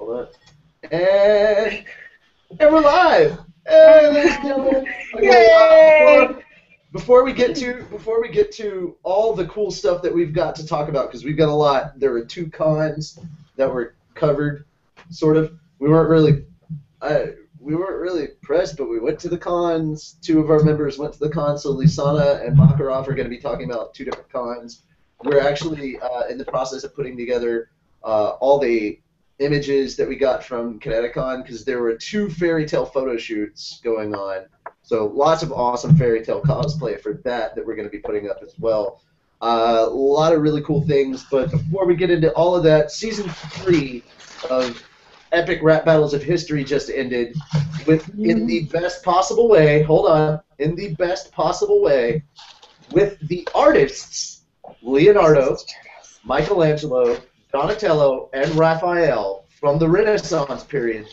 Hold on. And we're live. And ladies and gentlemen, Yay! before we get to all the cool stuff that we've got to talk about, because we've got a lot. There were 2 cons that were covered, sort of. We weren't really pressed, but we went to the cons. 2 of our members went to the cons, so Lisana and Makarov are going to be talking about 2 different cons. We're actually in the process of putting together all the images that we got from Kineticon, because there were 2 fairy tale photo shoots going on. So lots of awesome fairy tale cosplay for that we're going to be putting up as well. A lot of really cool things, but before we get into all of that, Season 3 of Epic Rap Battles of History just ended in the best possible way, in the best possible way, with the artists Leonardo, Michelangelo, Donatello, and Raphael from the Renaissance period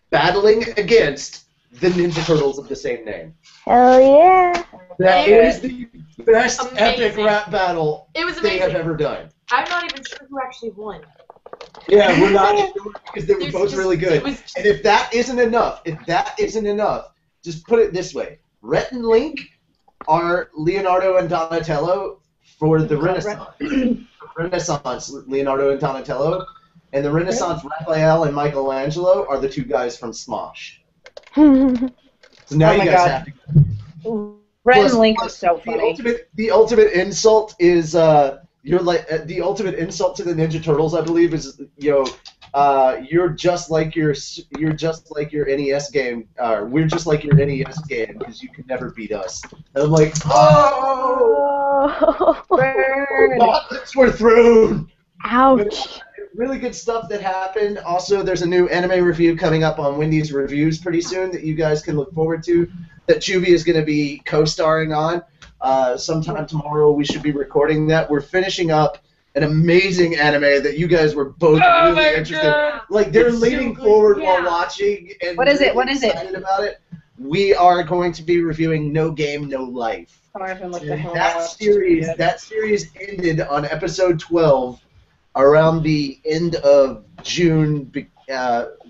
battling against the Ninja Turtles of the same name. Hell yeah! That is the best Amazing. epic rap battle It was they amazing. have ever done. I'm not even sure who actually won. Yeah, we're not sure because they were both really good. It was And if that isn't enough, just put it this way. Rhett and Link are Leonardo and Donatello for the Renaissance, Leonardo and Donatello, and the Renaissance, Raphael and Michelangelo are the 2 guys from Smosh. So now Oh you my guys God. have to. Red and Link was so funny. The ultimate insult is the ultimate insult to the Ninja Turtles, I believe, is you're just like your NES game. We're just like your NES game because you can never beat us. And I'm like, oh, gauntlets were thrown. Ouch. Really good stuff that happened. Also, there's a new anime review coming up on Wendy's Reviews pretty soon that you guys can look forward to, that Juvia is going to be co-starring on. Sometime tomorrow we should be recording that. We're finishing up an amazing anime that you guys were both really interested in. Like, they're leaning forward while watching. And What is it? really What is it? excited about it. We are going to be reviewing No Game, No Life. That series ended on episode 12 around the end of June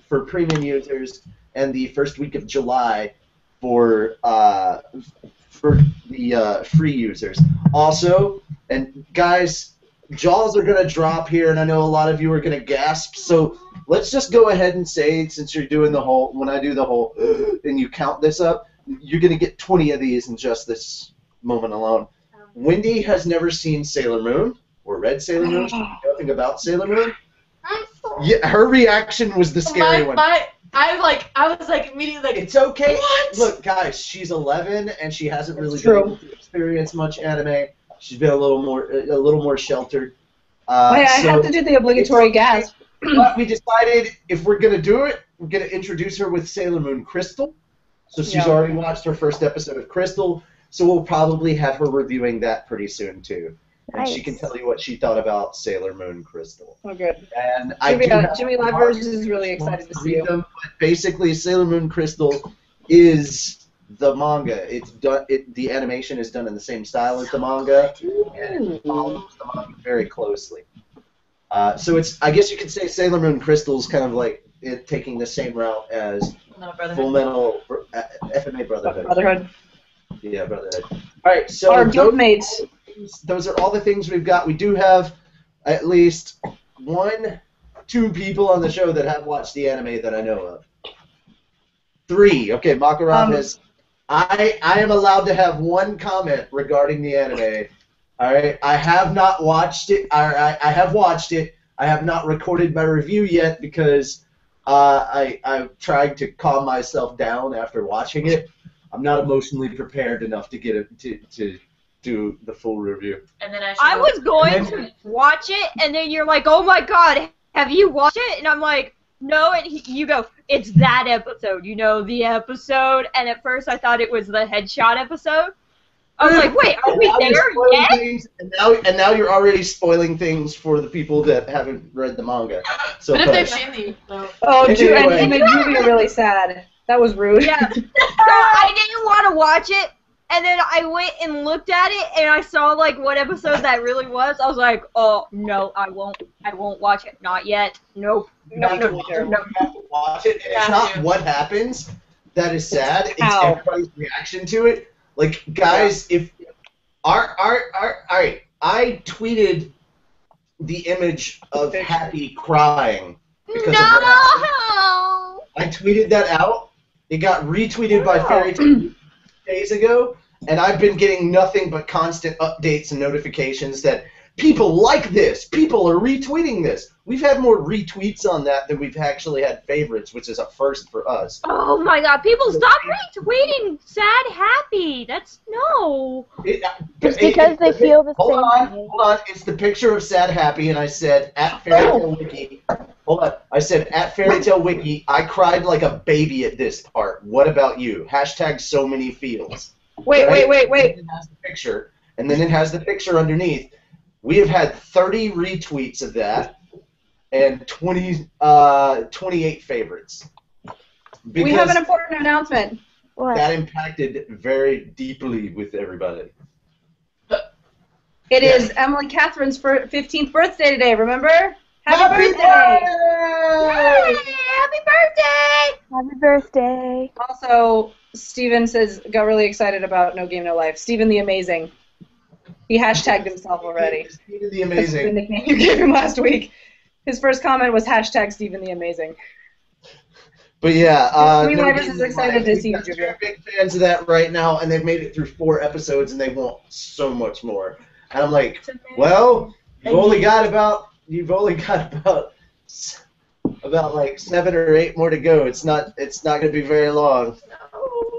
for premium users and the first week of July for the free users. Also, and guys, jaws are going to drop here, and I know a lot of you are going to gasp, so let's just go ahead and say, since you're doing the whole, when I do the whole, and you count this up, you're going to get 20 of these in just this moment alone. Wendy has never seen Sailor Moon or read Sailor Moon. She knows nothing about Sailor Moon. Yeah, her reaction was the scary one. I was like immediately like, it's okay. What? Look, guys, she's 11 and she hasn't really been able to experience much anime. She's been a little more sheltered. I have to do the obligatory gasp. But we decided if we're gonna do it, we're gonna introduce her with Sailor Moon Crystal. So she's already watched her first episode of Crystal. So we'll probably have her reviewing that pretty soon too. And she can tell you what she thought about Sailor Moon Crystal. Oh, good. And Jimmy Livers is really excited to see you. But basically, Sailor Moon Crystal is the manga. It's done. The animation is done in the same style as the manga, and it follows the manga very closely. So it's, I guess you could say, Sailor Moon Crystal is kind of like it taking the same route as Full Metal FMA Brotherhood. Yeah, Brotherhood. All right, so our guildmates. Those are all the things we've got. We do have at least 1, 2 people on the show that have watched the anime that I know of. 3. Okay, Makarov has. I am allowed to have 1 comment regarding the anime. All right, I have not watched it. I have watched it. I have not recorded my review yet because I'm trying to calm myself down after watching it. I'm not emotionally prepared enough to get it to do the full review. And then I was going to watch it, and then you're like, "Oh my God, have you watched it?" And I'm like, "No." And you go, "It's that episode, the episode." And at first, I thought it was the headshot episode. I was like, "Wait, are we there yet?" And now you're already spoiling things for the people that haven't read the manga. So, but if they've seen the and you made Juvia really sad. That was rude. Yeah. So I didn't want to watch it And then I went and looked at it, and I saw like what episode that really was. I was like, oh no, I won't watch it. Not yet. Nope. You No, have no, to watch no, it. no. You have to watch it. And it's Have not to. what happens that is sad. It's how. everybody's reaction to it. Like, guys, if all right, I tweeted the image of Happy crying because of what happened. No. I tweeted that out. It got retweeted by Fairy Tale days ago, and I've been getting nothing but constant updates and notifications that people like this. People are retweeting this. We've had more retweets on that than we've actually had favorites, which is a first for us. Oh my God! People stop retweeting sad happy. That's no. It's because they feel the Hold same on, way. hold on. It's the picture of Sad Happy, and I said at Fairy Tale Wiki. Hold on. I said at Fairy Tale Wiki, I cried like a baby at this part. What about you? Hashtag so many feels. Wait. And it has the picture, and then it has the picture underneath. We have had 30 retweets of that, and 28 favorites. We have an important announcement. What? That impacted very deeply with everybody. It is Emily Catherine's 15th birthday today, remember? Happy birthday! Yay! Happy birthday! Happy birthday. Also, Steven says, got really excited about No Game, No Life. Steven the Amazing. He hashtagged himself already. Steven the That's the Amazing. nickname you gave him last week. His first comment was hashtag Steven the Amazing. But yeah, Jimmy No Livers Game, is No excited Life. to see We've you, got two Juvia. big fans of that right now, and they've made it through 4 episodes, and they want so much more. And I'm like, well, you've only got about like 7 or 8 more to go. It's not going to be very long.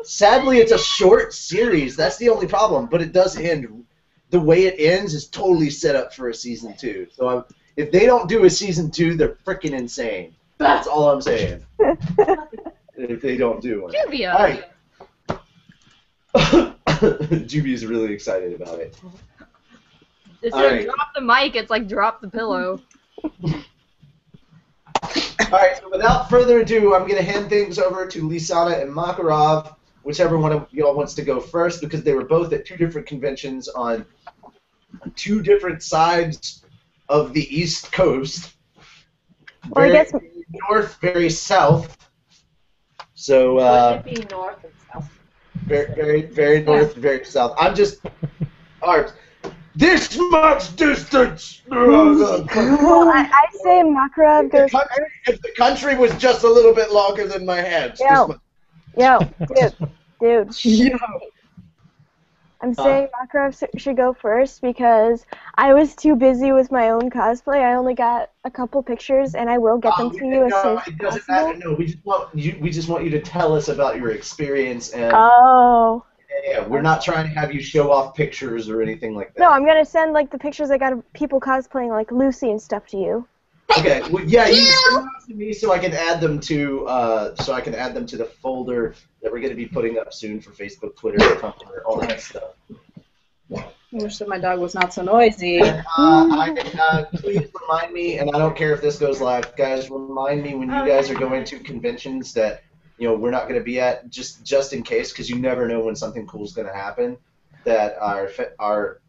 Sadly, it's a short series. That's the only problem. But it does end. The way it ends is totally set up for a season 2. So if they don't do a season 2, they're freaking insane. That's all I'm saying. If they don't do one. Juvia. All right. Juvia's really excited about it. Instead All of right. drop the mic, it's like drop the pillow. All right, so without further ado, I'm going to hand things over to Lisana and Makarov, whichever one of y'all wants to go first, because they were both at 2 different conventions on 2 different sides of the East Coast. Well, I guess- Very north, very south. So, Wouldn't it be north and south? very north, very south. I'm just... Art. This much distance! Well, I say Makarov goes If the country was just a little bit longer than my hands. this Yo. much- Yo, dude. Yo. I'm saying Makarov should go first because I was too busy with my own cosplay. I only got a couple pictures, and I will get them to you as soon No, as it doesn't possible. matter. No, we just want you to tell us about your experience, and Oh. yeah, we're not trying to have you show off pictures or anything like that. No, I'm gonna send like the pictures I got of people cosplaying like Lucy and stuff to you. Okay. Well, yeah, you send them to me so I can add them to the folder that we're going to be putting up soon for Facebook, Twitter, Tumblr, all that stuff. I wish that my dog was not so noisy. Please remind me, and I don't care if this goes live, guys. Remind me when you guys are going to conventions that we're not going to be at, just in case, because you never know when something cool is going to happen that our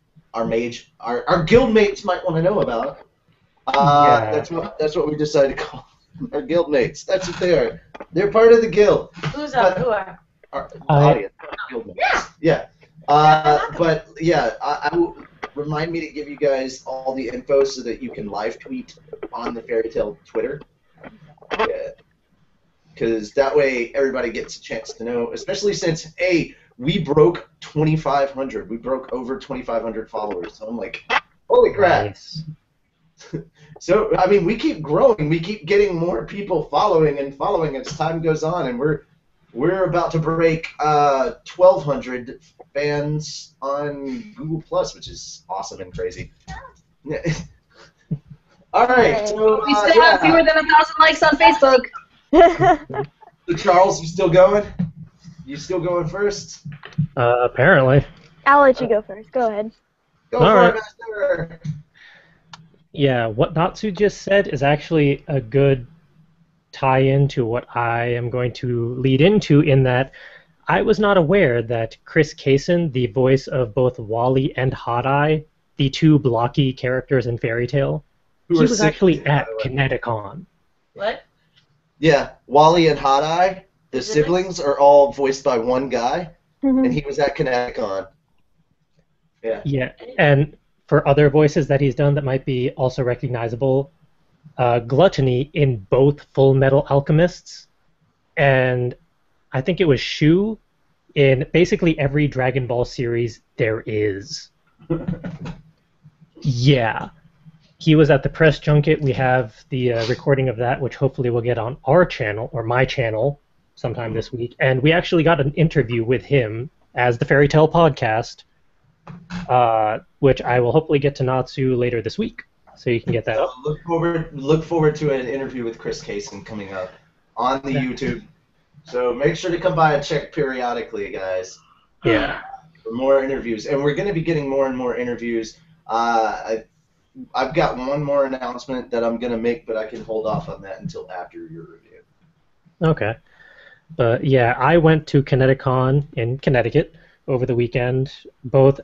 guild mates might want to know about. Yeah. That's what we decided to call our guild mates. That's what they are. They're part of the guild. Who's up? Who are? Our audience, guild mates. Yeah. But yeah, I will remind me to give you guys all the info so that you can live tweet on the Fairy Tale Twitter. Yeah. Because that way everybody gets a chance to know, especially since we broke 2,500. We broke over 2,500 followers. So I'm like, holy crap. Nice. So, I mean, we keep growing. We keep getting more people following as time goes on, and we're about to break 1,200 fans on Google Plus, which is awesome and crazy. All right. So, We still have fewer than 1,000 likes on Facebook. So Charles, you still going? You still going first? Apparently. I'll let you go first. Go ahead. Go All for right. it, Master. Yeah, what Natsu just said is actually a good tie-in to what I am going to lead into, in that I was not aware that Chris Kaysen, the voice of both Wally and Hot Eye, the two blocky characters in Fairy Tale, Who he are was actually siblings, by at the way. Kineticon. What? Yeah, Wally and Hot Eye, the siblings are all voiced by one guy, Mhm. and he was at Kineticon. Yeah. Yeah, and for other voices that he's done that might be also recognizable, Gluttony in both Full Metal Alchemists, and I think it was Shu in basically every Dragon Ball series there is. Yeah. He was at the press junket. We have the recording of that, which hopefully we'll get on our channel, or my channel, sometime this week. And we actually got an interview with him as the Fairy Tale podcast, which I will hopefully get to Natsu later this week, so you can get that up. Look forward to an interview with Chris Kaysen coming up on the YouTube. So make sure to come by and check periodically, guys, Yeah. for more interviews. And we're going to be getting more and more interviews. I've got one more announcement that I'm going to make, but I can hold off on that until after your review. Okay. But yeah, I went to Kineticon in Connecticut over the weekend, both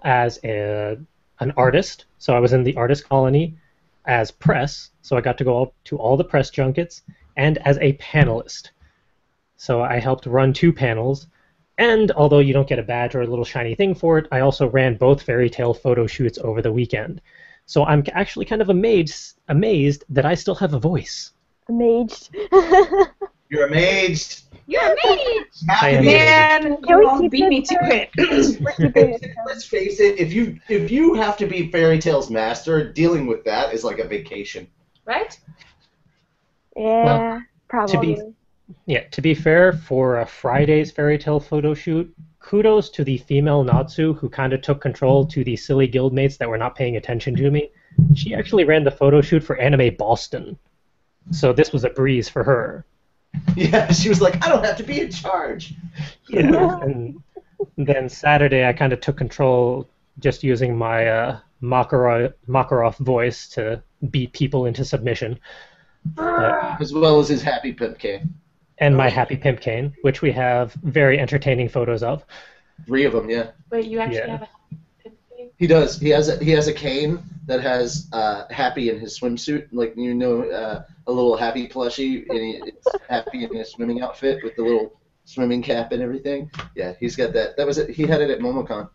as an artist, so I was in the artist colony, as press, so I got to go to all the press junkets, and as a panelist. So I helped run 2 panels, and although you don't get a badge or a little shiny thing for it, I also ran both Fairy Tale photo shoots over the weekend. So I'm actually kind of amazed that I still have a voice. Amazed. You're amazed. You're amazing. I am Man, Can we don't keep beat me this, to it. We're keeping this Let's face it, if you have to be Fairy Tale's master, dealing with that is like a vacation. Right? Yeah, probably. To be fair, for a Friday's Fairy Tale photo shoot, kudos to the female Natsu who kind of took control to the silly guildmates that were not paying attention to me. She actually ran the photo shoot for Anime Boston. So this was a breeze for her. Yeah, she was like, I don't have to be in charge. Yeah. And then Saturday I kind of took control just using my Makarov voice to beat people into submission. As well as his happy pimp cane. And my Happy Pimp cane, which we have very entertaining photos of. 3 of them, yeah. Wait, you actually Yeah. have a He does. He has a cane that has Happy in his swimsuit, like a little Happy plushie, and it's Happy in his swimming outfit with the little swimming cap and everything. Yeah, he's got that. That was it. He had it at MomoCon.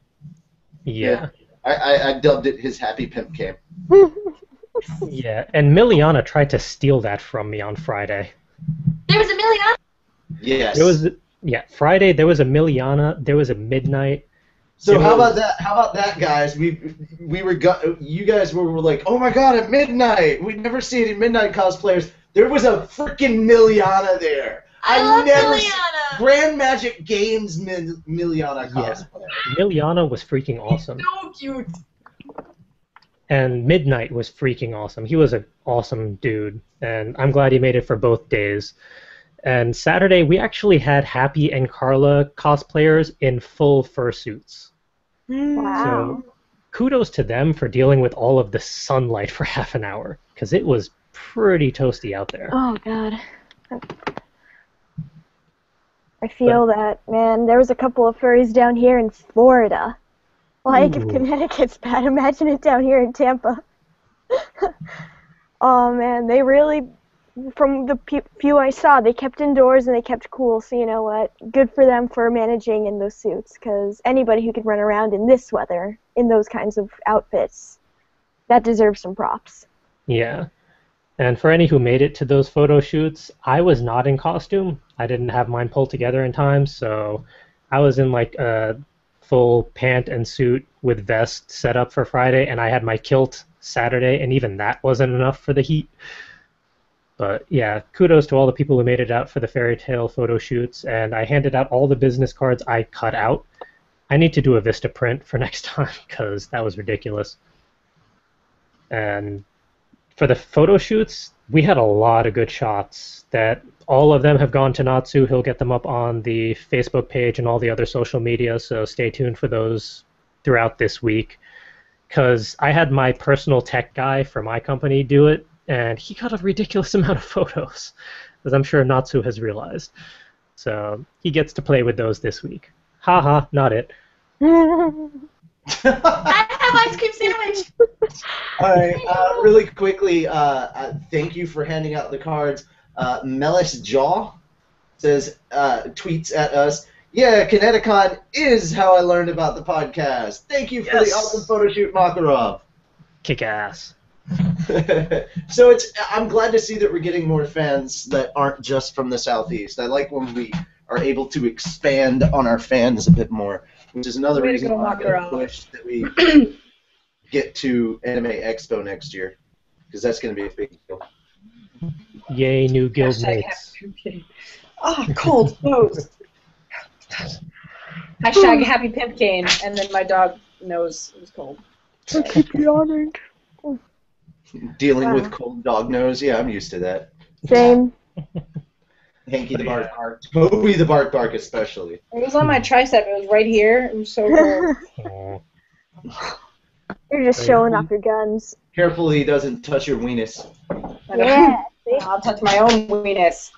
Yeah. I dubbed it his Happy Pimp cane. Yeah. And Miliana tried to steal that from me on Friday. There was a million. Yes. Friday there was a Miliana, there was a Midnight. So how about that? How about that, guys? You guys were like, oh my god, at midnight! We'd never see any midnight cosplayers. There was a freaking Miliana there. I love never Miliana. Grand Magic Games Miliana cosplayer. Miliana was freaking awesome. So cute. And Midnight was freaking awesome. He was an awesome dude, and I'm glad he made it for both days. And Saturday, we actually had Happy and Carla cosplayers in full fursuits. Wow. So kudos to them for dealing with all of the sunlight for half an hour, because it was pretty toasty out there. Oh, God. I feel that, man. There was a couple of furries down here in Florida. Like, if Ooh. Connecticut's bad, imagine it down here in Tampa. Oh, man, they really, from the few I saw, they kept indoors and they kept cool, so you know what? Good for them for managing in those suits, because anybody who could run around in this weather, in those kinds of outfits, that deserves some props. Yeah. And for any who made it to those photo shoots, I was not in costume. I didn't have mine pulled together in time, so I was in like a full pant and suit with vest set up for Friday, and I had my kilt Saturday, and even that wasn't enough for the heat. But yeah, kudos to all the people who made it out for the Fairy Tale photo shoots, and I handed out all the business cards I cut out. I need to do a Vista print for next time, because that was ridiculous. And for the photo shoots, we had a lot of good shots that all of them have gone to Natsu. He'll get them up on the Facebook page and all the other social media, so stay tuned for those throughout this week. Because I had my personal tech guy for my company do it, and he got a ridiculous amount of photos, as I'm sure Natsu has realized. So he gets to play with those this week. Haha, not it. I have ice cream sandwich. All right, really quickly, thank you for handing out the cards. Melis Jaw says, tweets at us, yeah, Kineticon is how I learned about the podcast. Thank you for the awesome photo shoot, Makarov. Kick ass. So I'm glad to see that we're getting more fans that aren't just from the Southeast. I like when we are able to expand on our fans a bit more, which is another Way to reason go, why I'm going to Makarov. push that we get to Anime Expo next year, because that's going to be a big deal. Yay, new guild Hashtag mates. happy pimp cane. Ah, cold nose. Hashtag happy pimp cane, and then my dog knows it was cold. I keep yawning. Dealing Wow. with cold dog nose, yeah, I'm used to that. Same. Hanky the bark bark, Toby the bark bark especially. It was on my tricep. It was right here. It was so cold. Aw. You're just showing off your guns. Carefully, he doesn't touch your weenus. I know. Yeah. I'll touch my own weenus.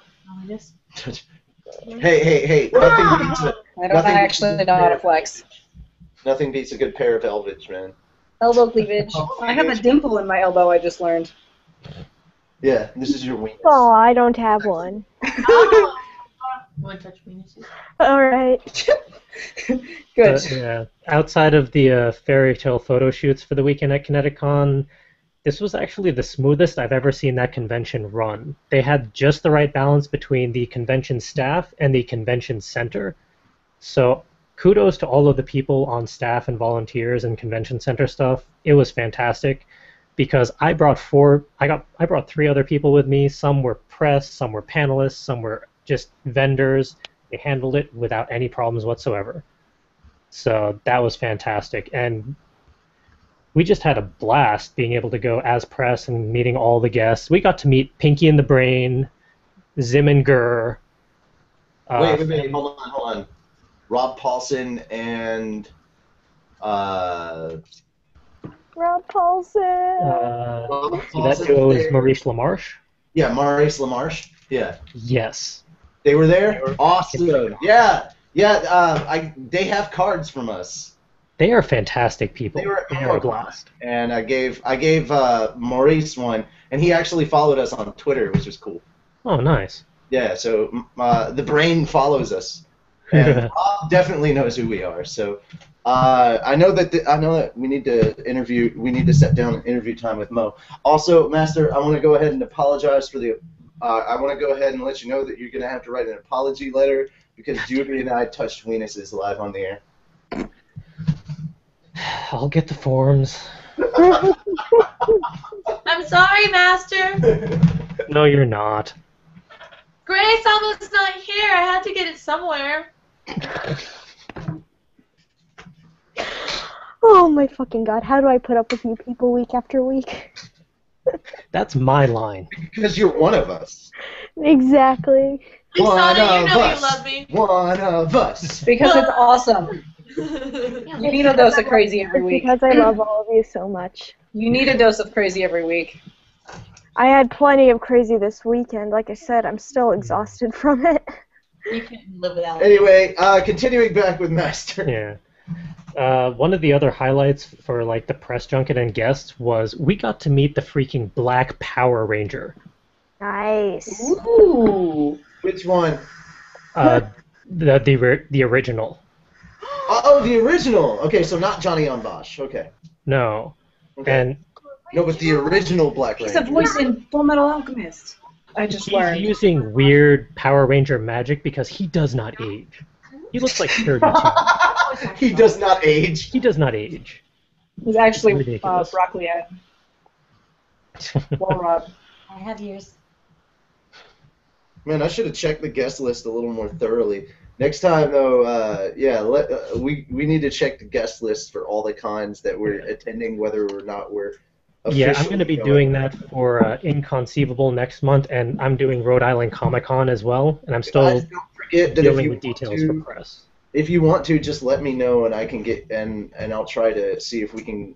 Hey, nothing beats I don't actually know how to flex. nothing beats a good pair of elvage, man. Elbow cleavage. I have a dimple in my elbow, I just learned. Yeah, this is your weenus. Oh, I don't have one. Want to touch penises? All right. Good. But, yeah, outside of the fairy tale photo shoots for the weekend at Kineticon, this was actually the smoothest I've ever seen that convention run. They had just the right balance between the convention staff and the convention center. So kudos to all of the people on staff and volunteers and convention center stuff. It was fantastic because I brought three other people with me. Some were press, some were panelists, some were just vendors. They handled it without any problems whatsoever. So that was fantastic. And we just had a blast being able to go as press and meeting all the guests. We got to meet Pinky and the Brain, Zim and Gur. Wait, hold on. Rob Paulson and Rob Paulson. That duo is Maurice LaMarche. Yeah, Maurice LaMarche. Yeah, Yes. they were there. They were- Awesome. Yeah. They have cards from us. They are fantastic people. They were a blast. And I gave Maurice one, and he actually followed us on Twitter, which was cool. Oh, nice. Yeah, so the brain follows us, and Rob definitely knows who we are. So I know that we need to interview. We need to set down an interview time with Mo. Also, Master, I want to go ahead and apologize for the. I want to go ahead and let you know that you're going to have to write an apology letter because Juvia and I touched weenuses live on the air. I'll get the forms. I'm sorry, Master. No, you're not. Grace almost not here. I had to get it somewhere. Oh my fucking god! How do I put up with you people week after week? That's my line. Because you're one of us. Exactly. Lisana, you know us. you love me. One of us. Because it's awesome. You need a dose of crazy every week. Because I love all of you so much. You need a dose of crazy every week. I had plenty of crazy this weekend. Like I said, I'm still exhausted from it. You couldn't live without me. Anyway, continuing back with Master. Yeah. One of the other highlights for like the press junket and guests was we got to meet the freaking Black Power Ranger. Nice. Ooh. Which one? The original. Oh, the original. Okay, so not Johnny on Bosch. Okay. No. Okay. And No, but the original Black He's Ranger. a voice in Full Metal Alchemist. I just he's learned. using weird Power Ranger magic because he does not age. He looks like 32. He does not age. He does not age. He's actually Ridiculous. broccoli. Well, Rob. I have yours. Man, I should have checked the guest list a little more thoroughly. Next time, though, we need to check the guest list for all the cons that we're attending, whether or not we're. Yeah, I'm going to be doing that for Inconceivable next month, and I'm doing Rhode Island Comic Con as well, and I'm still Guys, don't forget that dealing with details for press. If you want to, just let me know, and I can get and I'll try to see if we can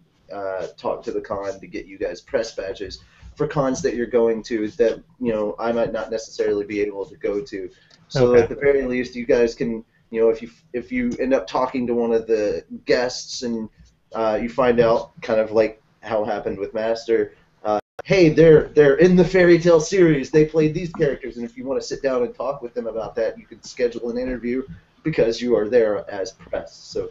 talk to the con to get you guys press badges. for cons that you're going to that I might not necessarily be able to go to. So Okay. at the very least, you guys can if you end up talking to one of the guests and you find out kind of like how it happened with Master. Hey, they're in the Fairy Tale series. They played these characters, and if you want to sit down and talk with them about that, you can schedule an interview because you are there as press. So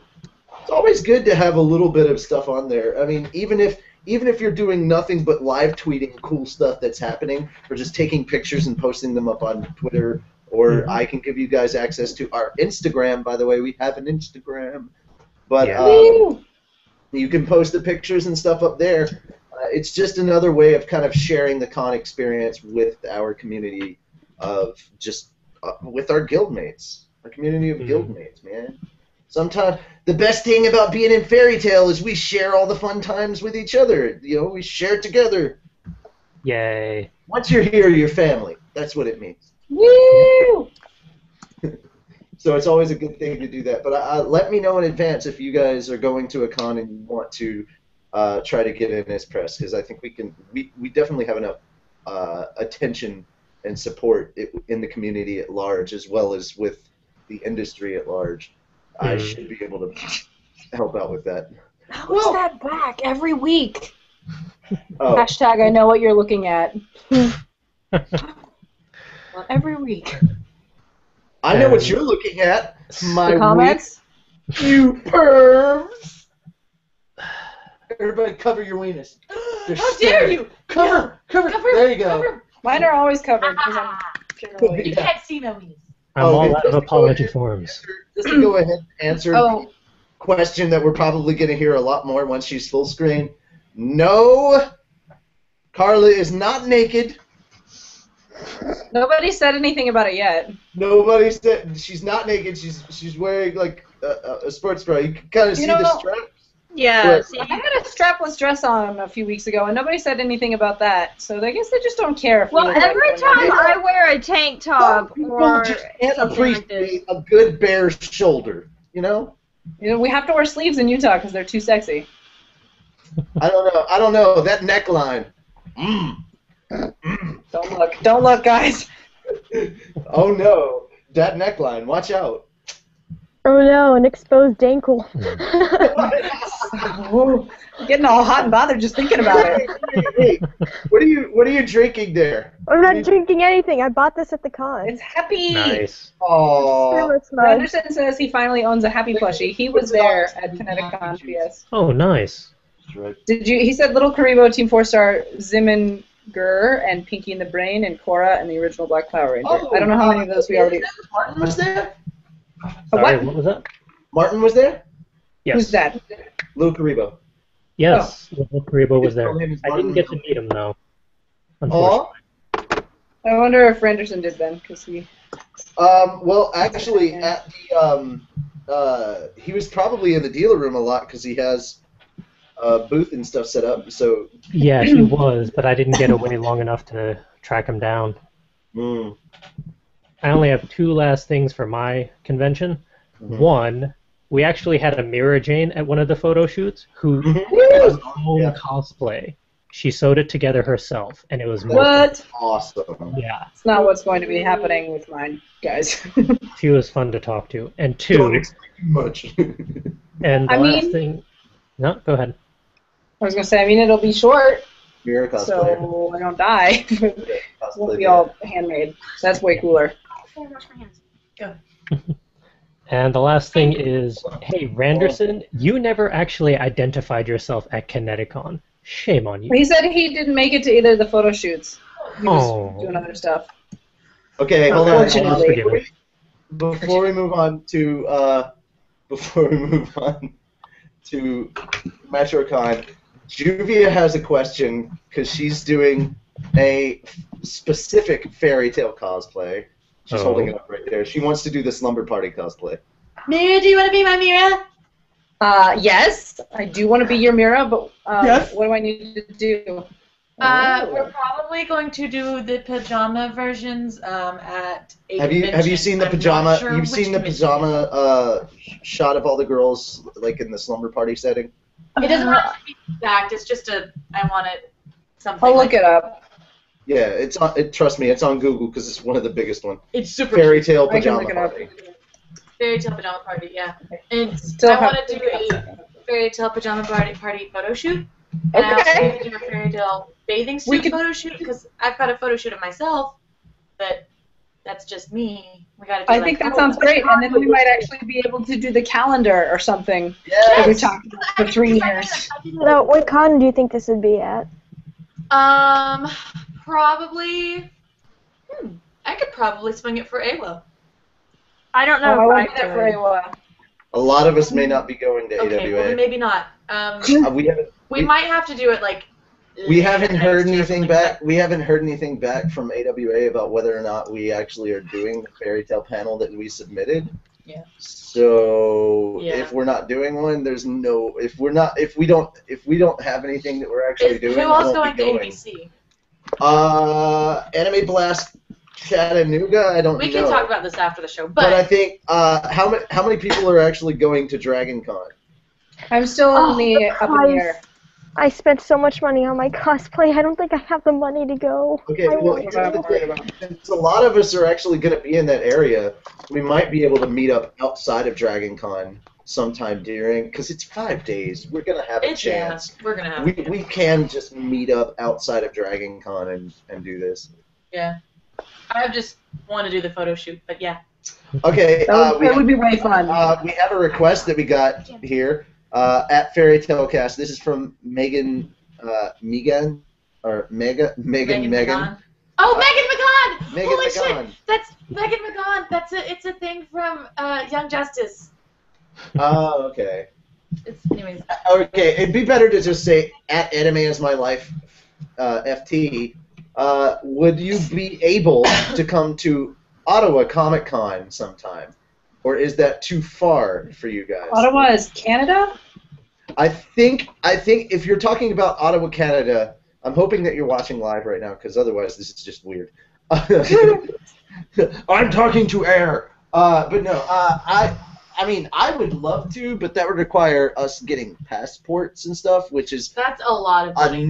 it's always good to have a little bit of stuff on there. I mean, even if you're doing nothing but live tweeting cool stuff that's happening, or just taking pictures and posting them up on Twitter, or I can give you guys access to our Instagram. By the way, we have an Instagram, but you can post the pictures and stuff up there. It's just another way of kind of sharing the con experience with our community of just with our guildmates, our community of guildmates, man. Sometimes the best thing about being in Fairy Tale is we share all the fun times with each other. We share together. Yay. Once you're here, you're family. That's what it means. Woo! So it's always a good thing to do that. But let me know in advance if you guys are going to a con and you want to try to get in as press, because I think we definitely have enough attention and support in the community at large, as well as with the industry at large. I should be able to help out with that. How is that back every week? Oh, Hashtag I know what you're looking at. Every week. I know what you're looking at. My The comments? You pervs! Everybody cover your weenus. How dare you! Cover! There you go. Cover. Mine are always covered because I'm generally... You can't see my wings. I'm all out of just to go apology ahead- forms. Just to go ahead and answer Oh. the question that we're probably going to hear a lot more once she's full screen. No, Carla is not naked. Nobody said anything about it yet. Nobody said she's not naked. She's wearing like a sports bra. You can kind of see the strap. Yeah. But- See, I had a strapless dress on a few weeks ago, and nobody said anything about that. So I guess they just don't care. If we well, look like every we're time naked. I wear a tank top People or just can't something like this. appreciate a good bare shoulder. You know? We have to wear sleeves in Utah because they're too sexy. I don't know. That neckline. Don't look, guys. Oh no, that neckline. Watch out. Oh no, an exposed ankle. Getting all hot and bothered just thinking about it. Hey, what are you drinking there? I'm not drinking anything. I bought this at the con. It's happy. Nice. Oh, It's mug. Anderson says he finally owns a happy plushie. He was there at Kineticon PS. Oh, nice. He said Little Karibo, Team 4-Star, Zimminger, and Pinky and the Brain, and Cora, and the original Black Power Ranger. I don't know how many of those we already... Martin was there. Sorry, What? what was that? Martin was there. Yes. Who's that? Lou Karibo. Yes, Little Karibo was there. His name is I didn't Martin. get to meet him, though. Unfortunately. Oh. I wonder if Anderson did then, because he... Well, actually, at the he was probably in the dealer room a lot because he has a booth and stuff set up. So. Yeah, he was, but I didn't get away long enough to track him down. Mm. I only have two last things for my convention. One, we actually had a Mirror Jane at one of the photo shoots who did her own cosplay. She sewed it together herself, and it was What? Awesome. Yeah, It's not what's going to be happening with mine, guys. she was fun to talk to. And Don't two, expect much. and the I last mean- thing... No, go ahead. I was going to say, I mean, it'll be short, You're a cosplayer. so I don't die. It won't be Cosplayer. all handmade. That's way cooler. And the last thing is, hey, Randerson, you never actually identified yourself at Kineticon. Shame on you. He said he didn't make it to either of the photo shoots. He was Oh. doing other stuff. Okay, hold on. Unfortunately. Forgive me. Before we move on to MetroCon, Juvia has a question because she's doing a specific fairy tale cosplay. She's Oh. holding it up right there. She wants to do the slumber party cosplay. Mira, do you want to be my Mira? Yes, I do want to be your Mira, but Yes. what do I need to do? We're probably going to do the pajama versions at a Have you convention. seen the I'm pajama? not sure You've which seen the convention. pajama shot of all the girls like in the slumber party setting. It doesn't have to be exact. It's just I want it something. I'll look it up. Yeah, it's on. Trust me, it's on Google because it's one of the biggest ones. It's super Fairy Tale I can Pajama look it up. Party. Fairy Tale Pajama Party, yeah. And Still I have want to do a Fairy Tale Pajama Party photo shoot. And I also Okay. want to do a Fairy Tale bathing We suit could- photo shoot because I've got a photo shoot of myself, but that's just me. We got to do I think that sounds great, and then we might actually be able to do the calendar or something that we talked about for 3 years. Now, what con do you think this would be at? Probably. I could probably swing it for AWO. I don't Oh, know I if won't I be there for could. AWA. A lot of us may not be going to Okay, well AWA. then maybe not. We haven't. We might have to do it like. We haven't next heard year or anything something back. like We haven't heard anything back from AWA about whether or not we actually are doing the Fairy Tale panel that we submitted. Yeah. So Yeah. if we're not doing one, there's no. If we don't have anything that we're actually Is, doing, who we else won't going be to going. ABC? Anime Blast Chattanooga. I don't know. We can talk about this after the show, But I but think how many people are actually going to Dragon Con? I'm still Oh, in the up in the price. air. I spent so much money on my cosplay. I don't think I have the money to go. Okay, I well, want here's I'm the worried thing. about. Since a lot of us are actually going to be in that area, we might be able to meet up outside of Dragon Con sometime during, because it's 5 days. We're going to have a it's chance. we're gonna have. We can just meet up outside of Dragon Con and do this. Yeah. I just want to do the photo shoot, but yeah. Okay, That would be way fun. we have a request that we got here at Fairy Tale Cast. This is from Megan Megan. Oh, Megan McGon. Megan Holy McGon. shit! That's Megan McGon. It's a thing from Young Justice. Oh, okay. Anyways. Okay, it'd be better to just say at Anime Is My Life FT. Would you be able to come to Ottawa Comic Con sometime, or is that too far for you guys? Ottawa is Canada? I think if you're talking about Ottawa, Canada, I'm hoping that you're watching live right now, because otherwise this is just weird. I'm talking to air. But no, I mean, I would love to, but that would require us getting passports and stuff, which is That's a lot of money.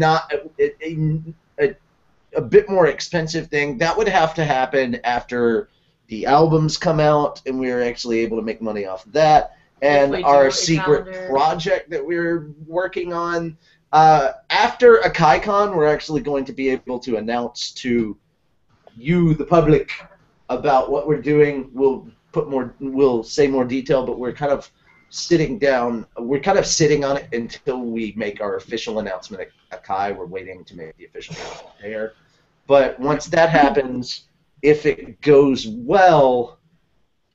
a bit more expensive thing. That would have to happen after the albums come out, and we are actually able to make money off of that. And If we do our a secret calendar. project that we're working on. After a KaiCon, we're actually going to be able to announce to you, the public, about what we're doing. We'll say more detail, but we're kind of sitting down. We're kind of sitting on it until we make our official announcement at Kai. We're waiting to make the official announcement there. But once that happens, if it goes well,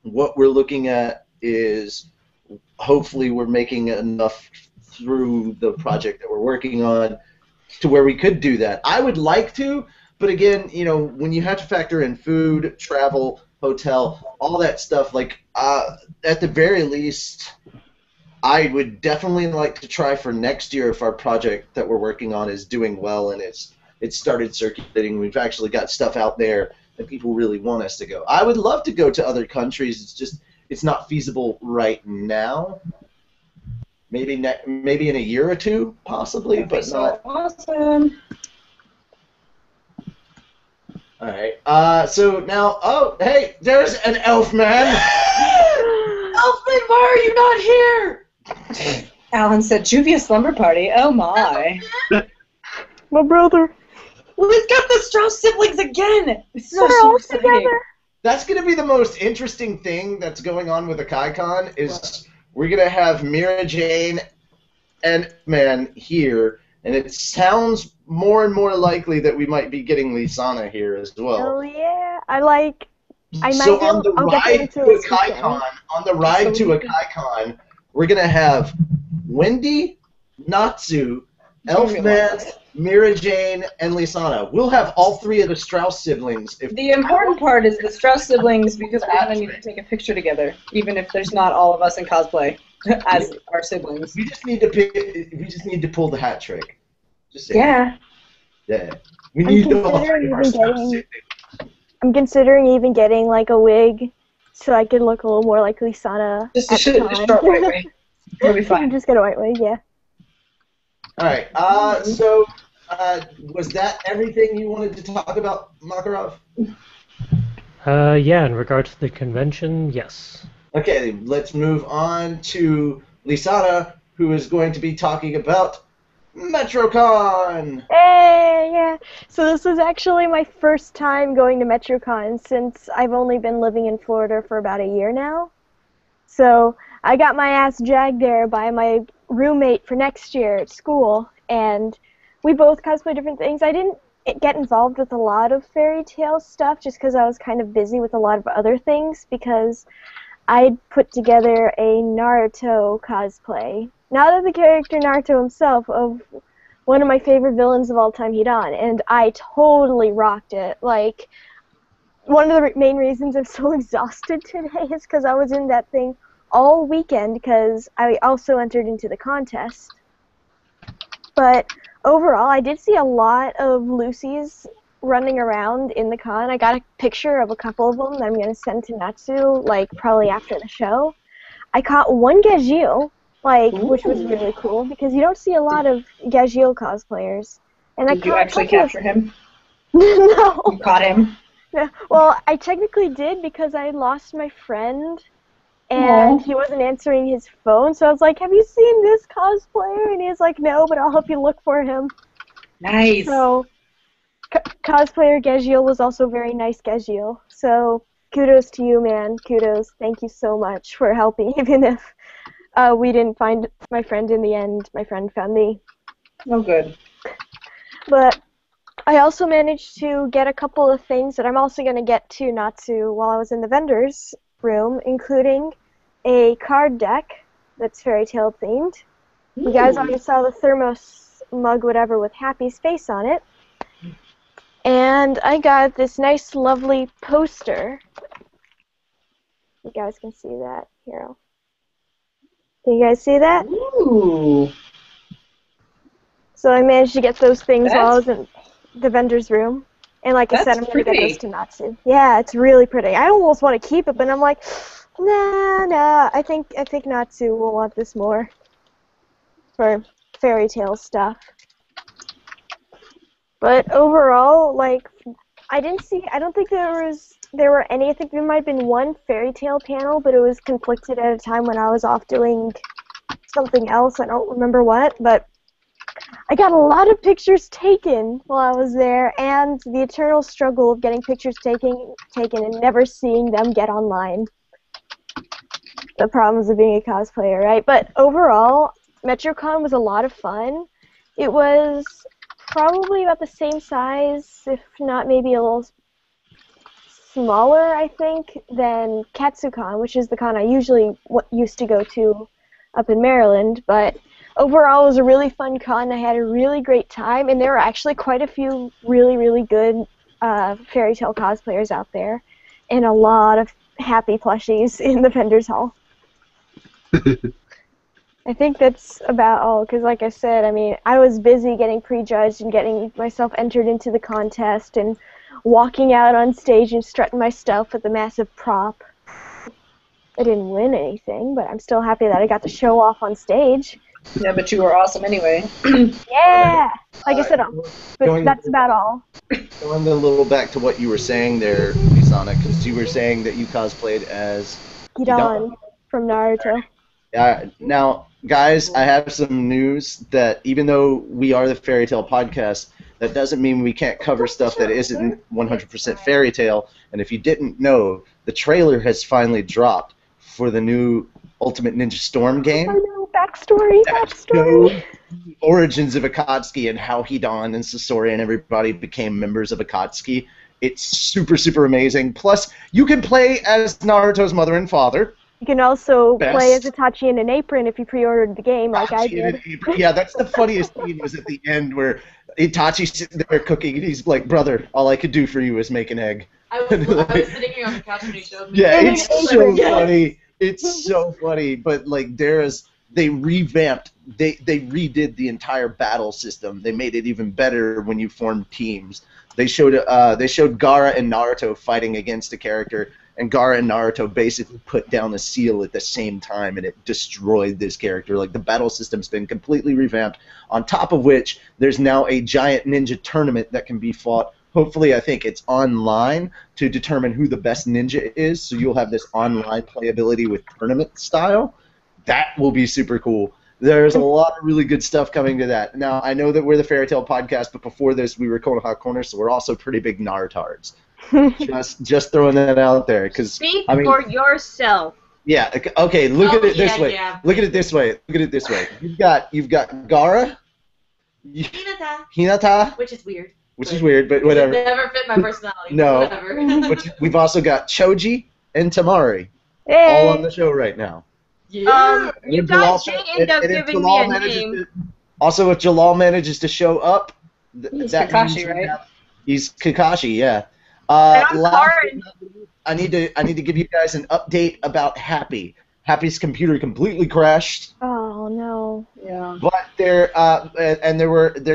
what we're looking at is hopefully we're making enough through the project that we're working on to where we could do that. I would like to, but again, when you have to factor in food, travel, hotel, all that stuff, like at the very least, I would definitely like to try for next year if our project that we're working on is doing well and it's started circulating. We've actually got stuff out there that people really want us to go. I would love to go to other countries. It's just it's not feasible right now. Maybe in a year or two, possibly, but not. Awesome. All right. So now, hey, there's an elf man. Elfman, why are you not here? Alan said, Juvia slumber party. Oh my. My brother. We've got the Strauss siblings again. This is We're so all exciting. together. That's going to be the most interesting thing that's going on with the KaiCon is we're going to have Mira Jane and Man here, and it sounds more and more likely that we might be getting Lisana here as well. Oh yeah, I might So be on the I'll get ride into to a this weekend. KaiCon, we're going to have Wendy, Natsu, Elfman, Mira Jane, and Lisana. We'll have all three of the Strauss siblings. The important part is the Strauss siblings because we're going to need to take a picture together, even if there's not all of us in cosplay as our siblings. We just need to pull the hat trick. Just saying. Yeah. Yeah. We need to considering our even Strauss getting- siblings. I'm considering even getting like a wig so I could look a little more like Lisana Just at the a time. short white wig. It'll be fine. Just get a white wig, yeah. All right. So was that everything you wanted to talk about, Makarov? Yeah, in regard to the convention, yes. Okay, let's move on to Lisana, who is going to be talking about MetroCon. Hey, yeah. So this is actually my first time going to MetroCon since I've only been living in Florida for about a year now. So I got my ass dragged there by my roommate for next year at school, and we both cosplay different things. I didn't get involved with a lot of fairy tale stuff just because I was kind of busy with a lot of other things, because I'd put together a Naruto cosplay. Not of the character Naruto himself, of one of my favorite villains of all time, Hidan, and I totally rocked it. Like, one of the main reasons I'm so exhausted today is because I was in that thing all weekend, because I also entered into the contest. But overall, I did see a lot of Lucy's running around in the con. I got a picture of a couple of them that I'm going to send to Natsu, like, probably after the show. I caught one Gagil, like, which was really cool, because you don't see a lot of Gagil cosplayers. And Did you actually capture him? No. You caught him? Yeah. Well, I technically did, because I lost my friend, and he wasn't answering his phone, so I was like, have you seen this cosplayer? And he's like, no, but I'll help you look for him. Nice. So, cosplayer Gagil was also very nice Gagil. So, kudos to you, man. Kudos. Thank you so much for helping, even if we didn't find my friend in the end. My friend found me. Oh, good. But I also managed to get a couple of things that I'm also going to get to Natsu while I was in the vendor's room, including a card deck that's fairy tale themed. You guys already saw the thermos mug, whatever, with Happy's face on it. And I got this nice, lovely poster. You guys can see that. Here. Can you guys see that? Ooh. So I managed to get those things while I That's- was in the vendor's room. And like I said, That's I'm going to get pretty. those to Natsu. Yeah, it's really pretty. I almost want to keep it, but I'm like, nah. I think Natsu will want this more for fairy tale stuff. But overall, like, I don't think there were any. I think there might have been one fairy tale panel, but it was conflicted at a time when I was off doing something else. I don't remember what, but I got a lot of pictures taken while I was there, and the eternal struggle of getting pictures taken and never seeing them get online. The problems of being a cosplayer, right? But overall, MetroCon was a lot of fun. It was probably about the same size, if not maybe a little smaller, I think, than KatsuCon, which is the con I usually used to go to up in Maryland. But overall, it was a really fun con. I had a really great time, and there were actually quite a few really, really good fairy tale cosplayers out there, and a lot of happy plushies in the vendors hall. I think that's about all, because like I said, I mean, I was busy getting prejudged and getting myself entered into the contest and walking out on stage and strutting my stuff with a massive prop. I didn't win anything, but I'm still happy that I got to show off on stage. Yeah, but you were awesome anyway. Yeah! Like I said, but that's about all. Going a little back to what you were saying there, Lisana, because you were saying that you cosplayed as Hidan from Naruto. Now, guys, I have some news that even though we are the Fairy Tale Podcast, that doesn't mean we can't cover stuff that isn't 100% fairy tale. And if you didn't know, the trailer has finally dropped for the new Ultimate Ninja Storm game. I know, backstory. Origins of Akatsuki and how Hidan and Sasori and everybody became members of Akatsuki. It's super, super amazing. Plus, you can play as Naruto's mother and father. You can also play as Itachi in an apron if you pre-ordered the game, like I did. Yeah, that's the funniest scene was at the end where Itachi's sitting there cooking, and he's like, "Brother, all I could do for you is make an egg." I was sitting here on the couch when he showed me. Yeah, it's so funny. It's so funny. But like, there's they revamped, they redid the entire battle system. They made it even better when you formed teams. They showed Gaara and Naruto fighting against a character, and Gaara and Naruto basically put down a seal at the same time, and it destroyed this character. Like, the battle system's been completely revamped, on top of which there's now a giant ninja tournament that can be fought. Hopefully, I think it's online to determine who the best ninja is, so you'll have this online playability with tournament style. That will be super cool. There's a lot of really good stuff coming to that. Now, I know that we're the Fairy Tale podcast, but before this, we were Konoha Corner, so we're also pretty big Narutards. just throwing that out there, because Speak for yourself. Yeah. Okay. Look at it this way. Yeah. Look at it this way. Look at it this way. You've got Gaara, Hinata, Which is weird. which is weird, but whatever. It never fit my personality. No. Whatever. But we've also got Choji and Tamari, Hey. all on the show right now. Yeah. You And guys also- should end up and if giving me Jalal a manages name. to- also, if Jalal manages to show up, He's that Kakashi, means right? He's Kakashi, yeah. And I'm last Karin. but not least, I need to give you guys an update about Happy. Happy's computer completely crashed, Oh no. Yeah. but there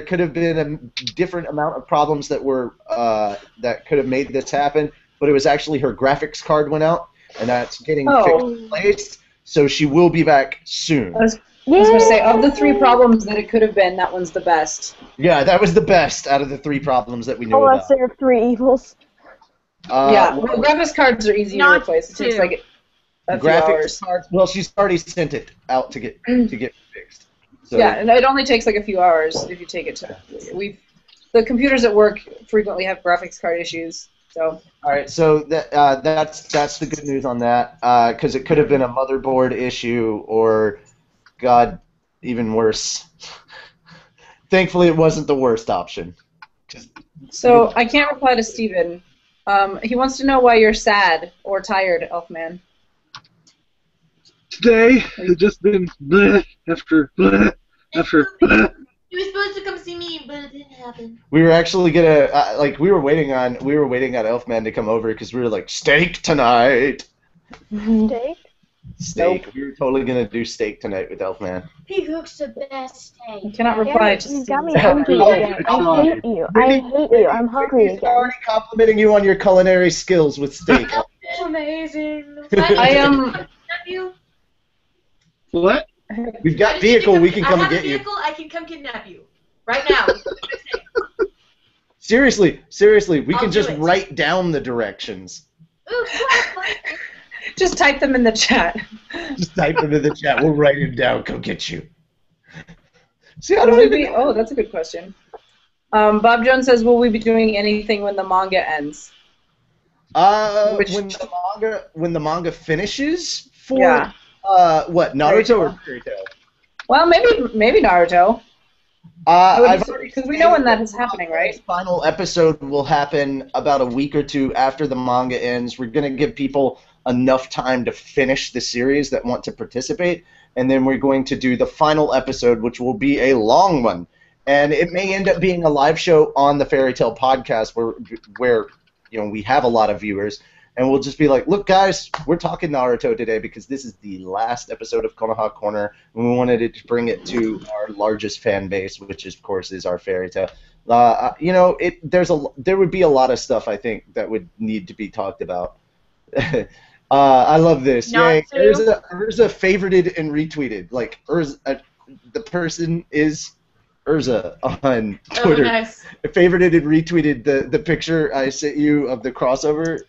could have been a different amount of problems that were that could have made this happen. But it was actually her graphics card went out, and that's getting fixed in place. So she will be back soon. I was going to say, of the 3 problems that it could have been, that one's the best. Yeah, that was the best out of the 3 problems that we know Oh, about. lesser of 3 evils. Yeah, well, graphics cards are easy to Not replace. It takes 2. like a few graphics hours. cards. Well, she's already sent it out to get fixed. So, Yeah, and it only takes like a few hours if you take it to. The computers at work frequently have graphics card issues, so. All right, so that's the good news on that, because it could have been a motherboard issue or, God, even worse. Thankfully, it wasn't the worst option. So I can't reply to Steven. He wants to know why you're sad or tired, Elfman. Today has just been bleh after bleh after bleh. He was supposed to come see me, but it didn't happen. We were actually gonna we were waiting on Elfman to come over because we were like, steak tonight. Steak? Steak. We were totally gonna do steak tonight with Elfman. He cooks the best I steak. cannot reply to You Steven. got me hungry again. I hate you. I hate you. I'm hungry He's again. already complimenting you on your culinary skills with steak. It's amazing. I am. You? What? We've got vehicle. We can come I and have get a you. vehicle. I can come kidnap you right now. Seriously, we I'll can do just it. write down the directions. Ooh, Just type them in the chat. Just type them in the chat. We'll write it down. Come get you. See, I Will don't we even. be, oh, that's a good question. Bob Jones says, will we be doing anything when the manga ends? Which- When the manga finishes for Yeah. what, Naruto or Fairy Tail? Well, maybe Naruto. Because we know when that is happening, right? The final episode will happen about a week or 2 after the manga ends. We're going to give people enough time to finish the series that want to participate, and then we're going to do the final episode, which will be a long one. And it may end up being a live show on the Fairy Tale podcast where we have a lot of viewers, and we'll just be like, look, guys, we're talking Naruto today because this is the last episode of Konoha Corner, and we wanted to bring it to our largest fan base, which, of course, is our Fairy Tale. There would be a lot of stuff, I think, that would need to be talked about. I love this. Not Yay. to. Urza favorited and retweeted. Like, the person is Urza on Twitter. Oh, nice. Favorited and retweeted the picture I sent you of the crossover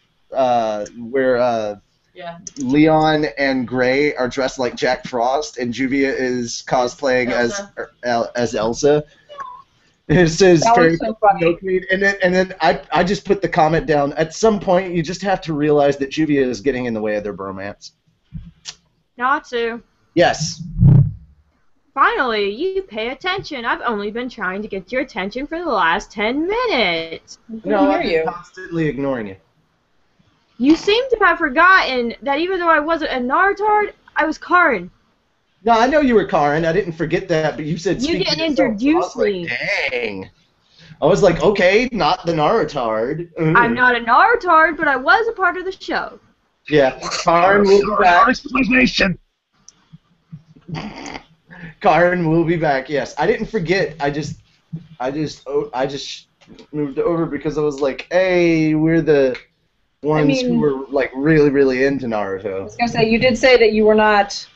where Yeah. Leon and Gray are dressed like Jack Frost and Juvia is cosplaying as Elsa. It says That Fairy was so Tale funny. Milkweed, and then I just put the comment down. At some point, you just have to realize that Juvia is getting in the way of their bromance. Natsu. Yes. Finally, you pay attention. I've only been trying to get your attention for the last 10 minutes. No, hear I'm you. constantly ignoring you. You seem to have forgotten that even though I wasn't a Naruto, I was Karin. No, I know you were Karin. I didn't forget that, but you said You speak didn't to yourself, so introduce I was like, me. dang. I was like, okay, not the Narutard. I'm not a Naruto, but I was a part of the show. Yeah, Karin will be back. Explanation. Karen will be back. Yes, I didn't forget. I just moved over because I was like, hey, we're the ones who were like really, really into Naruto. I was gonna say, you did say that you were not,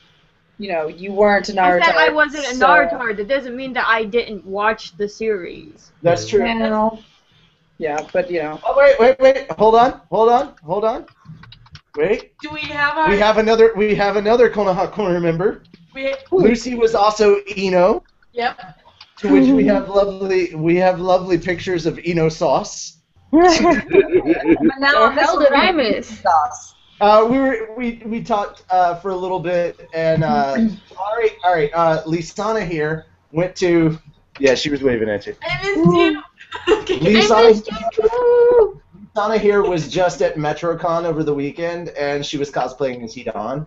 you weren't a Naruto. I said I wasn't a Naruto. That doesn't mean that I didn't watch the series. That's true. Well, yeah, but Oh wait! Hold on. Wait. Do we have our? We have another Konoha Corner member. Lucy was also Ino. Yep. To which we have lovely pictures of Ino sauce. But now hell did I miss sauce? We talked for a little bit, and all right. Lisana here went to. Yeah, she was waving at you. I missed you. Lisana here was just at MetroCon over the weekend, and she was cosplaying as Hidan.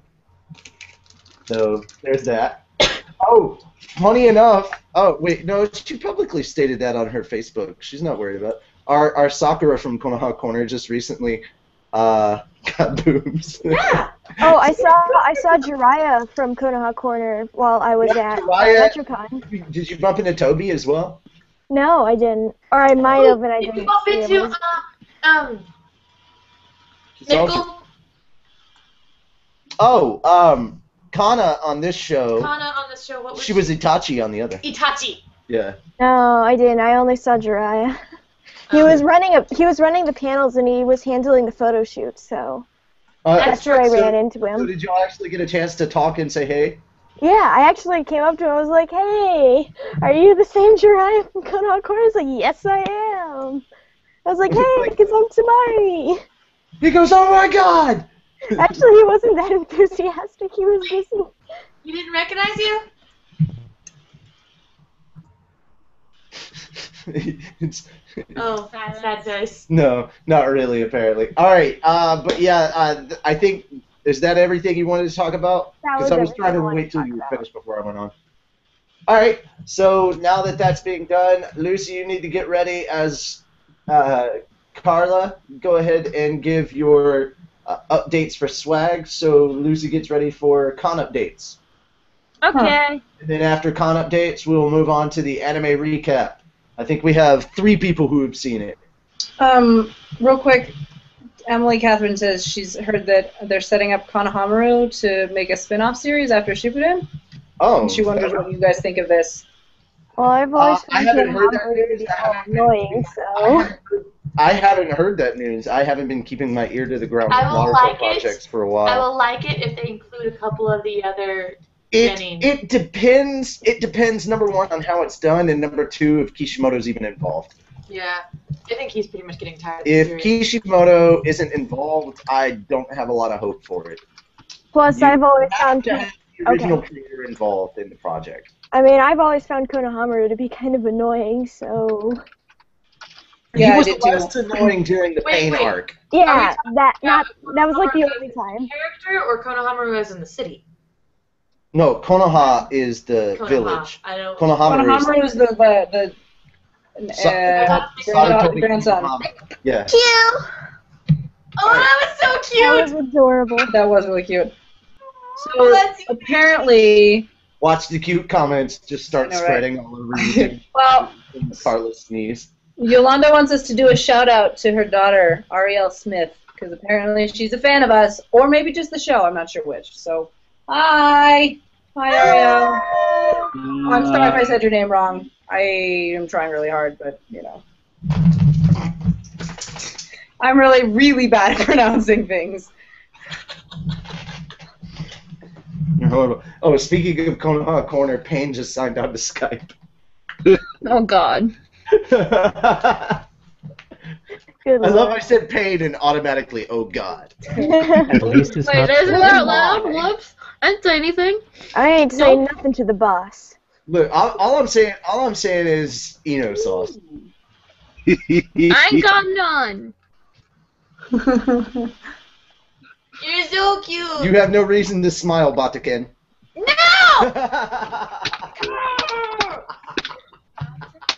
So there's that. Oh, funny enough. Oh wait, no, she publicly stated that on her Facebook. She's not worried about it. Our Sakura from Konoha Corner just recently got boobs. Yeah. Oh, I saw Jiraiya from Konoha Corner while I was at MetroCon. Did you bump into Toby as well? No, I didn't. Or I might have, and I didn't. Did you bump into Nickel? Oh, Kana on this show. Kana on this show. What was she was Itachi on the other. Itachi. Yeah. No, I didn't. I only saw Jiraiya. He was running the panels and he was handling the photo shoot, so that's where I ran into him. So did y'all actually get a chance to talk and say hey? Yeah, I actually came up to him. I was like, "Hey, are you the same Jiraiya from Konoha Corner?" He's like, "Yes, I am." I was like, "Hey, because I'm Tamari." He goes, "Oh my God!" Actually, he wasn't that enthusiastic. He was just. He didn't recognize you? Oh, sad face. No, not really, apparently. All right, but yeah, I think, is that everything you wanted to talk about? Because I was trying to wait till you were finished before I went on. All right, so now that that's being done, Lucy, you need to get ready as Carla. Go ahead and give your updates for swag, so Lucy gets ready for con updates. Okay. And then after con updates, we'll move on to the anime recap. I think we have 3 people who have seen it. Real quick, Emily Catherine says she's heard that they're setting up Konohamaru to make a spin-off series after Shippuden. Oh. And she wonders what you guys think of this. Well, I've always I found haven't heard that Konohamaru to news. be annoying, so. I haven't heard that news. I haven't been keeping my ear to the ground with I will Naruto like projects it. for a while. I will like it if they include a couple of the other. It depends. It depends. Number 1 on how it's done, and number 2 if Kishimoto's even involved. Yeah, I think he's pretty much getting tired. If Kishimoto isn't involved, I don't have a lot of hope for it. Plus, I've always found. The original creator involved in the project. I mean, I've always found Konohamaru to be kind of annoying, so. Yeah, he was I did less too. annoying during the pain arc. Yeah, that was like the only time. Character or Konohamaru as in the city? No, Konoha is the Konoha. village. I don't. Konohamaru is the grandson. Yeah. Oh, that was so cute. That was adorable. That was really cute. So Oh, that's apparently, Watch the cute comments just start I know, right? spreading all over YouTube. well, Carlos sneeze. Yolanda wants us to do a shout out to her daughter, Ariel Smith, because apparently she's a fan of us, or maybe just the show. I'm not sure which. So, hi, Ariel. I'm sorry if I said your name wrong. I am trying really hard, but I'm really, really bad at pronouncing things. You're horrible. Oh, speaking of Konoha Corner, Payne just signed on to Skype. Oh God. I Good love I said Payne and automatically, oh God. At least it's not. isn't that loud? Whoops. I didn't say anything. I ain't saying nothing to the boss. Look, all I'm saying is Eno sauce. I ain't got none. You're so cute. You have no reason to smile, Bataken. No!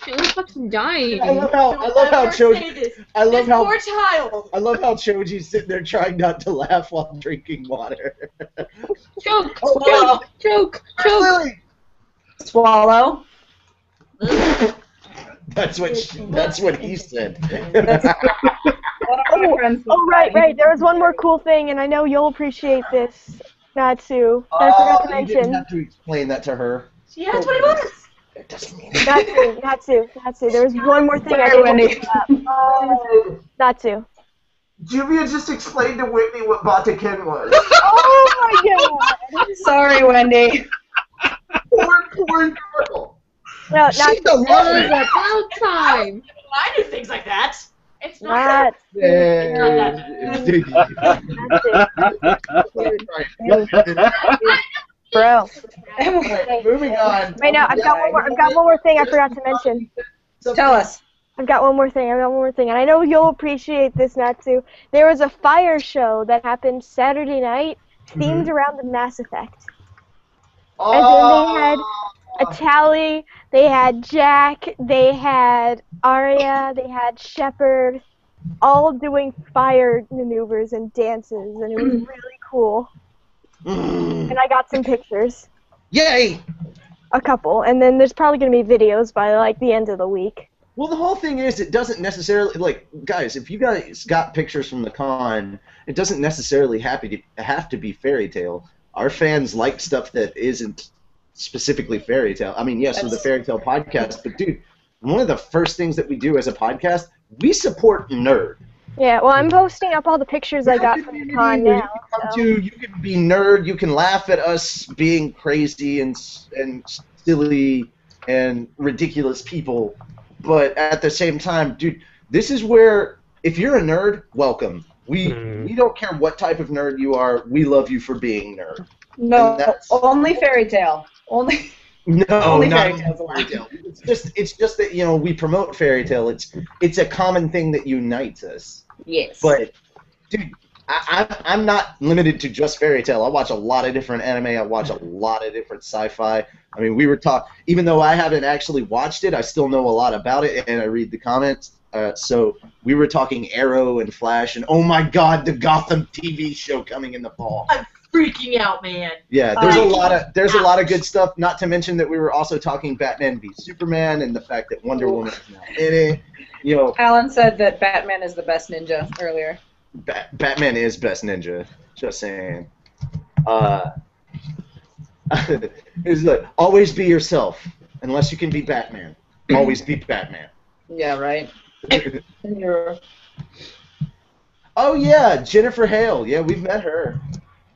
She was fucking dying. I love how Choji. I love how poor child. I love how Choji's sitting there trying not to laugh while drinking water. Choke, Oh, choke, choke, choke. Lily! swallow. That's what he said. One of my friends Oh, right. There was one more cool thing, and I know you'll appreciate this, Natsu, that I forgot to You didn't mention. have to explain that to her. Yeah, that's what it was. It doesn't mean Natsu. There was one more thing I Sorry, didn't Wendy. Oh, Natsu. Juvia just explained to Whitney what Bataken was. Oh my god! Sorry, Wendy. Poor girl. No, She's Natsu. a woman. About time. I do things like that. It's not. Not. Bro. Moving on. Wait, no, I've got one more thing I forgot to mention. Tell us. I've got one more thing, and I know you'll appreciate this, Natsu. There was a fire show that happened Saturday night, themed around the Mass Effect. As in, they had a Tally, they had Jack, they had Arya, they had Shepard, all doing fire maneuvers and dances, and it was really cool. And I got some pictures. Yay! A couple, and then there's probably going to be videos by, like, the end of the week. Well, the whole thing is, it doesn't necessarily, like, guys, if you guys got pictures from the con, it doesn't necessarily have to be fairy tale. Our fans like stuff that isn't specifically fairy tale. I mean, yes, we're the fairy tale podcast, but dude, one of the first things that we do as a podcast, we support nerd. Yeah, well, I'm posting up all the pictures I got from the con now. You can be nerd, you can laugh at us being crazy and silly and ridiculous people, but at the same time, dude, this is where, if you're a nerd, welcome. We don't care what type of nerd you are, we love you for being nerd. No, only fairy tale. Only fairy tales allowed. It's just that, you know, we promote fairy tale. It's a common thing that unites us. Yes. But dude, I'm not limited to just fairy tale. I watch a lot of different anime. I watch a lot of different sci-fi. I mean, we were even though I haven't actually watched it, I still know a lot about it, and I read the comments. So we were talking Arrow and Flash, and oh my God, the Gotham TV show coming in the fall. I'm freaking out, man. Yeah, there's a lot of good stuff. Not to mention that we were also talking Batman v Superman and the fact that Wonder Woman is now in it. You know, Alan said that Batman is the best ninja earlier. Batman is best ninja. Just saying. It's like, always be yourself, unless you can be Batman. Always be Batman. Yeah, right. Oh yeah, Jennifer Hale. Yeah, we've met her.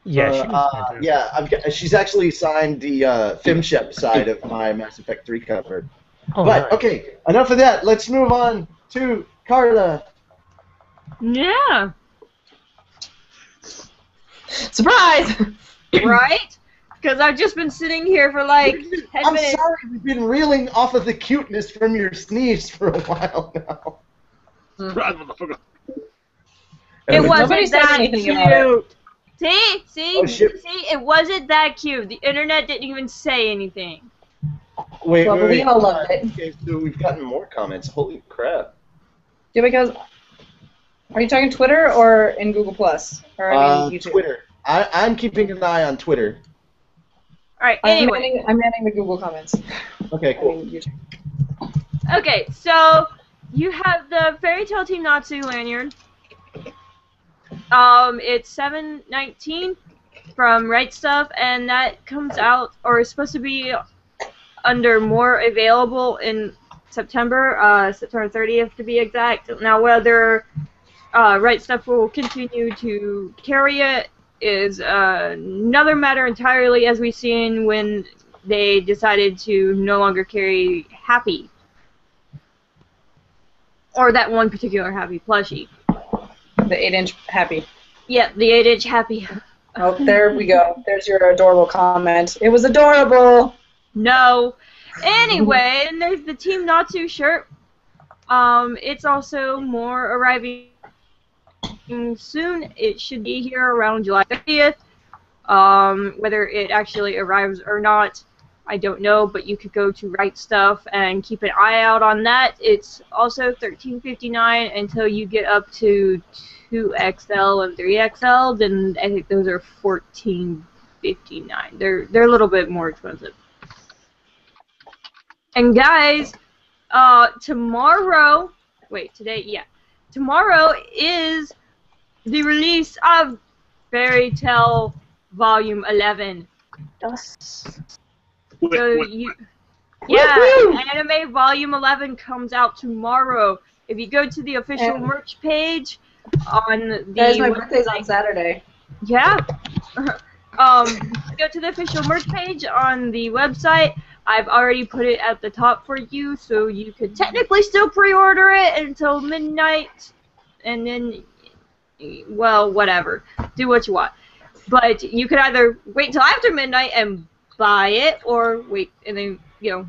Yeah, she's actually signed the FemShep side of my Mass Effect 3 cover. Oh, But nice. okay, enough of that. Let's move on to Carla. Yeah. Surprise! Right? Because I've just been sitting here for like 10 I'm minutes. sorry, we've been reeling off of the cuteness from your sneeze for a while now. Surprise, motherfucker. It wasn't Nobody said that anything about it. cute. See, Oh, shit. it wasn't that cute. The internet didn't even say anything. Wait, Well, we all loved it. Okay, so we've gotten more comments. Holy crap. Yeah, because are you talking Twitter or in Google Plus or I mean YouTube? Twitter. I'm keeping an eye on Twitter. All right. I'm Anyway. manning the Google comments. Okay, I cool. mean, YouTube. Okay, so you have the Fairy Tale Team Natsu lanyard. It's $7.19 from Right Stuff, and that comes out, or is supposed to be under more available in September, September 30th to be exact. Now, whether Right Stuff will continue to carry it is another matter entirely, as we've seen when they decided to no longer carry Happy. Or that one particular Happy plushie. The 8-inch Happy. Yeah, the 8-inch Happy. Oh, there we go. There's your adorable comment. It was adorable. No. Anyway, and there's the Team Natsu shirt. It's also more arriving soon. It should be here around July 30th. Whether it actually arrives or not, I don't know, but you could go to Right Stuff and keep an eye out on that. It's also $13.59 until you get up to 2XL and 3XL. Then I think those are $14.59. They're a little bit more expensive. And guys, tomorrow is the release of Fairy Tale Volume 11. Yes. Anime Volume 11 comes out tomorrow. If you go to the official merch page on the Guys, my birthday's on Saturday. Yeah. Go to the official merch page on the website. I've already put it at the top for you, so you could technically still pre-order it until midnight, and then, well, whatever. Do what you want. But you could either wait till after midnight and buy it, or wait, and then,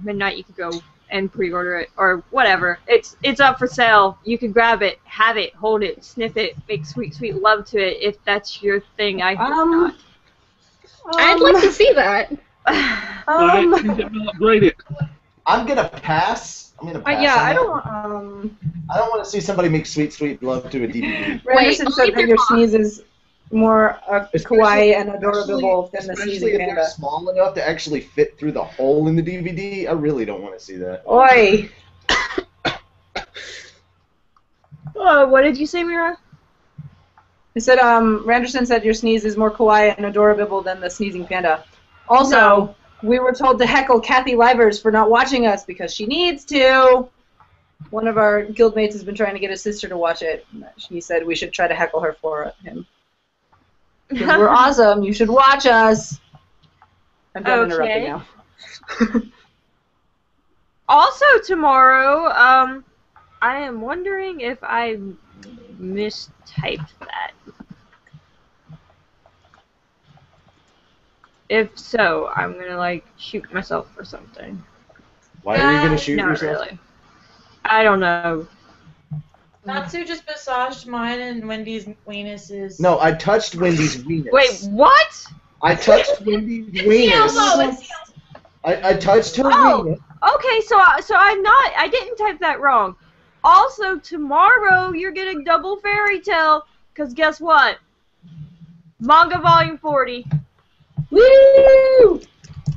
midnight you could go and pre-order it, or whatever. It's up for sale. You can grab it, have it, hold it, sniff it, make sweet, sweet love to it, if that's your thing. I hope not. I'd like to see that. I can upgrade it. I'm gonna pass. I don't want to see somebody make sweet, sweet love to a DVD. Randerson said that your sneeze is more kawaii and adorable than the Especially sneezing if they're panda. small enough to actually fit through the hole in the DVD. I really don't want to see that. Oi! What did you say, Mira? I said, Randerson said your sneeze is more kawaii and adorable than the sneezing panda. Also, we were told to heckle Kathy Livers for not watching us because she needs to. One of our guildmates has been trying to get his sister to watch it. He said we should try to heckle her for him. Because we're awesome. You should watch us. I'm done interrupting now. Also tomorrow, I am wondering if I mistyped that. If so, I'm gonna shoot myself or something. Why are you gonna shoot Not yourself? really. I don't know. Natsu just massaged mine and Wendy's Wenis's. No, I touched Wendy's weenus. Wait, what? I touched Wendy's weenus. I touched her weenus. Okay, so I didn't type that wrong. Also, tomorrow you're getting double Fairy Tale, because guess what? Manga Volume 40. Woo!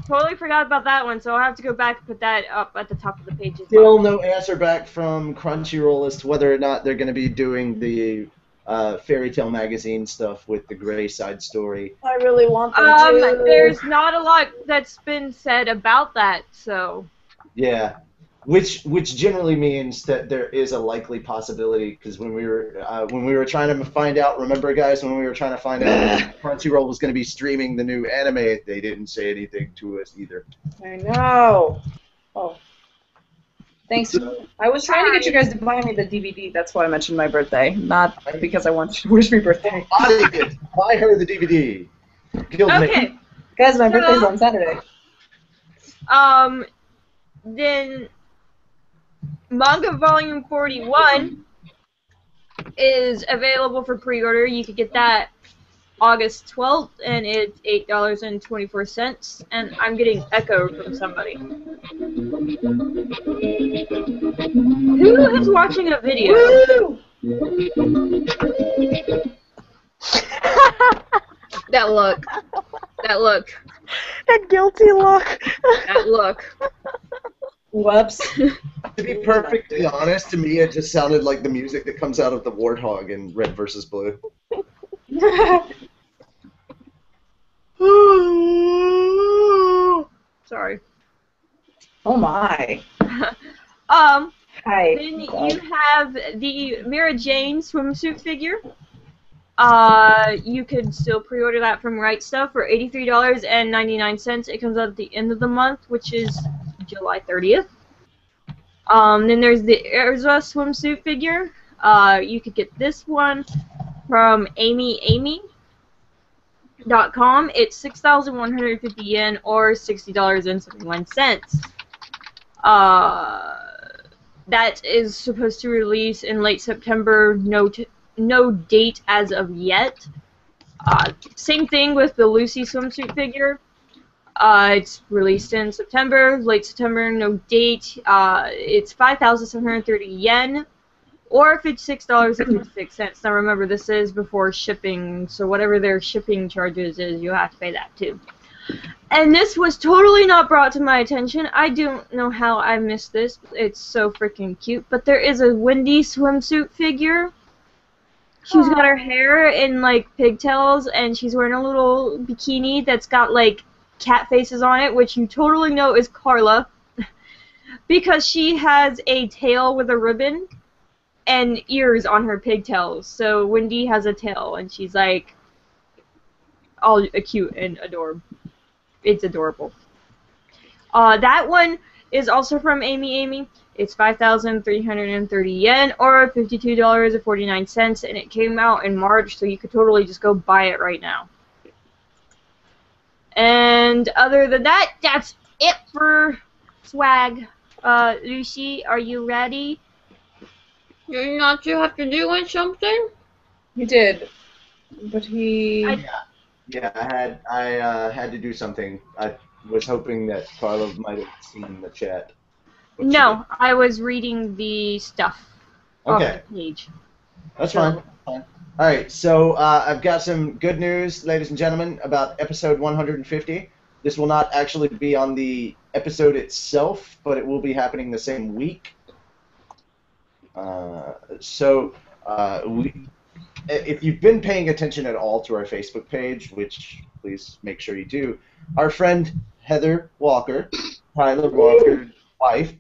Totally forgot about that one, so I'll have to go back and put that up at the top of the page as Still well. no answer back from Crunchyroll as to whether or not they're going to be doing the Fairy Tale magazine stuff with the Gray side story. I really want them to. There's not a lot that's been said about that, so. Yeah, which generally means that there is a likely possibility, because when we were trying to find out, remember guys, when we were trying to find out if Crunchyroll was going to be streaming the new anime, they didn't say anything to us either. I know. Oh. Thanks. I was trying to get you guys to buy me the DVD. That's why I mentioned my birthday, not because I want you to wish me birthday. Buy her the DVD. Okay. Guys, my birthday's on Saturday. Then Manga Volume 41 is available for pre-order. You could get that August 12th, and it's $8.24. And I'm getting echo from somebody. Who is watching a video? Woo! That look. That look. That guilty look. That look. Whoops. To be perfectly honest, to me it just sounded like the music that comes out of the Warthog in Red vs. Blue. Sorry. Oh my. Hi. Then you have the Mira Jane swimsuit figure. You could still pre-order that from Right Stuff for $83.99. It comes out at the end of the month, which is July 30th. Then there's the Erza swimsuit figure. You could get this one from AmyAmy.com. It's 6,150 yen or $60.71. That is supposed to release in late September. No date as of yet. Same thing with the Lucy swimsuit figure. It's released in September, late September, no date. It's 5,730 yen, or $56.56. Now remember, this is before shipping, so whatever their shipping charges is, you have to pay that too. And this was totally not brought to my attention. I don't know how I missed this. It's so freaking cute. But there is a Wendy swimsuit figure. She's got her hair in, like, pigtails, and she's wearing a little bikini that's got, like, cat faces on it, which you totally know is Carla. Because she has a tail with a ribbon and ears on her pigtails. So Wendy has a tail, and she's, like, all cute and adorable. It's adorable. That one is also from Amy. It's 5,330 yen, or $52.49, and it came out in March, so you could totally just go buy it right now. And other than that, that's it for swag. Lucy, are you ready? You're not you have to do something? He did, but he. Yeah, I had to do something. I was hoping that Carla might have seen the chat. No, I was reading the stuff off the page. That's fine. All right, so I've got some good news, ladies and gentlemen, about episode 150. This will not actually be on the episode itself, but it will be happening the same week. If you've been paying attention at all to our Facebook page, which please make sure you do, our friend Heather Walker, Tyler Walker's wife,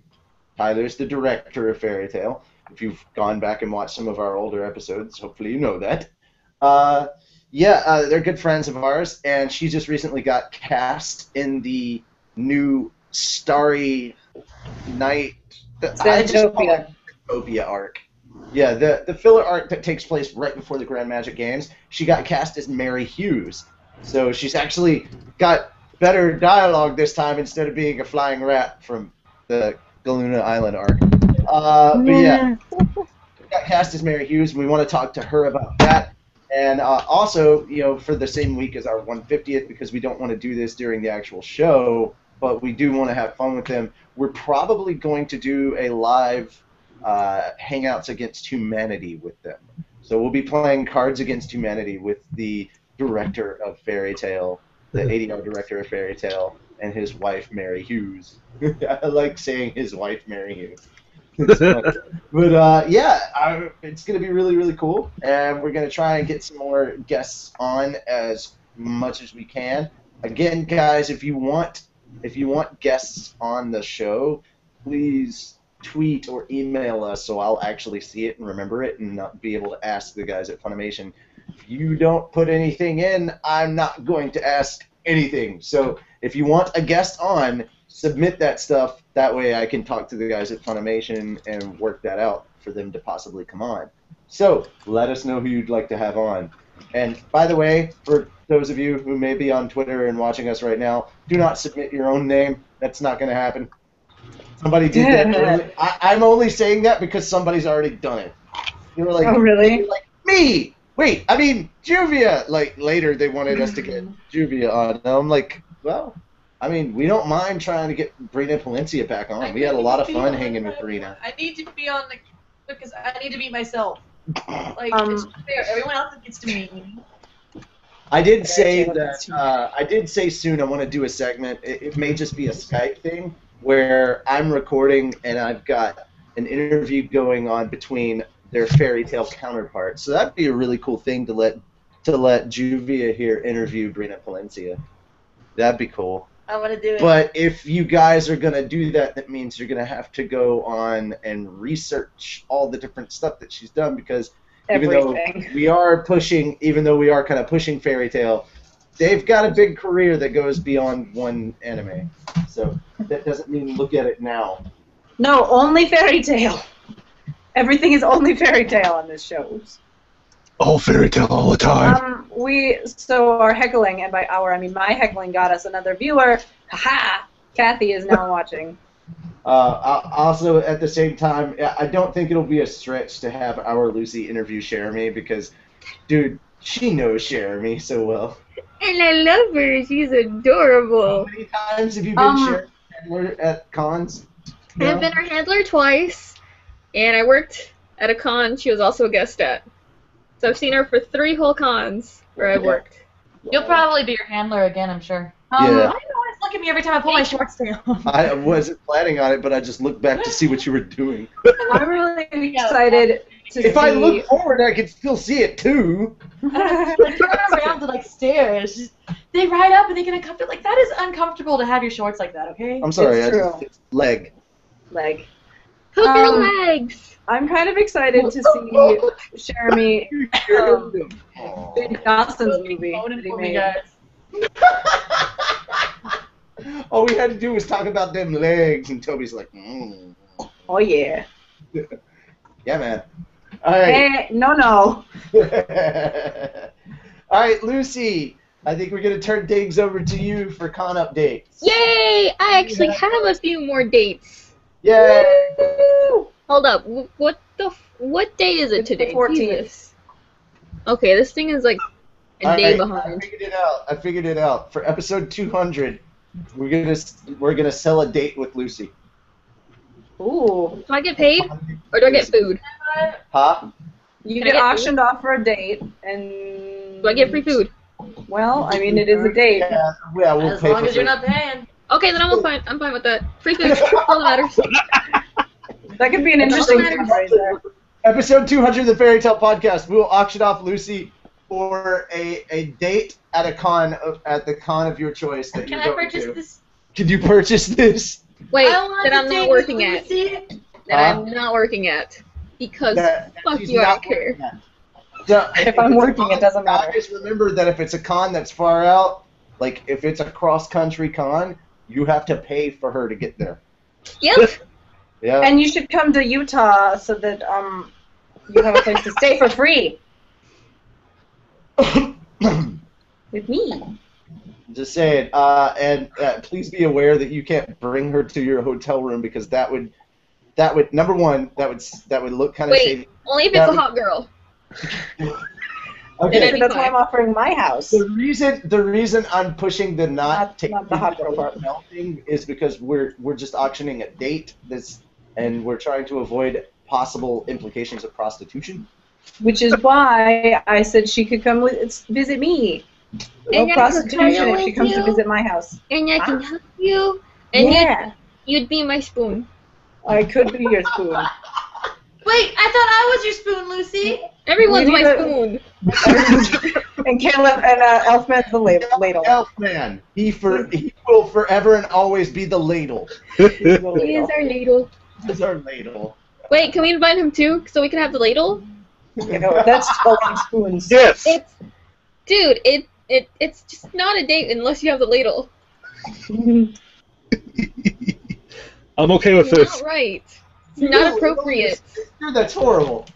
Tyler's the director of Fairy Tale. If you've gone back and watched some of our older episodes, hopefully you know that. They're good friends of ours, and she just recently got cast in the new Starry Night Santopia arc. Yeah, the filler arc that takes place right before the Grand Magic Games. She got cast as Mary Hughes, so she's actually got better dialogue this time instead of being a flying rat from the Galuna Island arc. She got cast as Mary Hughes, and we want to talk to her about that. And also, for the same week as our 150th, because we don't want to do this during the actual show, but we do want to have fun with them, we're probably going to do a live Hangouts Against Humanity with them. So we'll be playing Cards Against Humanity with the director of Fairy Tale, the ADR director of Fairy Tale, and his wife, Mary Hughes. I like saying his wife, Mary Hughes. It's going to be really, really cool, and we're going to try and get some more guests on as much as we can. Again, guys, if you want guests on the show, please tweet or email us so I'll actually see it and remember it and not be able to ask the guys at Funimation. If you don't put anything in, I'm not going to ask anything. So if you want a guest on, submit that stuff. That way I can talk to the guys at Funimation and work that out for them to possibly come on. So let us know who you'd like to have on. And by the way, for those of you who may be on Twitter and watching us right now, do not submit your own name. That's not going to happen. Somebody did that earlier. I'm only saying that because somebody's already done it. They were like, oh, really? Like, me! Wait, I mean, Juvia! Like, later they wanted us to get Juvia on. And I'm like, well, I mean, we don't mind trying to get Brina Palencia back on. We had a lot of fun hanging with Brina. I need to be on because I need to be myself. Like, it's not fair. Everyone else gets to meet me. I did say that, I did say soon I want to do a segment. It may just be a Skype thing where I'm recording and I've got an interview going on between their Fairy Tale counterparts. So that'd be a really cool thing to let Juvia here interview Brina Palencia. That'd be cool. I want to do it. But if you guys are going to do that, that means you're going to have to go on and research all the different stuff that she's done, because even though we are kind of pushing Fairy Tale, they've got a big career that goes beyond one anime. So that doesn't mean look at it now. No, only Fairy Tale. Everything is only Fairy Tale on this show. Oops. All Fairy Tale all the time. Our heckling, and by our I mean my heckling, got us another viewer. Haha! Kathy is now watching. Also, at the same time, I don't think it'll be a stretch to have our Lucy interview Jeremy, because, dude, she knows Jeremy so well. And I love her. She's adorable. How many times have you been Jeremy handler at cons? I've been her handler twice, and I worked at a con she was also a guest at. So I've seen her for 3 whole cons where I've worked. You'll probably be your handler again, I'm sure. Yeah. I know look at me every time I pull my shorts down. I wasn't planning on it, but I just looked back to see what you were doing. I'm really excited to see. If I look forward, I can still see it too. Like, turn around to like stairs. They ride up and they get uncomfortable. Like that is uncomfortable to have your shorts like that. Okay. I'm sorry, It's true. it's leg. Leg. Poke your legs. I'm kind of excited to see Jeremy Ben Johnson's movie that he made. All we had to do was talk about them legs, and Toby's like, Oh yeah. yeah, man. All right. No. All right, Lucy. I think we're gonna turn things over to you for con updates. Yay! I actually have a few more dates. Yay! Hold up. What day is it It's the today? 14th. Jesus. Okay, this thing is like a All day right, behind. I figured it out. For episode 200, we're gonna sell a date with Lucy. Ooh. Do I get paid or do I get food? Huh? You Can I get get auctioned off for a date, and Do I get free food? well, I mean, it is a date. Yeah, we'll As pay long for as you're food. not paying. Okay, then I'm fine with that. Free food. All that matters. That could be an interesting matters. fundraiser. Episode 200 of the Fairy Tale Podcast. We will auction off Lucy for a date at a con at the con of your choice that Can you're I going purchase to. this? Can you purchase this? Wait, I want that to I'm date not with working at. Lucy. That I'm not working at. Because fuck she's you, I not don't care. working at. So, If I'm it's a working, it con, doesn't matter. Guys, remember that if it's a con that's far out, like if it's a cross-country con, you have to pay for her to get there. Yep. Yeah. And you should come to Utah so that you have a place to stay for free with me. Just saying. And please be aware that you can't bring her to your hotel room because that would number one that would look kind of Wait, shady. only if it's That a would- hot girl. Okay. Then So that's why I'm offering my house. The reason I'm pushing the Not the hot girl part. hotel thing is because we're just auctioning a date and we're trying to avoid possible implications of prostitution. Which is why I said she could come visit me. No And I could prostitution cuddle if she with comes to you. visit my house. And I can help you. And Yeah, you'd be my spoon. I could be your spoon. Wait, I thought I was your spoon, Lucy. Everyone's We my need a- spoon. And Caleb and Elfman's the ladle. Elfman, he will forever and always be the ladle. He is our ladle. He's our ladle. Wait, can we invite him too, so we can have the ladle? You know, that's a lot of spoons. Yes. Dude, it's just not a date unless you have the ladle. I'm okay with It's this. not right. It's not appropriate. Dude, that's horrible.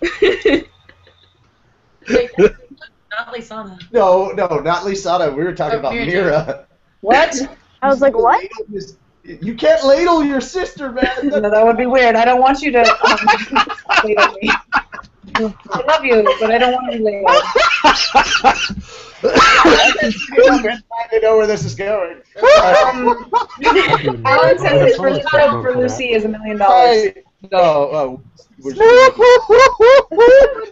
Not Lysana. No, not Lisana. We were talking about Mira. Mira. What? I was like, what? You can't ladle your sister, man. No, that would be weird. I don't want you to ladle me. I love you, but I don't want you to ladle. I know where this is going. Alan says his first job for Lucy is $1 million. No, we're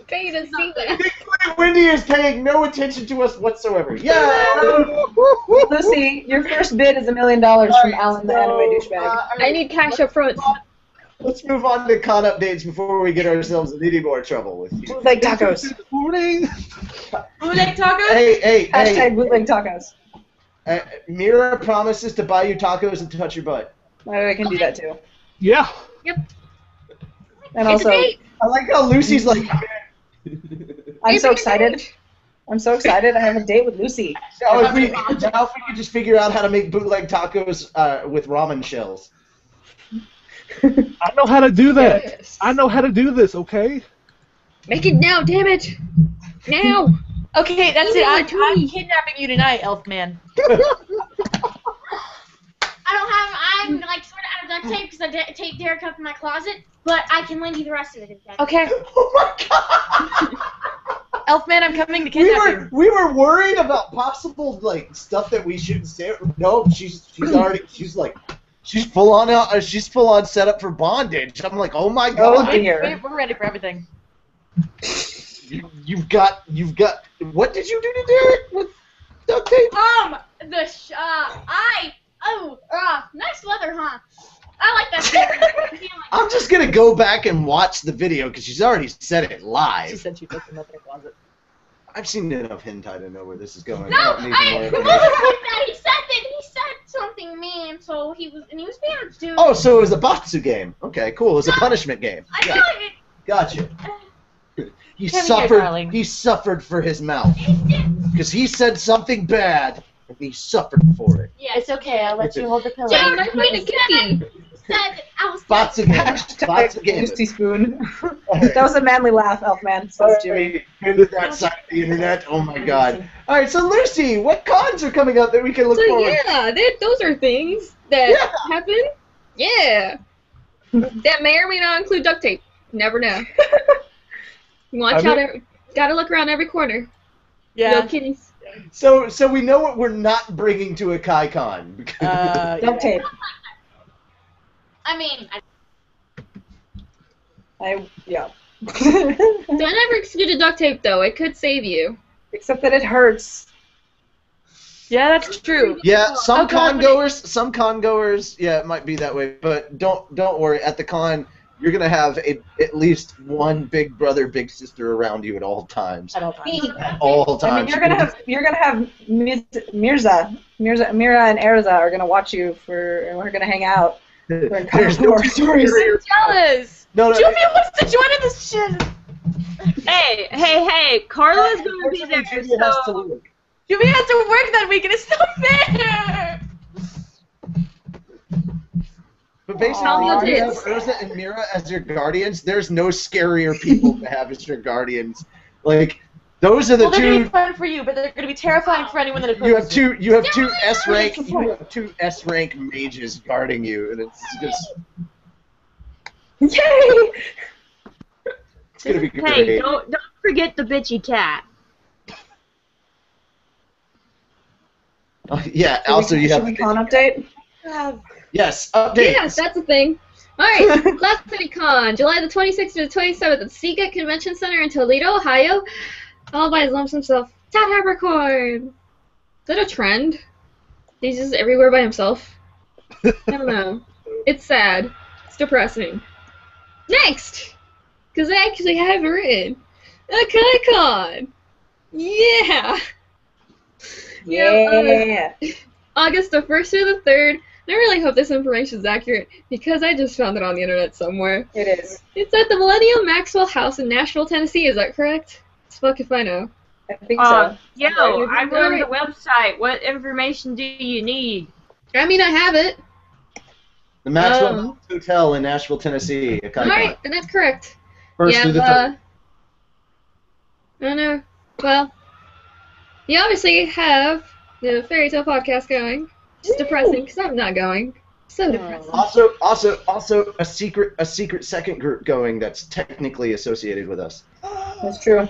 Okay to see that. Wendy is paying no attention to us whatsoever. Yeah. Lucy, your first bid is $1 million from Alan the anime douchebag. I need cash up front. Let's move on to con updates before we get ourselves in any more trouble with you. Bootleg tacos. Morning. Bootleg tacos? Hey, Hashtag bootleg tacos. Mira promises to buy you tacos and touch your butt. I can do that too. Yeah. And It's a also, date. I like how Lucy's like, I'm It's so a excited. date. I'm so excited. I have a date with Lucy. now if we could just figure out how to make bootleg tacos with ramen shells. I know how to do that. Yes. I know how to do this, okay? Make it now, damn it! Now! Okay, that's Email it. it to I'm me. kidnapping you tonight, Elfman. I'm like sort of out of duct tape because I taped Derek up in my closet, but I can lend you the rest of it. Okay. Oh my god! Elfman, I'm coming to kidnap you. We were worried about possible like stuff that we shouldn't say. No, she's full on out. She's full on set up for bondage. I'm like, oh my god! Oh dear. We're ready for everything. You've got. What did you do to Derek with duct tape? I'm just gonna go back and watch the video because she's already said it She live. said she took them up in her closet. I've seen enough hentai to know where this is going. No, I don't need more he information. said something mean, so he was being a dude. Oh, so it was a Batsu game. Okay, cool. It was a punishment game. I Yeah, know it. gotcha. He Kevin, suffered. darling. He suffered for his mouth because he said something bad, and he suffered for it. Yeah, It's okay. I'll let you hold the pillow. Jen, I'm going to cookie. said I was Batsu game. Batsu game. Lucy Spoon. That was a manly laugh, Elfman, says Jimmy. Into that side of the internet. Oh my god. All right, so Lucy, what cons are coming up that we can look So forward? yeah, those are things that happen. Yeah. That may or may not include duct tape. Never know. Watch out. Gotta look around every corner. Yeah. No kitties. So we know what we're not bringing to a KaiCon. Duct tape. I mean, Yeah. Don't ever exclude a duct tape though. It could save you. Except that it hurts. Yeah, that's true. Yeah, some Oh, God, con goers, yeah, it might be that way. But don't worry. At the con, you're gonna have at least one big brother, big sister around you at all times. At all times. At all times. I mean, you're gonna have Mirza, Mira, and Erza are gonna watch you and we're gonna hang out. There's no stories. Jealous. No. Juvia wants to join in this shit. Hey, Carla's gonna be there, Juvia has to so... work. Juvia has to work that week and it's not fair. But basically, Aw, if you have tits. Urza and Mira as your guardians, there's no scarier people to have as your guardians. Like, those are the Well, they're gonna two. be fun for you, but they're gonna be terrifying for anyone that You have opposes two. You have two S rank mages guarding you, and it's just. Yay! It's gonna be great. Hey, don't forget the bitchy cat. Yeah. Also, you have. Should we con update? Yes. Update. Yes, that's a thing. Alright, last CityCon, July the 26th to the 27th at the Seagate Convention Center in Toledo, Ohio. All by his lumps himself, Todd Habercorn. Is that a trend? He's just everywhere by himself? I don't know. It's sad. It's depressing. Next! Because I actually have written a KaiCon. Yeah! Yeah. August the 1st through the 3rd. I really hope this information is accurate because I just found it on the internet somewhere. It is. It's at the Millennium Maxwell House in Nashville, Tennessee. Is that correct? Fuck if I know. I think so. Yo, I wrote the website. What information do you need? I mean, I have it. The Maxwell Hotel in Nashville, Tennessee. A KaiCon. Alright, and that's correct. First yeah, through the third. I don't know. Well, you obviously have the Fairy Tale podcast going. It's depressing because I'm not going. So depressing. Also, a secret second group going that's technically associated with us. That's true.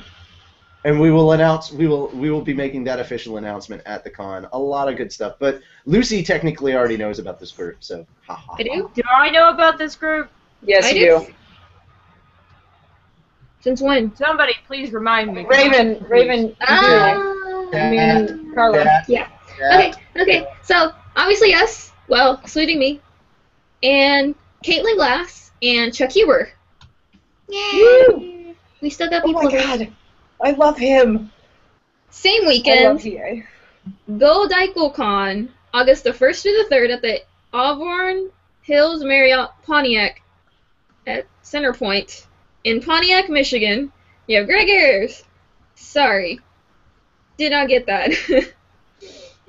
And we will be making that official announcement at the con. A lot of good stuff. But Lucy technically already knows about this group, so haha. I do? Do I know about this group? Yes, I you do. Since when? Somebody please remind me. Raven. I mean, Carla. Yeah. Okay. So obviously us, well, excluding me, and Caitlin Glass and Chuck Huber. Yay! We still got Oh people. my god. I love him. Same I weekend, love PA. Go DykelCon, August the 1st through the 3rd at the Auburn Hills Marriott Pontiac at Centerpoint in Pontiac, Michigan. You have Greg Ayers. Sorry. Did not get that.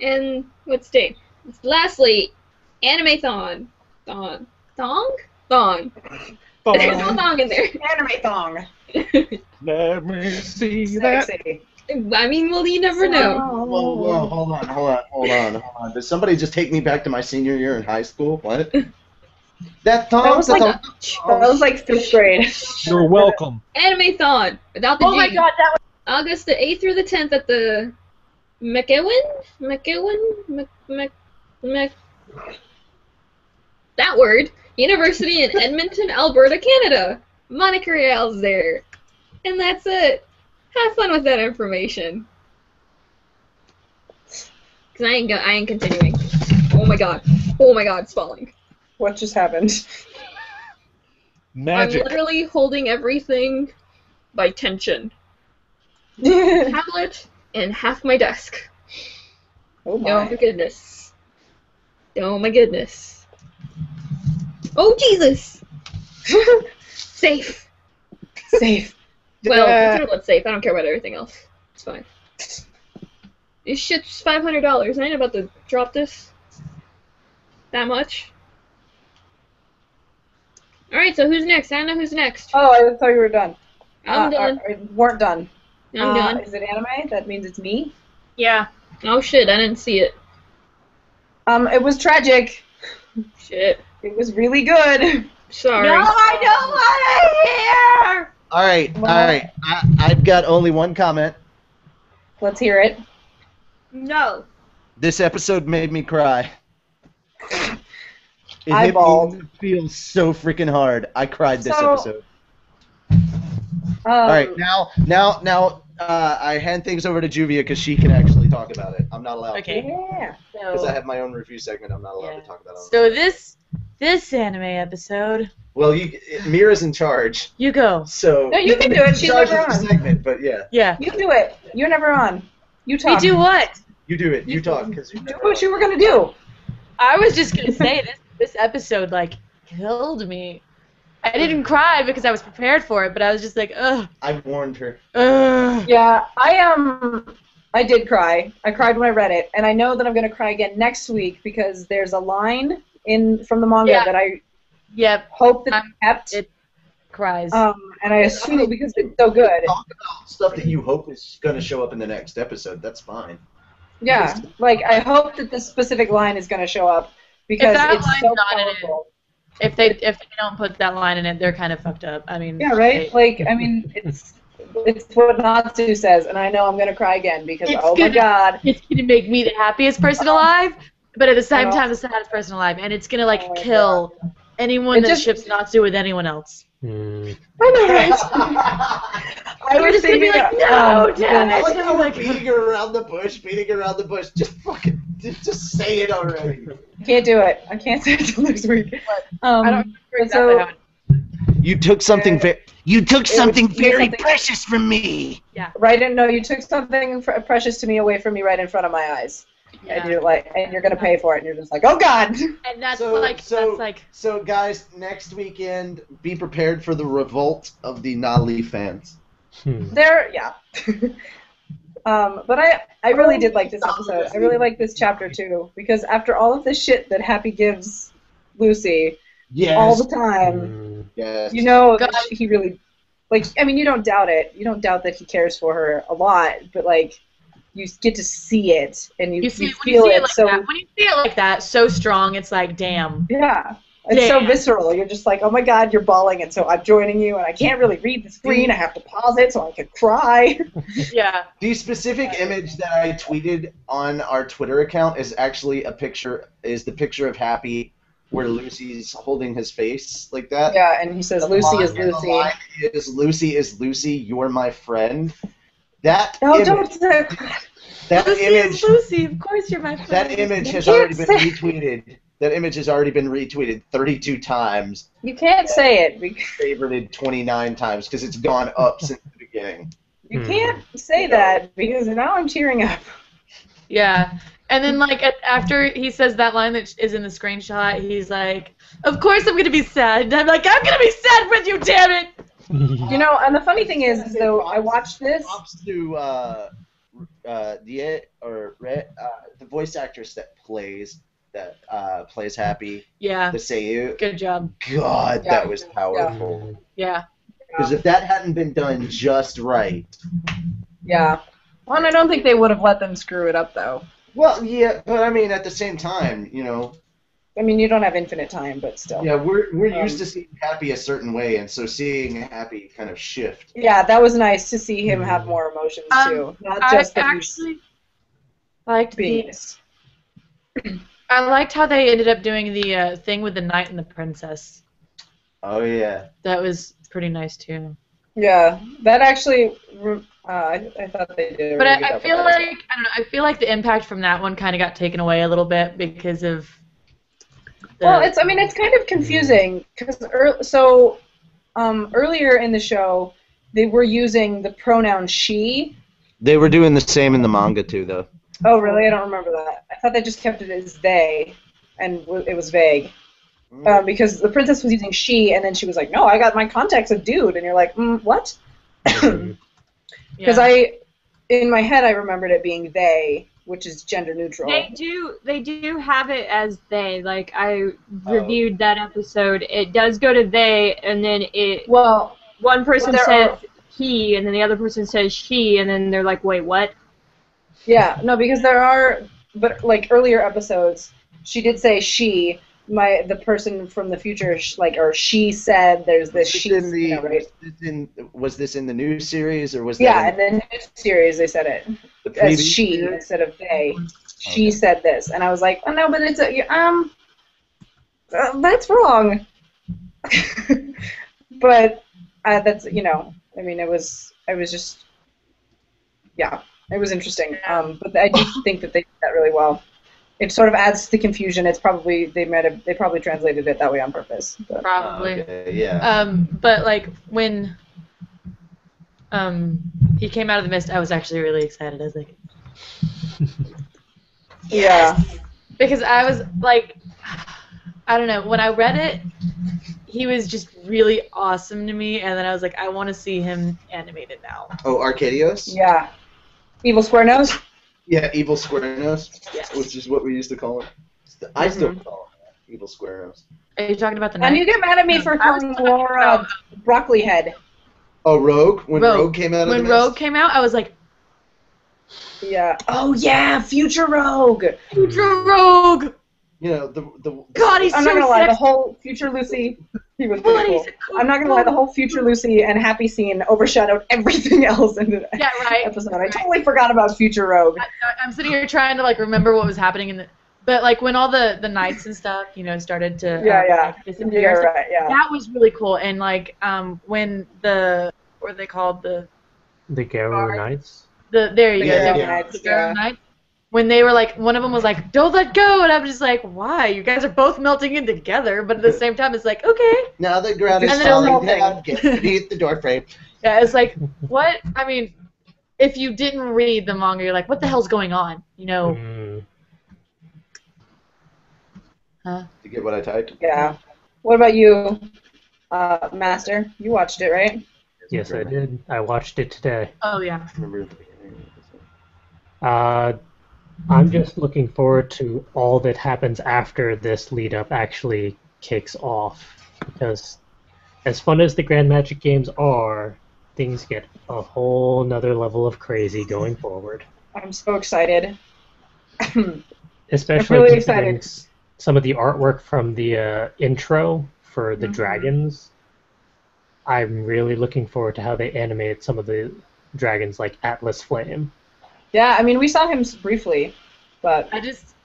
And what's date? Lastly, Anime-thon. Thong? There's no thong in there. Anime thong. Let me see that. Sexy. I mean, well, you never know. Whoa, hold on. Did somebody just take me back to my senior year in high school? What? That was like 5th grade. You're welcome. Anime-thon. Without the Oh G. my god, that was August the 8th through the 10th at the that word, University in Edmonton, Alberta, Canada. Monica Rial's there. And that's it. Have fun with that information. Cause I ain't continuing. Oh my god, it's falling. What just happened? Magic. I'm literally holding everything by tension. Tablet and half my desk. Oh Oh my. my goodness. Oh my goodness. Oh Jesus! Safe. Safe. Well, Yeah. consider it safe. I don't care about everything else. It's fine. This shit's $500. I ain't about to drop this. That much. Alright, so who's next? I don't know who's next. Oh, I thought you were done. I'm done. Weren't done. I'm done. Is it anime? That means it's me. Yeah. Oh shit, I didn't see it. It was tragic. Shit. It was really good. Sorry. No, I don't want to hear. All right, all right. I've got only one comment. Let's hear it. No. This episode made me cry. It I hit bawled. me feel so freaking hard. I cried this So, episode. All right, now, I hand things over to Juvia because she can actually talk about it. I'm not allowed Okay. to. Yeah. Because I So, have my own review segment. I'm not allowed to talk about it. so this anime episode, Well, Mira's in charge, you go. so No, you can do it. She's in charge never of the on. segment, but yeah, Yeah. You do it. You're never on. You We talk. do what? you do it. You talk because you Do what you were gonna do. I was just gonna say this episode like killed me. I didn't cry because I was prepared for it, but I was just like, ugh, I warned her. ugh. Yeah, I did cry. I cried when I read it, and I know that I'm gonna cry again next week because there's a line from the manga Yeah. that I Yep, hope that they kept. cries. And I assume because it's so good. Talk about stuff that you hope is going to show up in the next episode. That's fine. Yeah, like I hope that this specific line is gonna show up because that it's line's so not in it, powerful. If they don't put that line in it, they're kind of fucked up. I mean, Yeah, right. Like I mean, it's what Natsu says, and I know I'm gonna cry again because It's oh my gonna- god. it's gonna make me the happiest person alive, but at the same Oh. time the saddest person alive, and it's gonna like Oh my kill anyone It that just- ships Natsu with anyone else. Hmm. I know, right? I We're was just gonna be thinking, like, no, damn I it! like how we're Like, beating around the bush. Just fucking, just say it already. can't do it. I can't say it till next week. I don't remember but exactly so how it. You took something something very precious from me. right in no, you took something precious to me away from me right in front of my eyes, and you're gonna pay for it, and you're just like, oh god. And that's So- like so- that's like So, guys, next weekend, be prepared for the revolt of the Nali fans. Yeah. But I really did like this episode. I really like this chapter too because after all of this shit that Happy gives Lucy Yes. all the time, Hmm. Yes. you know God. that he really, like, I mean, you don't doubt it. You don't doubt that he cares for her a lot, but like, you get to see it and you see when feel you see it it. like So that. When you see it like that, so strong, it's like damn. yeah. It's so Yeah. visceral. You're just like, oh my god, you're bawling, and so I'm joining you, and I can't really read the screen. I have to pause it so I can cry. Yeah. The specific image that I tweeted on our Twitter account is actually the picture of Happy where Lucy's holding his face like that. Yeah, and he says, Lucy is And the Lucy. line is Lucy, you're my friend. That No, image, don't say that Lucy image, is Lucy. Of course, you're my friend. that image has can't already been say- retweeted. That image has already been retweeted 32 times, You can't say it. favorited 29 times because it's gone up since the beginning. You can't say that because now I'm tearing up. Yeah. And then, like, after he says that line that is in the screenshot, he's like, of course I'm going to be sad. And I'm like, I'm going to be sad with you, damn it! You know, and the funny thing is though, I watched this. Props to the voice actress that plays Happy, Yeah. the Seiyu. Good job. God, Yeah. that was powerful. Yeah. Because if that hadn't been done just right, Yeah. Well, and I don't think they would have let them screw it up though. well, yeah, but I mean, at the same time, you know, I mean, you don't have infinite time, but still. yeah, we're used to seeing Happy a certain way, and so seeing Happy kind of shift. Yeah, that was nice to see him have more emotions too, not I just that actually liked he's being. I liked how they ended up doing the thing with the knight and the princess. Oh yeah. That was pretty nice too. Yeah, that actually. I thought they did. But I feel like I don't know. I feel like the impact from that one kind of got taken away a little bit because of. Well, it's. I mean, it's kind of confusing because so earlier in the show, they were using the pronoun she. They were doing the same in the manga too, though. Oh, really? I don't remember that. I thought they just kept it as they, and it was vague. Because the princess was using she, and then she was like, no, I got my contact's a dude. And you're like, what? Because in my head, I remembered it being they, which is gender neutral. They do have it as they. Like, I reviewed that episode. It does go to they, and then one person says he, and then the other person says she, and then they're like, wait, what? Yeah, no, because there are, but like earlier episodes, she did say she. The person from the future, or she said. There's this she. Right? Was this in the new series or was that? Yeah, in the new series they said it as she instead of they. She said this, and I was like, oh no, but it's that's wrong. But that's I mean it was just it was interesting. But I do think that they did that really well. It sort of adds to the confusion. It's probably they probably translated it that way on purpose. But. Probably. Okay, yeah. But like when he came out of the mist, I was actually really excited. I was like, yeah, because I was like, I don't know. When I read it, he was just really awesome to me, and then I was like, I want to see him animated now. Oh, Arcadios? Yeah. Evil Square Nose? Yeah, Evil Square Nose, Yes. which is what we used to call him. I still call him Evil Square Nose. Are you talking about the And night? you get mad at me for calling Laura Broccoli Head. Oh, Rogue? When Rogue came out of When the Rogue mist? came out, I was like, Yeah. Oh yeah, Future Rogue. Future Rogue! You know, the God, he's I'm so not gonna lie, the sexy. whole Future Lucy, he was God, pretty cool. he's a cool I'm not gonna lie, the whole Future Lucy and Happy scene overshadowed everything else in the Yeah, right. episode. I totally forgot about Future Rogue. I'm sitting here trying to like remember what was happening in the, but like when all the knights and stuff, started to like, disappear. You're right, yeah. That was really cool. And like when what are they called, the Garu Knights. there you go, Garu the Knights, Garu Knights. When they were like, one of them was like, "Don't let go," and I'm just like, "Why? You guys are both melting in together." But at the same time, it's like, okay. Now the ground is And then falling down, get beneath the door frame. Yeah, it's like, what? I mean, if you didn't read the manga, you're like, what the hell's going on? Huh? You get what I typed? Yeah. What about you, Master? You watched it, right? Yes, I did. I watched it today. Oh yeah. Remember the beginning. I'm just looking forward to all that happens after this lead up actually kicks off, because as fun as the Grand Magic games are, things get a whole nother level of crazy going forward. I'm so excited. Especially I'm really considering excited. some of the artwork from the intro for the dragons. I'm really looking forward to how they animate some of the dragons like Atlas Flame. Yeah, I mean, we saw him briefly, but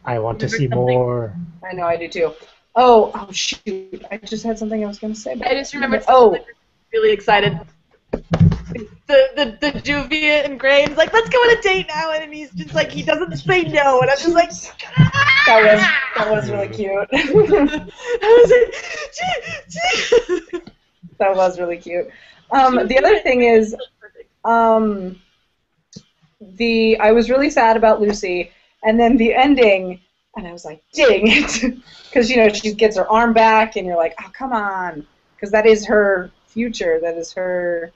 I want to see more. I know, I do too. Oh shoot! I just had something I was going to say. I just remembered. Oh, Really excited. The Juvia and Graham's like, let's go on a date now, and he's just like, he doesn't say no, and I'm just like, that was really cute. I was like, That was really cute. The other thing is, I was really sad about Lucy, and then the ending, and I was like, dang it, because she gets her arm back, and you're like, oh come on, because that is her future, that is her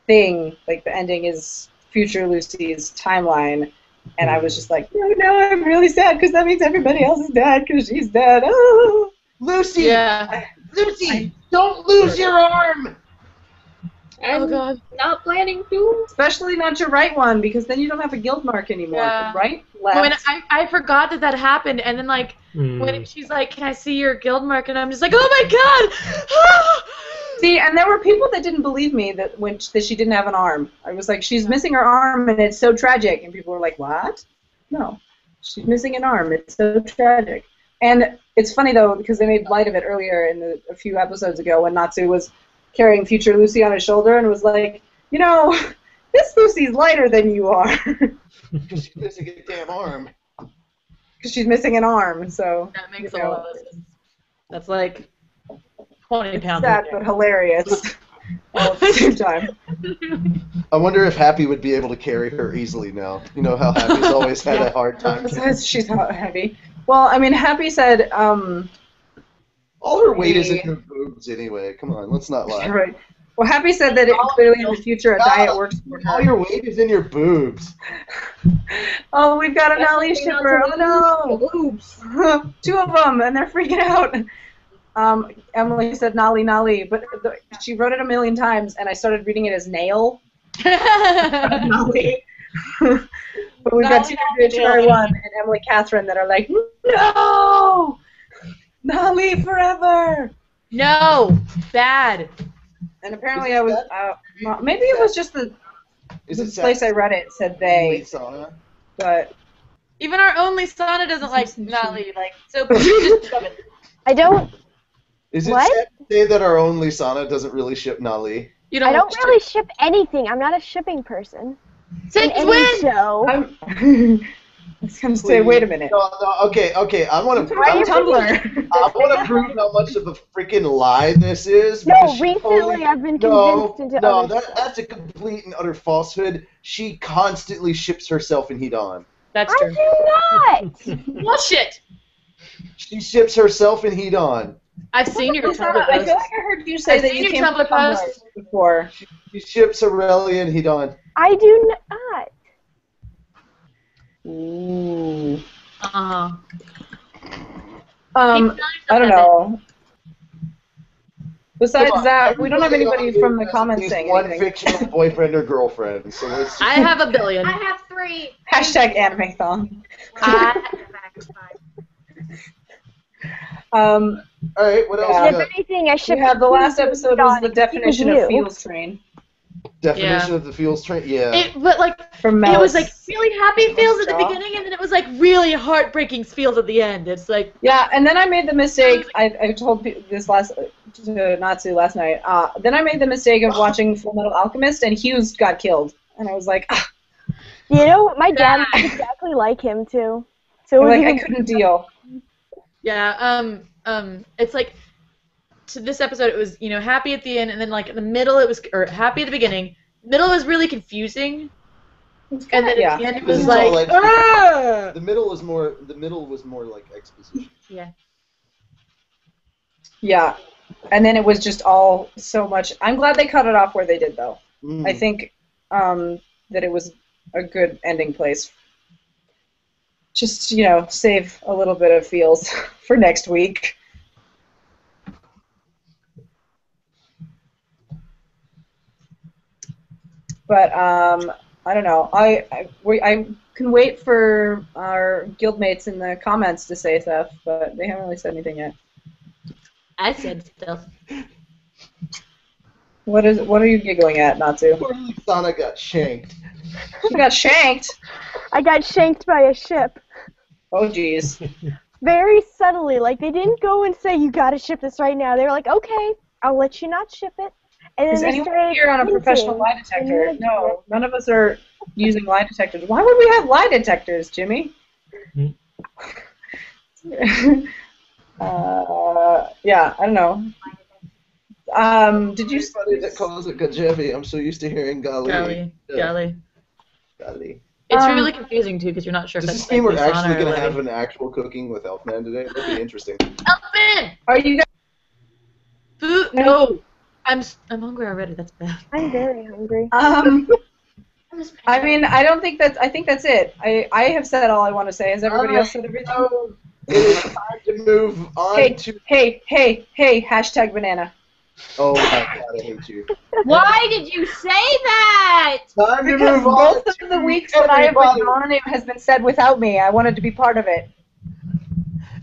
thing. Like the ending is future Lucy's timeline, and I was just like, no, I'm really sad because that means everybody else is dead because she's dead. Oh, Lucy! yeah. Lucy! Don't lose your arm! I'm not planning to. especially not your right one, because then you don't have a guild mark anymore. Yeah. Right? Left. When I forgot that happened, and then like when she's like, "Can I see your guild mark?" and I'm just like, "Oh my god!" See, and there were people that didn't believe me that that she didn't have an arm. I was like, she's missing her arm, and it's so tragic. And people were like, what? No, she's missing an arm. It's so tragic. And it's funny though, because they made light of it earlier a few episodes ago when Natsu was carrying future Lucy on his shoulder and was like, this Lucy's lighter than you are. Because she's missing a damn arm. Because she's missing an arm, so. That makes a lot of sense. That's like, 20 pounds. Sad but hilarious all at the same time. I wonder if Happy would be able to carry her easily now. You know how Happy's always had a hard time. Says she's not heavy. Well, I mean, Happy said, All her weight is in her boobs anyway. Come on, let's not lie. right. Well, Happy said that clearly in the future a diet works for All her. your weight is in your boobs. Oh, we've got an Ali shipper. Oh no! Oops. 2 of them, and they're freaking out. Emily said Nali, but she wrote it a million times, and I started reading it as nail. Nali. But we've got 2 HRI1 and Emily Catherine that are like, no! Nali forever! No! Bad. And apparently I was, maybe it was just the place I read it said they, but... Even our only Sana doesn't like Nali, like, so just shove it. I don't. Is it What? sad to say that our own Lisana doesn't really ship Nali? You I don't really ship anything. I'm not a shipping person. Since In when? any show. I was going to say, wait a minute. No, okay. I want to. Write Tumblr. I want to prove how much of a freaking lie this is. No, because she recently I've been convinced into other stuff. That's a complete and utter falsehood. She constantly ships herself in Heat On. That's I true. do not! Bullshit! She ships herself in Heat On. I've seen your Tumblr I post. feel like I heard you say I've that seen you your came Tumblr from Tumblr post. before. She ships Aurelia in Heat On. I do not. Ooh. Uh-huh. I don't know. Besides that, we don't have anybody from the comments saying one anything. fictional boyfriend or girlfriend. So let's. I have a billion. I have 3. Hashtag animathon. All right. What else? Yeah. we If got? anything, I We ship. have the last episode was the definition of you. feels train Definition Yeah. of the feels train. Yeah. But like, from it was Melis. like really happy feels at the Stop. beginning, and then it was like really heartbreaking feels at the end. It's like, Yeah, and then I made the mistake. I told this to Natsu last night. Then I made the mistake of watching Full Metal Alchemist, and Hughes got killed, and I was like, You know, my dad was exactly like him too. So it was like I even- couldn't deal. yeah, it's like, to this episode, it was, you know, happy at the end, and then like in the middle, it was, or happy at the beginning. Middle was really confusing, and then Yeah. at the end, it Because was it's all like, like- "Ah!" The middle was more like exposition. Yeah. Yeah, and then it was just all so much. I'm glad they cut it off where they did, though. I think that it was a good ending place. Just, you know, save a little bit of feels for next week. But I don't know. I can wait for our guildmates in the comments to say stuff, but they haven't really said anything yet. I said stuff. What are you giggling at, Natsu? Poor Sana got shanked. You got shanked. I got shanked by a ship. Oh, jeez. Very subtly. Like, they didn't go and say, you gotta ship this right now. They were like, okay, I'll let you not ship it. And then Is they anyone started here on a professional hinting. lie detector? No, none of us are using lie detectors. Why would we have lie detectors, Jimmy? Hmm. Yeah, I don't know. Did you? Everybody that calls it Gajevi, I'm so used to hearing Gali. Golly, Yeah. golly. Gali. It's Um, really confusing too because you're not sure if Does that's this mean we're like actually Lisana or going to have Levy. an actual cooking with Elfman today? That'd be interesting. Elfman! Are you guys? Food? No. I'm hungry already. That's bad. I'm very hungry. I mean, I don't think that's. I think that's it. I have said all I want to say. Has everybody else said everything? So, it is time to move on Hey, to. hey! Hashtag banana. Oh my god, I hate you. Why did you say that? Time to Because move on. both of the weeks that I have everybody. been gone, it has been said without me. I wanted to be part of it.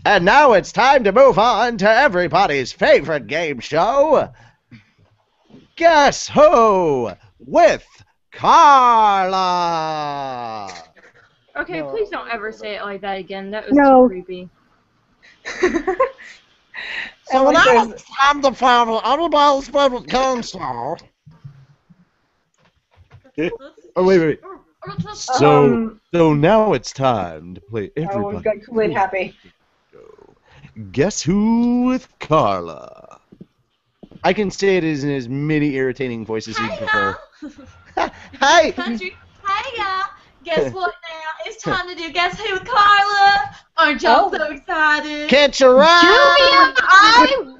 And now it's time to move on to everybody's favorite game show. Guess Who? With Carla. Okay, No. please don't ever say it like that again. That was No. too creepy. So Emily now says- it's time to follow everybody's favorite game show. Oh, wait. So now it's time to play oh, we've everybody. got Kool-Aid Happy. Guess Who with Carla. I can say it in as many irritating voices you Hey, prefer. Hi! Country. Hey, y'all. Guess what now? It's time to do Guess Who with Carla. Aren't y'all so excited? Catch a ride! Juvia, I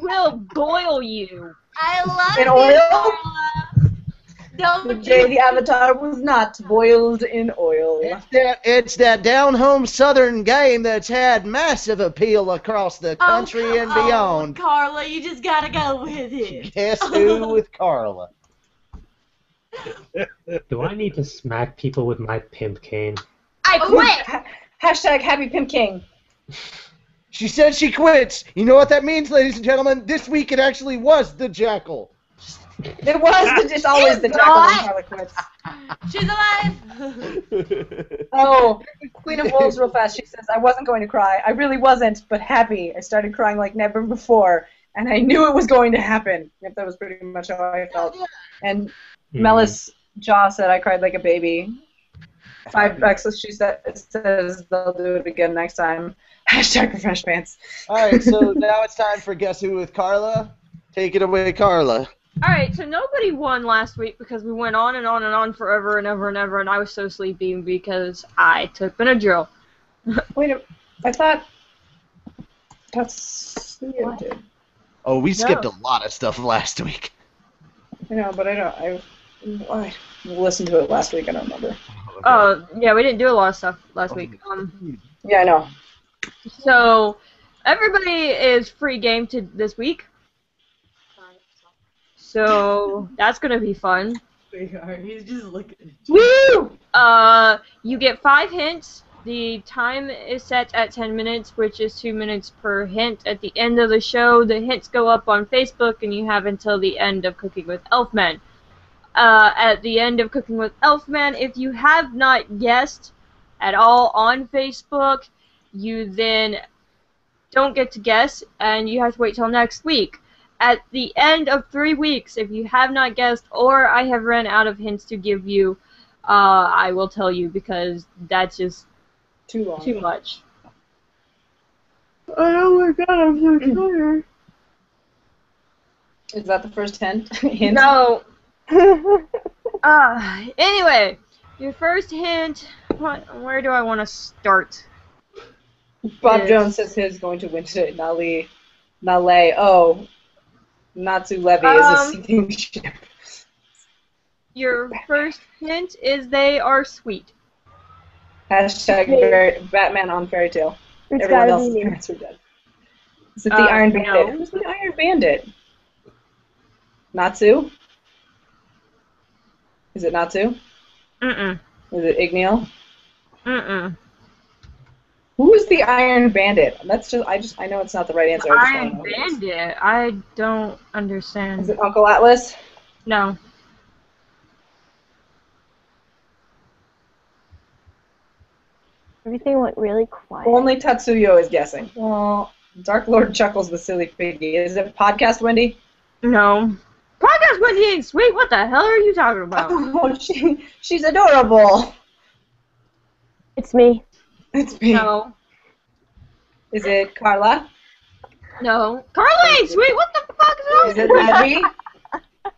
will boil you. I love In you, oil? Carla. Don't The day the Avatar was not boiled in oil. It's that down-home Southern game that's had massive appeal across the country and beyond. Carla, you just gotta go with it. Guess Who with Carla. Do I need to smack people with my pimp cane? I quit. Hashtag Happy Pimp King. She said she quits. You know what that means, ladies and gentlemen? This week it actually was the Jackal. It was it's always the Jackal when Carla quits. She's alive. Oh, Queen of Wolves real fast. She says, I wasn't going to cry. I really wasn't, but happy. I started crying like never before, and I knew it was going to happen. Yep, that was pretty much how I felt. And Melis Jaw said, I cried like a baby. 5X, she says they'll do it again next time. Hashtag Refresh Pants. Alright, so now it's time for Guess Who with Carla. Take it away, Carla. Alright, so nobody won last week because we went on and on and on forever and ever and ever, and I was so sleepy because I took Benadryl. Wait a I thought that's Leah did. Oh, we skipped a lot of stuff last week. I know, but I listened to it last week. I don't remember. Oh, yeah, we didn't do a lot of stuff last week. Yeah, I know. So, everybody is free game to this week. So, that's going to be fun. He's just looking. Woo! You get 5 hints. The time is set at 10 minutes, which is 2 minutes per hint. At the end of the show, the hints go up on Facebook, and you have until the end of Cooking with Elfman. At the end of Cooking with Elfman, if you have not guessed at all on Facebook, you then don't get to guess, and you have to wait till next week. At the end of 3 weeks, if you have not guessed or I have run out of hints to give you, I will tell you because that's just too long. Too much. Oh my god, I'm so tired. Is that the first hint? No. Anyway, your first hint. Where do I want to start? Bob Jones says his going to win today. Nale. Oh. Natsu Levy is a sinking ship. Your first hint is they are sweet. Hashtag Batman on Fairy Tale. Everyone else's parents are dead. Is it the Iron Bandit? No. Who's the Iron Bandit? Natsu? Is it Natsu? Mm-mm. Is it Igneal? Mm-mm. Who is the Iron Bandit? That's I know it's not the right answer. Iron Bandit? I don't understand. Is it Uncle Atlas? No. Everything went really quiet. Only Tatsuyo is guessing. Well, Dark Lord chuckles the silly piggy. Is it Podcast Wendy? No. Podcast Wendy ain't sweet. What the hell are you talking about? Oh, she's adorable. It's me. It's me. No. Is it Carla? No. Carla ain't sweet. What the fuck is wrong Is it Levy?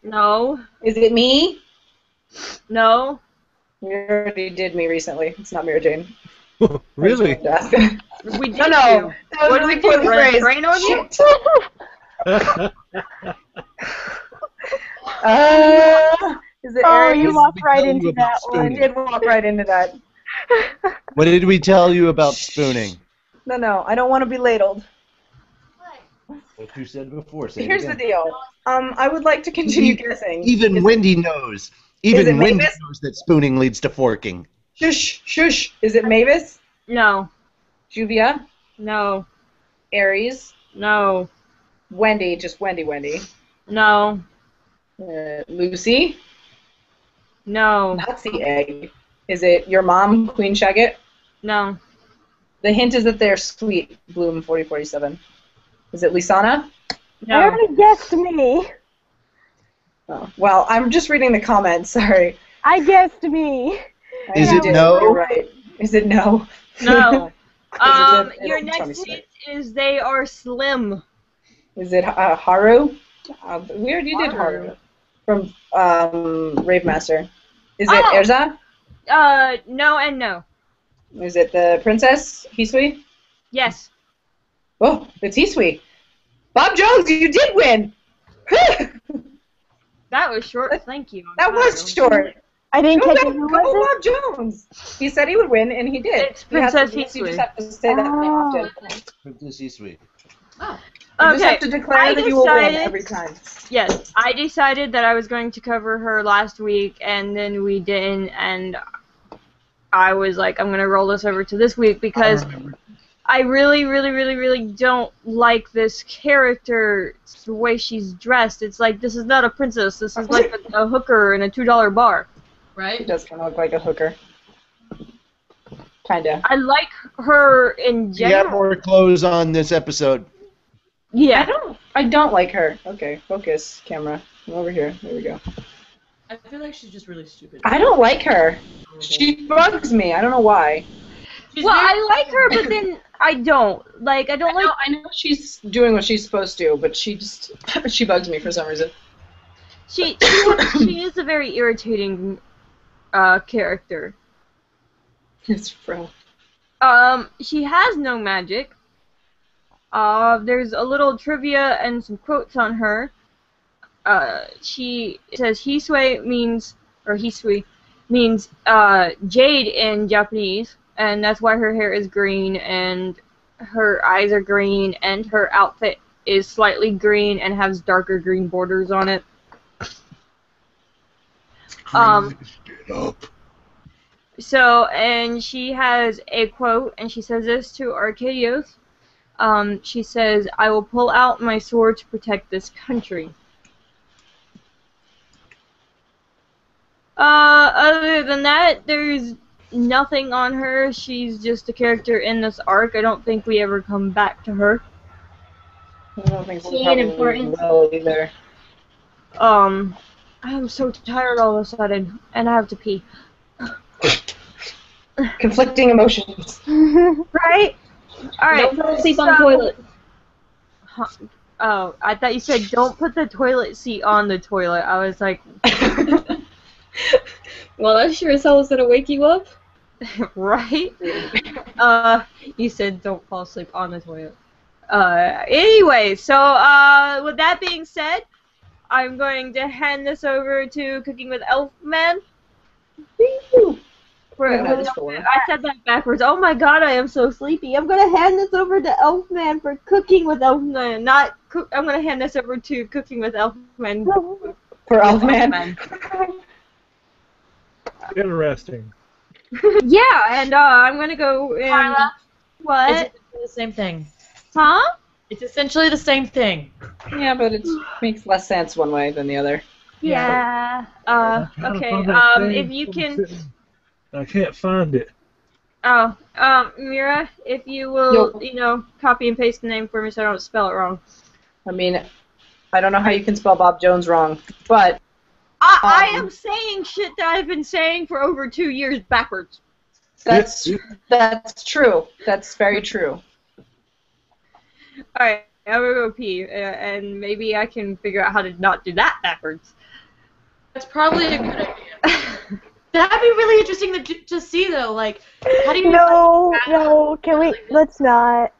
No. Is it me? No. You already did me recently. It's not Mira Jane. Really? We did No. you. That was What really did we poorly do? phrased. Rain on you? Is it Oh, Aries? you walked right tell you into about that one. I did walk right into that. What did we tell you about spooning? No, I don't want to be ladled. What you said before. Say it Here's the again. deal. I would like to continue guessing. Even Wendy knows. it Even Wendy Mavis? knows that spooning leads to forking. Shush. Is it Mavis? No. Juvia? No. Aries? No. Wendy, just Wendy. No. Lucy? No. Nazi egg. Is it your mom, Queen Shagget? No. The hint is that they're sweet. Bloom 4047. Is it Lisana? I already guessed me. Oh, well, I'm just reading the comments. Sorry. I guessed me. Is You it did. no? You're right. Is it no? No. Is it Your Tommy next Smith? hint is they are slim. Is it Haru? We already did Haru from Rave Master. Is it Erza? No and no. Is it the princess Hisui? Yes. Oh, it's Hisui. Bob Jones, you did win. That was short. Thank you. That was short. I didn't Go catch back, it. Who go was Bob Jones. He said he would win, and he did. It's Princess You Hisui. just have to say that often. Princess Hisui. Oh. You just have to declare that you will win every time. Yes, I decided that I was going to cover her last week, and then we didn't, and I was like, I'm going to roll this over to this week because I really, really, really, really don't like this character, the way she's dressed. It's like, this is not a princess, this is like a hooker in a $2 bar. Right? She does kind of look like a hooker. Kinda. I like her in You have general. more clothes on this episode. Yeah. I don't like her. Okay, focus, camera. I'm over here. There we go. I feel like she's just really stupid. I don't like her. She bugs me. I don't know why. Well, I like her, but then I don't. Like, I don't like... I know she's doing what she's supposed to, but she just... she bugs me for some reason. She is a very irritating character. It's Fro. She has no magic. There's a little trivia and some quotes on her. It says Hisui means jade in Japanese, and that's why her hair is green and her eyes are green and her outfit is slightly green and has darker green borders on it. So, and she has a quote, and she says this to Arcadios. She says, "I will pull out my sword to protect this country." Other than that, there's nothing on her. She's just a character in this arc. I don't think we ever come back to her. I don't think She ain't important. will either. I'm so tired all of a sudden, and I have to pee. Conflicting emotions. Right? Alright. Don't sleep on the toilet. Oh, I thought you said don't put the toilet seat on the toilet. I was like... Well, that sure as hell is gonna wake you up. Right? You said don't fall asleep on the toilet. Anyway, so, with that being said, I'm going to hand this over to Cooking with Elfman. I said that backwards. Oh my god, I am so sleepy. I'm going to hand this over to Elfman for Cooking with Elfman. I'm going to hand this over to Cooking with Elfman. For Elfman. Interesting. Yeah, and I'm going to go in... Carla? What? It's essentially the same thing. Huh? It's essentially the same thing. Yeah, but it makes less sense one way than the other. Yeah. Okay, if you can... I can't find it. Oh, Mira, if you will, copy and paste the name for me so I don't spell it wrong. I mean, I don't know how you can spell Bob Jones wrong, but... I am saying shit that I've been saying for over 2 years backwards. That's true. That's very true. Alright, I'm gonna go pee, and maybe I can figure out how to not do that backwards. That's probably a good idea. That'd be really interesting to see, though. Like, how do you... No, can we... Let's not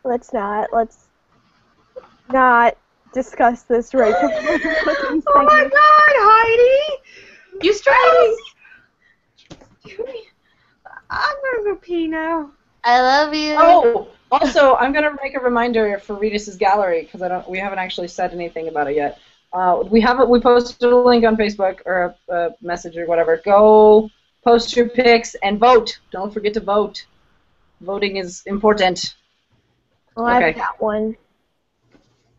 discuss this right before. Oh my god, Heidi! You stressed! I'm gonna go pee now. I love you. Oh, also, I'm gonna make a reminder for Regis' gallery because we haven't actually said anything about it yet. We posted a link on Facebook or a message or whatever. Go post your pics and vote. Don't forget to vote. Voting is important. Well, Okay. I've got one.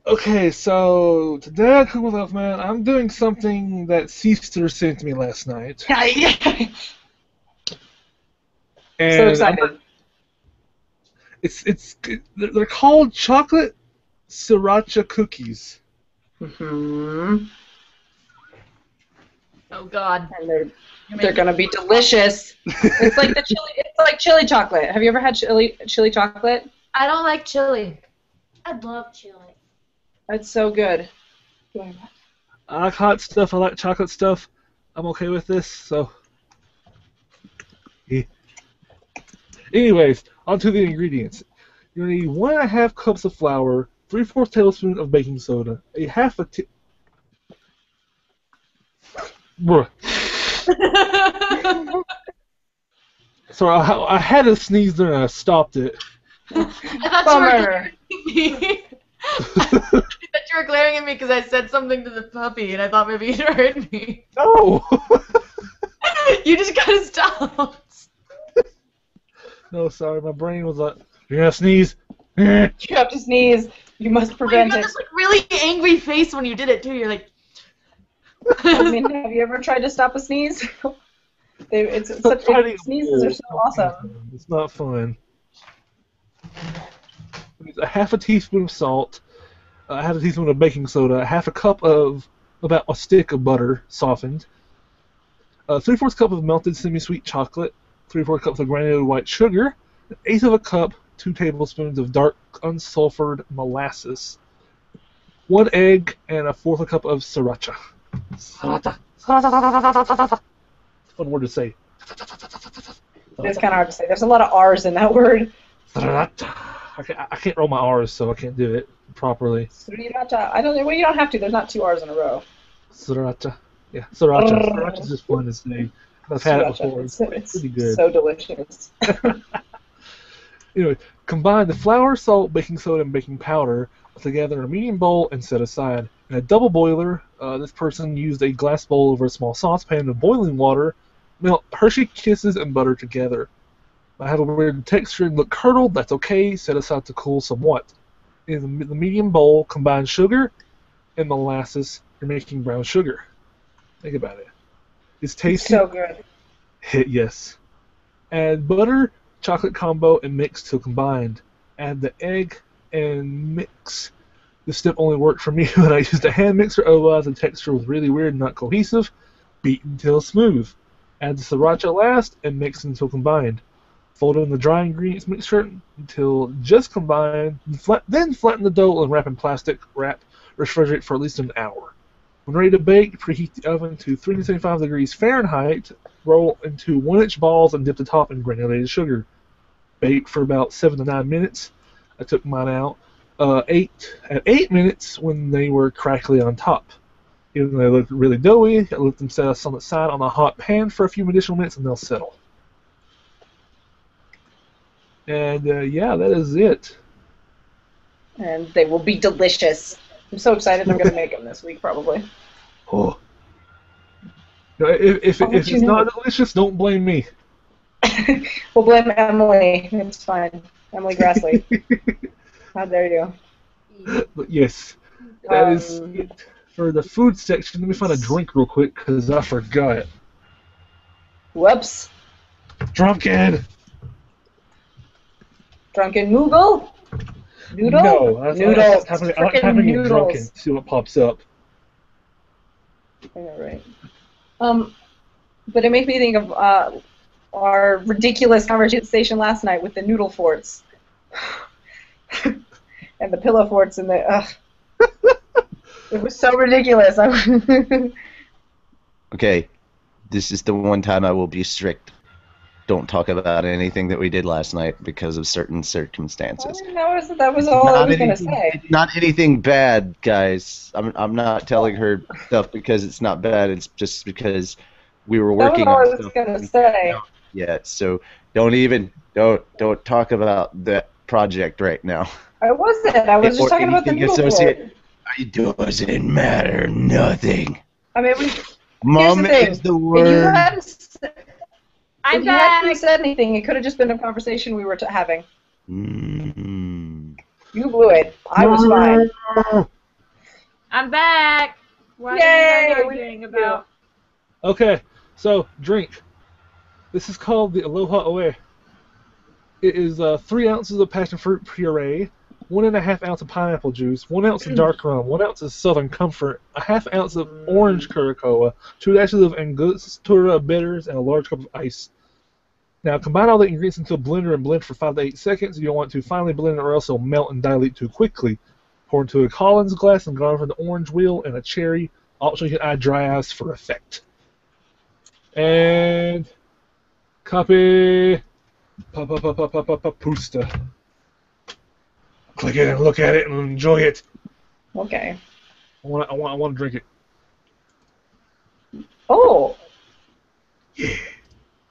Okay, so today at Cool Love Man, I'm doing something that Sister sent me last night. And So excited. They're called chocolate sriracha cookies. Mm-hmm. Oh god. And they're gonna be delicious. It's like chili chocolate. Have you ever had chili chocolate? I don't like chili. I love chili. It's so good. I like hot stuff. I like chocolate stuff. I'm okay with this. So, yeah. Anyways, on to the ingredients. You're gonna need 1.5 cups of flour, 3/4 tablespoon of baking soda, a half a Bruh. Sorry, I had a sneeze there and I stopped it. I thought Bummer. I thought you were glaring at me because I said something to the puppy, and I thought maybe you'd heard me. No! You just gotta stop. No, sorry, my brain was like, you're gonna sneeze? You have to sneeze. You must prevent You got it. this like really angry face when you did it too. You're like, I mean, have you ever tried to stop a sneeze? Sneezes are so awesome. It's not fun. A half a teaspoon of salt, a half a teaspoon of baking soda, half a cup of about a stick of butter softened, 3/4 cup of melted semi-sweet chocolate, 3/4 cups of granulated white sugar, 1/8 of a cup, 2 tablespoons of dark unsulfured molasses, 1 egg, and 1/4 a cup of sriracha. Sriracha. Fun word to say. It's kind of hard to say. There's a lot of R's in that word. Sriracha. I can't roll my R's, so I can't do it properly. Sriracha. I don't know. Well, you don't have to. There's not 2 R's in a row. Sriracha. Yeah, sriracha. Sriracha's just fun to say. I've had it before. It's pretty good. so delicious. Anyway, combine the flour, salt, baking soda, and baking powder together in a medium bowl and set aside. In a double boiler, this person used a glass bowl over a small saucepan of boiling water. Melt Hershey Kisses and butter together. I have a weird texture and look curdled. That's okay. Set aside to cool somewhat. In the medium bowl, combine sugar and molasses. You're making brown sugar. Think about it. It's tasty. So good. Yes. Add butter, chocolate combo, and mix till combined. Add the egg and mix. This step only worked for me when I used a hand mixer, otherwise the texture was really weird and not cohesive. Beat until smooth. Add the sriracha last and mix until combined. Fold in the dry ingredients mixture until just combined. Then flatten the dough and wrap in plastic wrap. Refrigerate for at least an hour. When ready to bake, preheat the oven to 375 degrees Fahrenheit. Roll into 1-inch balls and dip the top in granulated sugar. Bake for about 7 to 9 minutes. I took mine out. 8 minutes when they were crackly on top. Even though they look really doughy, I let them set on the side on a hot pan for a few additional minutes and they'll settle. And yeah, that is it. And they will be delicious. I'm so excited I'm going to make them this week, probably. Oh. No, if it's not delicious, don't blame me. We'll blame Emily. It's fine. Emily Grassley. How dare you? But yes, that is it for the food section. Let me find a drink real quick because I forgot. Whoops. Drunken. Drunken Moogle? Noodle? No, I Noodles. I like having it drunken. See what pops up. All right. But it made me think of our ridiculous conversation last night with the noodle forts. And the pillow forts and the... It was so ridiculous. Okay, this is the one time I will be strict. Don't talk about anything that we did last night because of certain circumstances. That was all I was going to say. Not anything bad, guys. I'm not telling her stuff because it's not bad. It's just because we were working on stuff. That was all I was going to say. Yeah, so don't talk about that project right now. I wasn't. I was just talking about the noodle fort. It doesn't matter. Nothing. I mean, Mom is the word. If you hadn't said anything, it could have just been a conversation we were having. Mm-hmm. You blew it. I was fine. I'm back. What Yay! are you guys arguing about? Okay, so drink. This is called the Aloha Oe. It is 3 ounces of passion fruit puree, 1.5 ounce of pineapple juice, 1 ounce of dark rum, 1 ounce of Southern Comfort, a half ounce of orange curacoa, 2 dashes of Angostura bitters, and a large cup of ice. Now combine all the ingredients into a blender and blend for 5 to 8 seconds. You don't want to finely blend it or else it'll melt and dilute too quickly. Pour into a Collins glass and garnish with an orange wheel and a cherry. Also, you can add dry ice for effect. And copy Pusta. Click it and look at it and enjoy it. Okay. I want to drink it. Oh.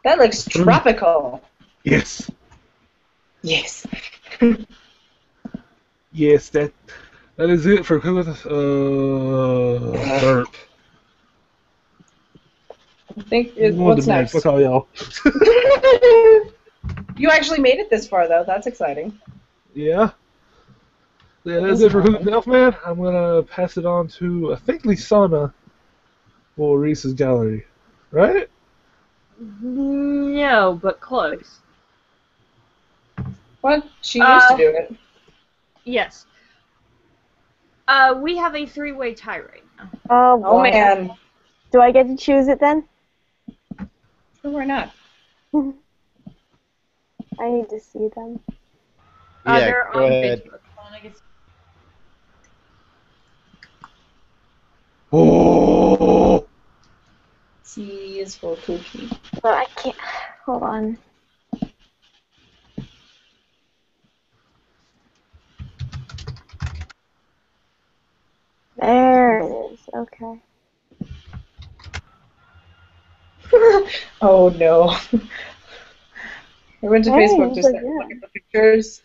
That looks tropical. Yes. Yes. Yes, that is it for burp. I think I'm going what's to bed. next? Fuck all y'all. You actually made it this far, though. That's exciting. Yeah. Yeah, that's it for Who's Elfman. I'm gonna pass it on to I think Lisana for Reese's gallery. Right? No, but close. What? She used to do it. Yes. We have a 3-way tie right now. Oh, Oh, boy. man. Do I get to choose it then? Sure, why not? I need to see them. Yeah, They're go on ahead. Facebook. Oh! C is for cookie. But I can't. Hold on. There it is. Okay. Oh, no. I went to Hey, Facebook just to but yeah. look at the pictures,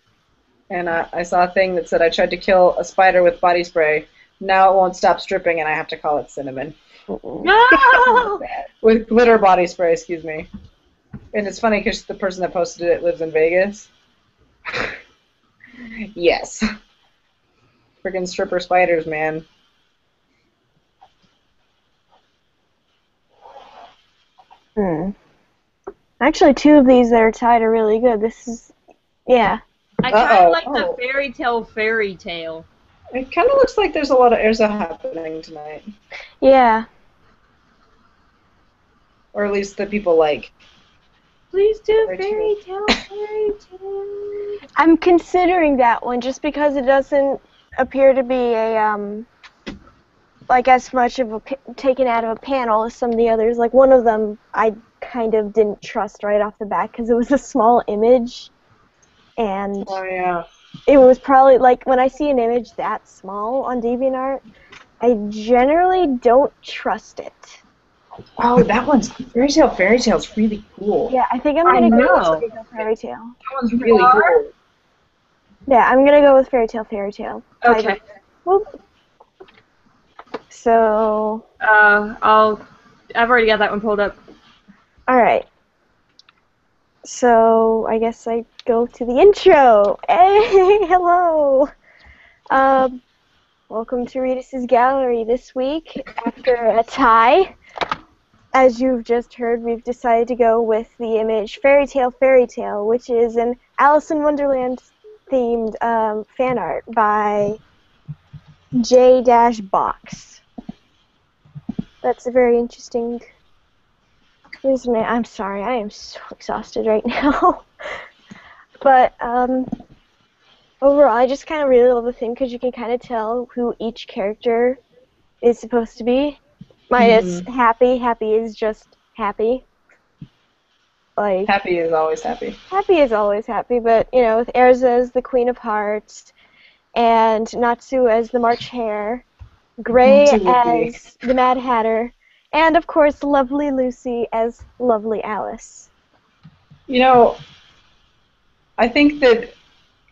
and I saw a thing that said I tried to kill a spider with body spray. Now it won't stop stripping, and I have to call it cinnamon. No! With glitter body spray, excuse me. And it's funny because the person that posted it lives in Vegas. Yes. Freaking stripper spiders, man. Actually, 2 of these that are tied are really good. This is, yeah. I kind Uh-oh. of like Oh. the fairy tale. It kind of looks like there's a lot of Erza happening tonight. Yeah. Or at least the people like. Please do Fairy fairy tale. I'm considering that one just because it doesn't appear to be a, like as much of a taken out of a panel as some of the others. Like one of them I kind of didn't trust right off the bat because it was a small image. And Oh, yeah. it was probably, like, when I see an image that small on DeviantArt, I generally don't trust it. Oh, that one's Fairy Tale's really cool. Yeah, I think I'm I gonna go know. with Fairy Tale. That one's really cool. Yeah, I'm gonna go with Fairy Tale. Okay. Whoop. So, I've already got that one pulled up. alright. So, I guess I go to the intro. Hey, hello! Welcome to Reedus' Gallery this week. After a tie, as you've just heard, we've decided to go with the image Fairy Tale, which is an Alice in Wonderland themed fan art by J-Box. That's a very interesting... Here's my... I'm sorry, I am so exhausted right now. But, overall, I just kind of really love the theme because you can kind of tell who each character is supposed to be. Minus Happy. Happy is just happy. Like, Happy is always happy. Happy is always happy, but, you know, with Erza as the Queen of Hearts, and Natsu as the March Hare, Gray as the Mad Hatter, and, of course, Lovely Lucy as Lovely Alice. You know, I think that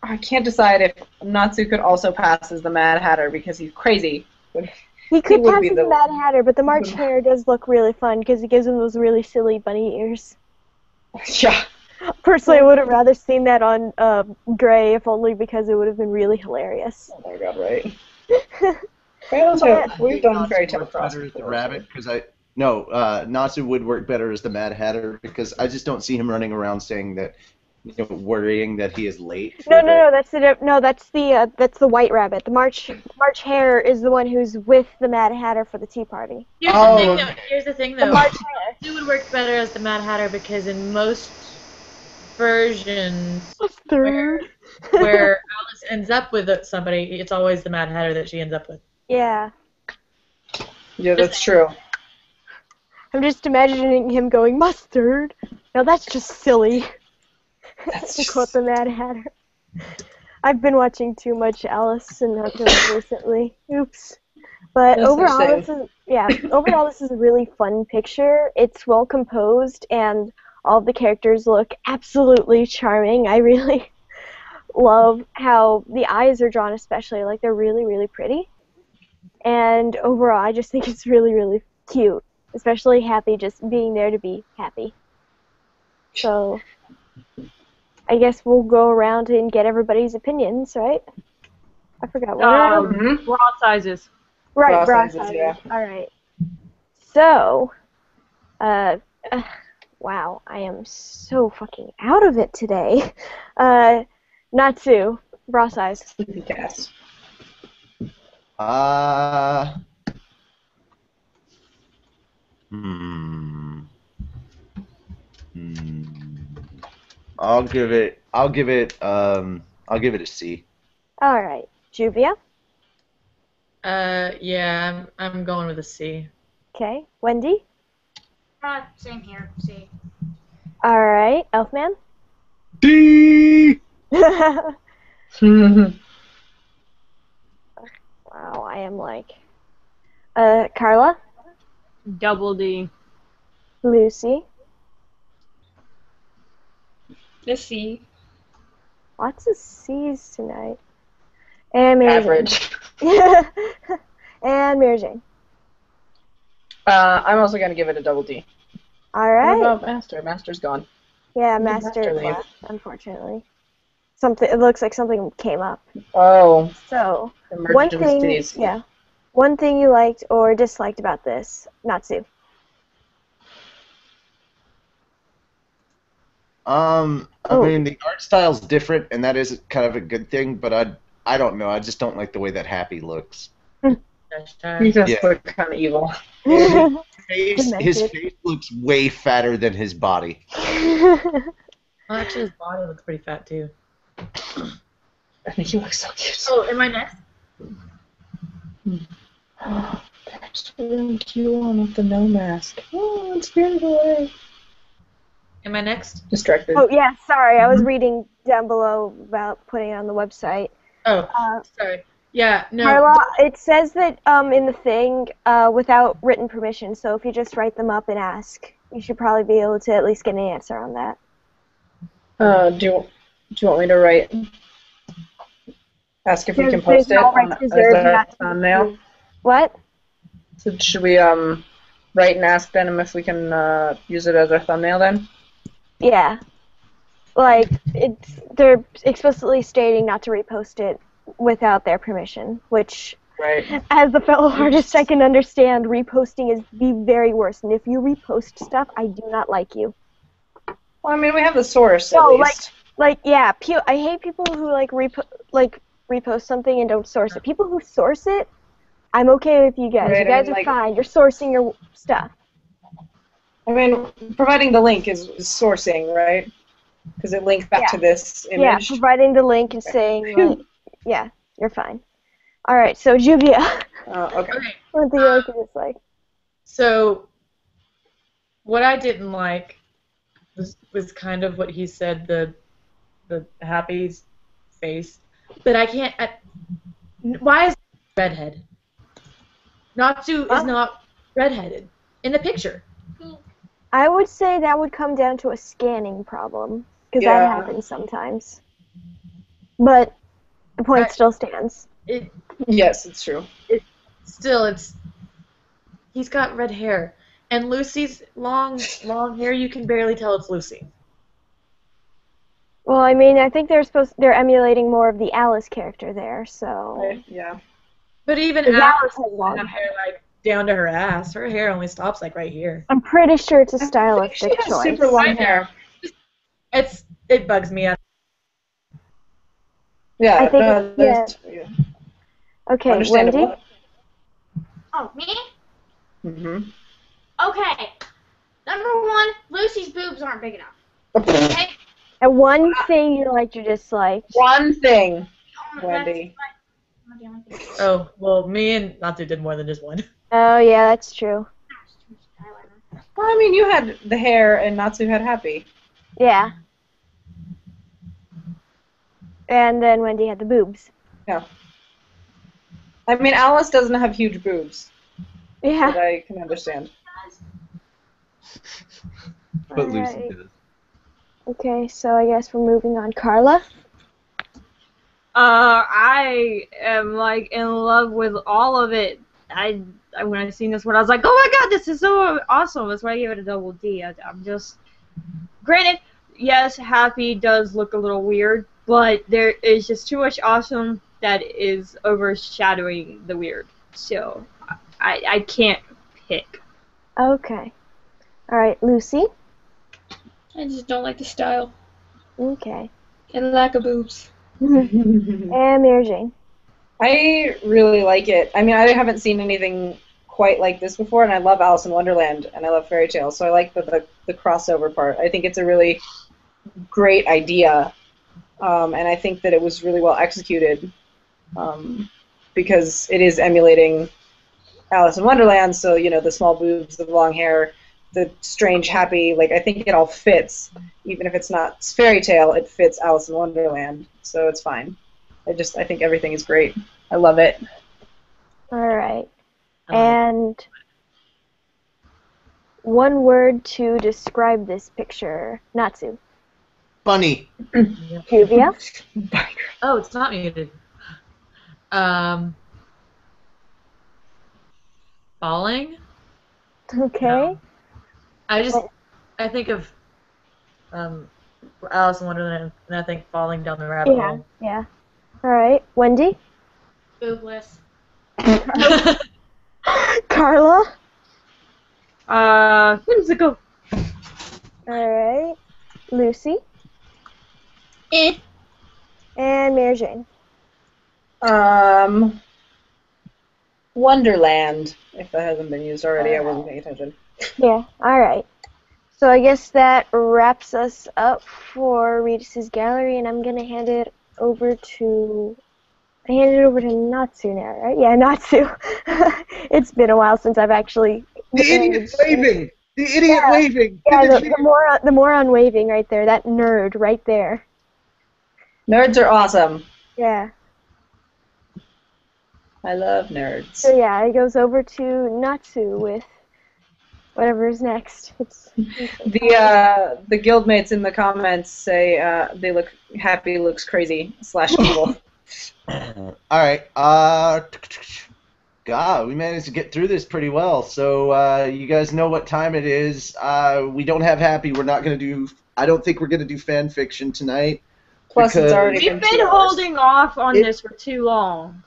I can't decide if Natsu could also pass as the Mad Hatter because he's crazy. But He could would pass be as the- the Mad Hatter, but the March Hare does look really fun because it gives him those really silly bunny ears. Yeah. Personally, I would have rather seen that on Gray, if only because it would have been really hilarious. Oh my god, right. We've done Fairy Tale Cross better as the before, rabbit because Natsu would work better as the Mad Hatter because I just don't see him running around saying that, worrying that he is late. No, that's the White Rabbit. The March Hare is the one who's with the Mad Hatter for the Tea Party. Here's the thing, The though. March Hare. It would work better as the Mad Hatter because in most versions where Alice ends up with somebody, it's always the Mad Hatter that she ends up with. Yeah. Yeah, that's true. I'm just imagining him going, mustard. Now that's just silly. That's To just... quote the Mad Hatter. I've been watching too much Alice in Wonderland recently. Oops. But That's overall, interesting. overall this is a really fun picture. It's well composed, and all of the characters look absolutely charming. I really love how the eyes are drawn, especially. Like, they're really, really pretty. And overall, I just think it's really, really cute. Especially Happy just being there to be happy. So, I guess we'll go around and get everybody's opinions, right? I forgot what Raw sizes. Right, Bra bra sizes, sizes. yeah. All right. So, wow, I am so fucking out of it today. Natsu, bra size. Sleepy cast. I'll give it a C. All right, Juvia. Yeah, I'm going with a C. Okay, Wendy. Same here. See. All right, Elfman. D. Wow, I am like. Carla. Double D. Lucy. A C. Lots of C's tonight. And Mary Average. Jane. And Mary Jane. I'm also going to give it a double D. All What right. about Master? Master's gone. Yeah, When did Master Master leave? left, unfortunately. It looks like something came up. Oh, So, one emergencies. thing you liked or disliked about this, Natsu. I mean, the art style's different, and that is kind of a good thing. But I don't know. I just don't like the way that Happy looks. He does Yeah. look kind of evil. His face looks way fatter than his body. Well, actually, his body looks pretty fat too. I think he looks so cute. Oh, am I next? There's the cute one with the no mask. Oh, it's Spirit Boy. Am I next? Distracted. Oh, yeah, sorry. I was reading down below about putting it on the website. Oh, sorry. Yeah, no. Carla, it says that in the thing without written permission, so if you just write them up and ask, you should probably be able to at least get an answer on that. Do you want me to write? Ask if we can post it all on, rights as reserved, our not to be thumbnail. used. What? So should we write and ask them if we can use it as our thumbnail then? Yeah. Like, they're explicitly stating not to repost it without their permission, which, Right. as a fellow artist, I can understand reposting is the very worst. And if you repost stuff, I do not like you. Well, I mean, we have the source No, at least. Yeah, I hate people who repost something and don't source it. People who source it, I'm okay with you guys. Right, You guys I mean, are fine. You're sourcing your stuff. I mean, providing the link is sourcing, right? Because it links back to this image. Yeah, providing the link and saying, like, yeah, you're fine. All right, so Juvia. Okay. One thing you like or dislike? So, what I didn't like was kind of what he said, the Happy's face. But I can't. Why is he redhead? Natsu is not redheaded in the picture. I would say that would come down to a scanning problem, because that happens sometimes. But the point still stands. Yes, it's true. He's got red hair, and Lucy's long hair. You can barely tell it's Lucy. Well, I mean, I think they're emulating more of the Alice character there, so. Right, yeah. But even Alice Alice has long has hair like down to her ass. Her hair only stops like right here. I'm pretty sure it's a stylistic She has choice. super long hair. It bugs me. Yeah. I think Okay, Understandable. Wendy? Oh, me? Mm-hmm. Okay. Number one, Lucy's boobs aren't big enough. Okay? And one thing you liked or disliked. One thing, Oh, Wendy. that's the only thing. Oh well, me and Natsu did more than just one. Oh yeah, that's true. Well, I mean, you had the hair, and Natsu had happy. Yeah. And then Wendy had the boobs. Yeah. I mean, Alice doesn't have huge boobs, Yeah. but I can understand. But Lucy Alright. does. Okay, so I guess we're moving on. Carla? I am like in love with all of it. When I seen this one, I was like, oh my god, this is so awesome. That's why I gave it a double D. I'm just, granted, yes, Happy does look a little weird, but there is just too much awesome that is overshadowing the weird. So I can't pick. Okay. Alright, Lucy? I just don't like the style Okay. and lack of boobs. And Mary Jane? I really like it. I mean, I haven't seen anything quite like this before, and I love Alice in Wonderland, and I love fairy tales, so I like the crossover part. I think it's a really great idea, and I think that it was really well executed, because it is emulating Alice in Wonderland, so, you know, the small boobs, the long hair, the strange happy, like, I think it all fits. Even if it's not fairy tale, it fits Alice in Wonderland, so it's fine. I think everything is great. I love it. Alright. And one word to describe this picture. Natsu. Bunny. Juvia? Oh, it's not muted. Falling? Okay. I think of Alice in Wonderland, and I think falling down the rabbit Yeah. hole. Yeah. Alright. Wendy? Boobless. Carla? Whimsical. Alright. Lucy? Eh. And Mary Jane. Wonderland. If that hasn't been used already, I wasn't paying attention. Yeah. Alright. So I guess that wraps us up for Regis' gallery, and I'm gonna hand it over to Natsu now, right? Yeah, Natsu. It's been a while since I've actually. The idiot waving! The idiot waving! Yeah, the moron waving right there. That nerd right there. Nerds are awesome. Yeah. I love nerds. So yeah, it goes over to Natsu with whatever's next. The guildmates in the comments say they look happy, looks crazy / evil. All right. God, we managed to get through this pretty well. So you guys know what time it is. We don't have happy. We're not gonna do. I don't think we're gonna do fan fiction tonight. Plus, it's already We've been holding off on this for too long.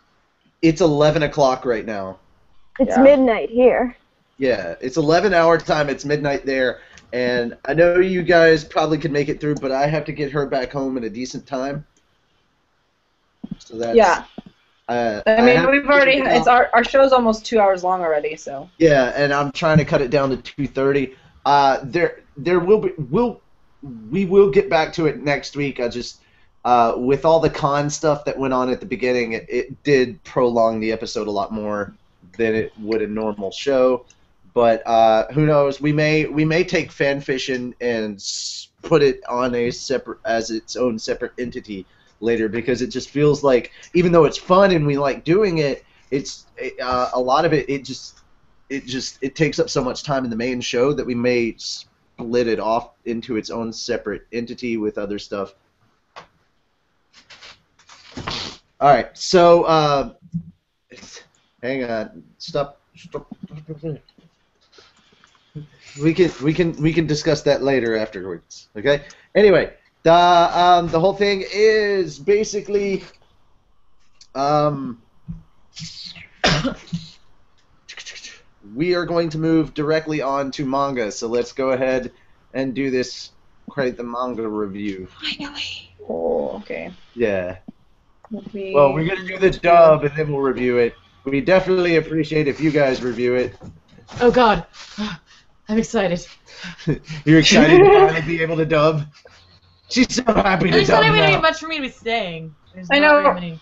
It's 11 o'clock right now. It's midnight here. Yeah, it's 11-hour time. It's midnight there, and I know you guys probably could make it through, but I have to get her back home at a decent time. So that's I mean, we've already. It's our show's almost 2 hours long already, so. Yeah, and I'm trying to cut it down to 2:30. There will be we will get back to it next week. I just with all the con stuff that went on at the beginning, it did prolong the episode a lot more than it would a normal show. But who knows? We may take fanfiction and put it on a separate as its own separate entity later, because it just feels like, even though it's fun and we like doing it, a lot of it takes up so much time in the main show that we may split it off into its own separate entity with other stuff. All right, so hang on, stop. We can discuss that later afterwards. Okay. Anyway, the whole thing is basically we are going to move directly on to manga. So let's go ahead and do this. Create the manga review. Oh, okay. Yeah. Well, we're gonna do the dub and then we'll review it. We definitely appreciate if you guys review it. Oh God, I'm excited. You're excited to finally be able to dub? She's so happy to There's dub not even now. much for me to be saying. There's I not know. very many.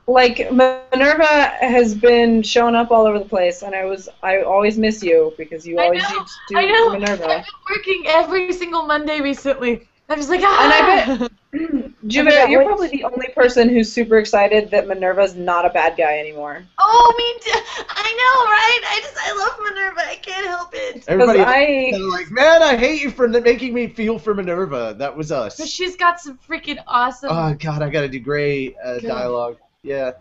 Like, Minerva has been showing up all over the place, and I always miss you because you always used to I know. Minerva. I've been working every single Monday recently. I'm just like, And I ah! Juvia, you're probably the only person who's super excited that Minerva's not a bad guy anymore. Oh, me too. I know, right? I love Minerva. I can't help it. Everybody I- was like, man, I hate you for making me feel for Minerva. That was us. But she's got some freaking awesome. Oh God, I gotta do Gray dialogue. Yeah.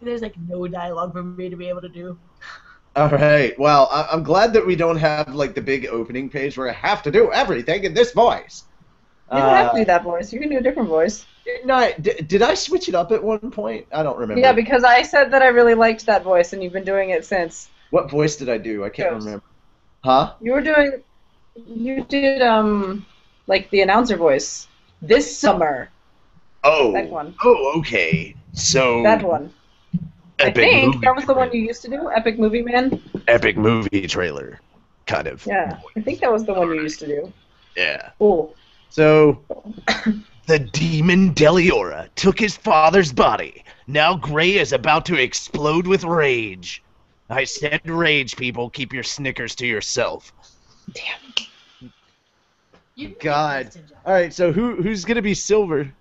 There's like no dialogue for me to be able to do. All right. Well, I'm glad that we don't have like the big opening page where I have to do everything in this voice. You don't have to do that voice. You can do a different voice. No, did I switch it up at one point? I don't remember. Yeah, because I said that I really liked that voice, and you've been doing it since. What voice did I do? I can't Ghost. remember. Huh? You did like the announcer voice this summer. Oh. That one. Oh, okay. So. That one. I Epic think movie that was the one trailer. you used to do, Epic Movie Man. Epic movie trailer, kind of. Yeah, I think that was the one you used to do. Yeah. Cool. So, the demon Deliora took his father's body. Now Gray is about to explode with rage. I said rage, people. Keep your Snickers to yourself. You God. All right, so who's gonna be Silver?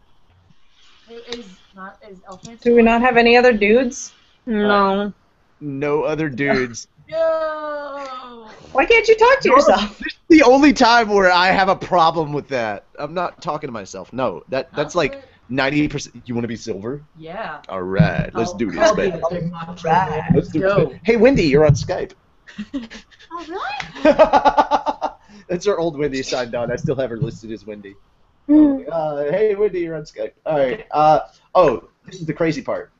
Is Elfman? Do we not have any other dudes? No. No other dudes. No. Why can't you talk to yourself? This is the only time where I have a problem with that. I'm not talking to myself. No, that's like 90%. You want to be Silver? Yeah. All right, let's do this, I'll be man. the big macho. Let's do Go. it. Hey, Wendy, you're on Skype. Oh, really? That's our old Wendy signed on. I still have her listed as Wendy. Hmm. Hey, Wendy, you're on Skype. All right. Oh, this is the crazy part.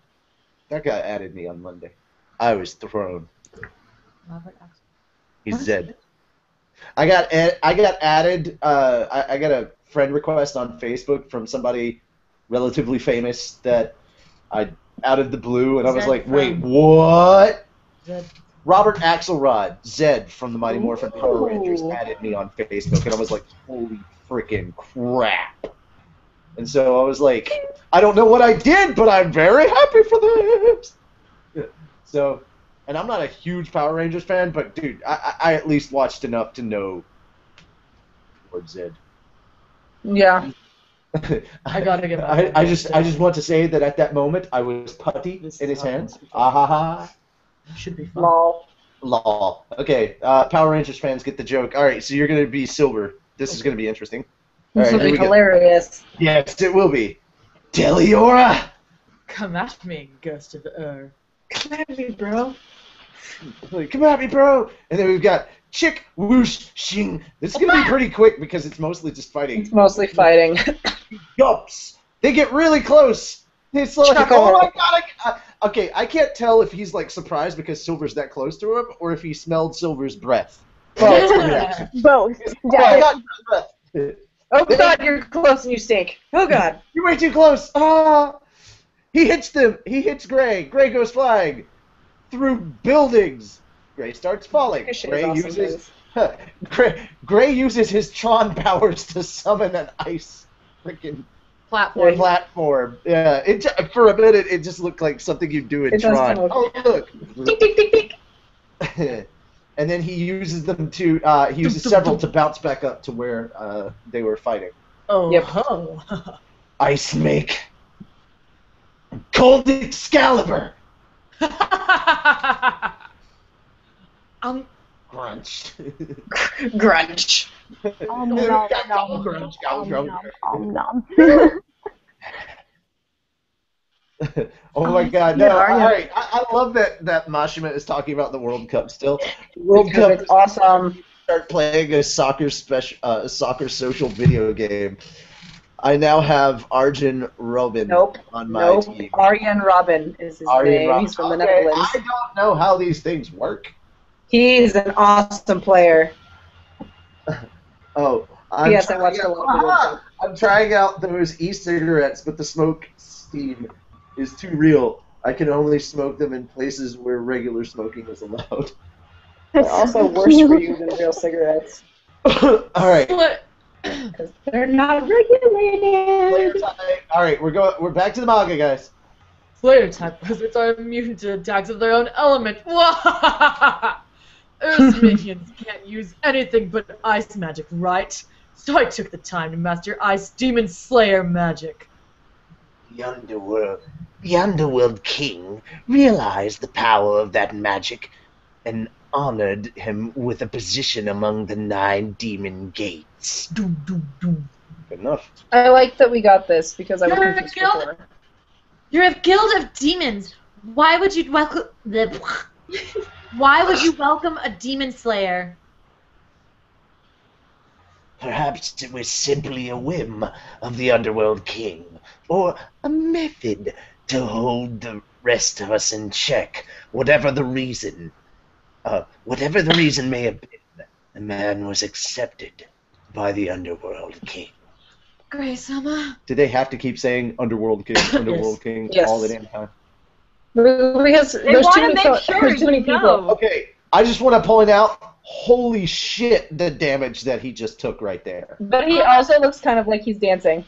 That guy added me on Monday. I was thrown. He's Zed. I got added. I got a friend request on Facebook from somebody relatively famous that I out of the blue, and I was Zed like, wait, from- what? Zed. Robert Axelrod, Zed from the Mighty Morphin Power Rangers, added me on Facebook, and I was like, holy freaking crap. And so I was like, I don't know what I did, but I'm very happy for this. So, and I'm not a huge Power Rangers fan, but dude, I at least watched enough to know Lord Zed. Yeah. I gotta get I just want to say that at that moment I was putty in his hands. Ah ha ha. Should be fun. Lol. Law. Okay, Power Rangers fans get the joke. All right, so you're gonna be Silver. This is gonna be interesting. All This right, will here be we go. hilarious. Yes, it will be. Deliora. Come at me, Ghost of Ur. Come at me, bro. Like, come at me, bro. And then we've got Chick Whoosh Shing. This is gonna be pretty quick because it's mostly just fighting. It's mostly fighting. Yups. They get really close. It's like, Chuckle. oh my god. Okay, I can't tell if he's like surprised because Silver's that close to him or if he smelled Silver's breath. Both. Both. Oh my god, breath. Oh god, you're close and you stink. Oh god. You're way too close. Ah! He hits them. He hits Gray. Gray goes flying through buildings. Gray starts falling. This shit is Gray awesome, uses Gray uses his Tron powers to summon an ice freaking Platform. platform. Yeah, for a minute it just looked like something you'd do in It does Tron. kinda Oh look. Tick, tick, tick, tick. And then he uses them to he uses several to bounce back up to where they were fighting. Oh. Yep. Ho. Ice Make. Cold Excalibur. Grunch. Grunch. Oh my god, Yeah, no, are you? alright. I love that Mashima is talking about the World Cup still. The World Because Cup it's awesome. start playing a soccer soccer social video game. I now have Arjun Robin Nope. on my Nope. team. Aryan Robin is his Arjen name. Robin. He's from the Okay, Netherlands. I don't know how these things work. He's an awesome player. Oh, Yes, I watched a lot of the World Cup. I'm trying out those e-cigarettes, but the smoke steam is too real. I can only smoke them in places where regular smoking is allowed. They're also worse for you than real cigarettes. All right. Because they're not regulated. All right, we're back to the manga, guys. Slayer-type wizards are immune to attacks of their own element. Earth's minions can't use anything but ice magic, right? So I took the time to master Ice Demon Slayer magic. The Underworld King realized the power of that magic and honored him with a position among the 9 demon gates. Doom, doom, doom. Good enough. I like that we got this because I was You're a confused guild. before. You're a guild of demons. Why would you welcome Why would you welcome a demon slayer? Perhaps it was simply a whim of the Underworld King, or a method to hold the rest of us in check, whatever the reason. Whatever the reason may have been, the man was accepted by the Underworld King. Grey-sama. Did they have to keep saying Underworld King, Underworld King Yes. all the damn time? Because They there's too want many, to make sure there's too many you people. know. Okay, I just want to point out, holy shit, the damage that he just took right there. But he also looks kind of like he's dancing.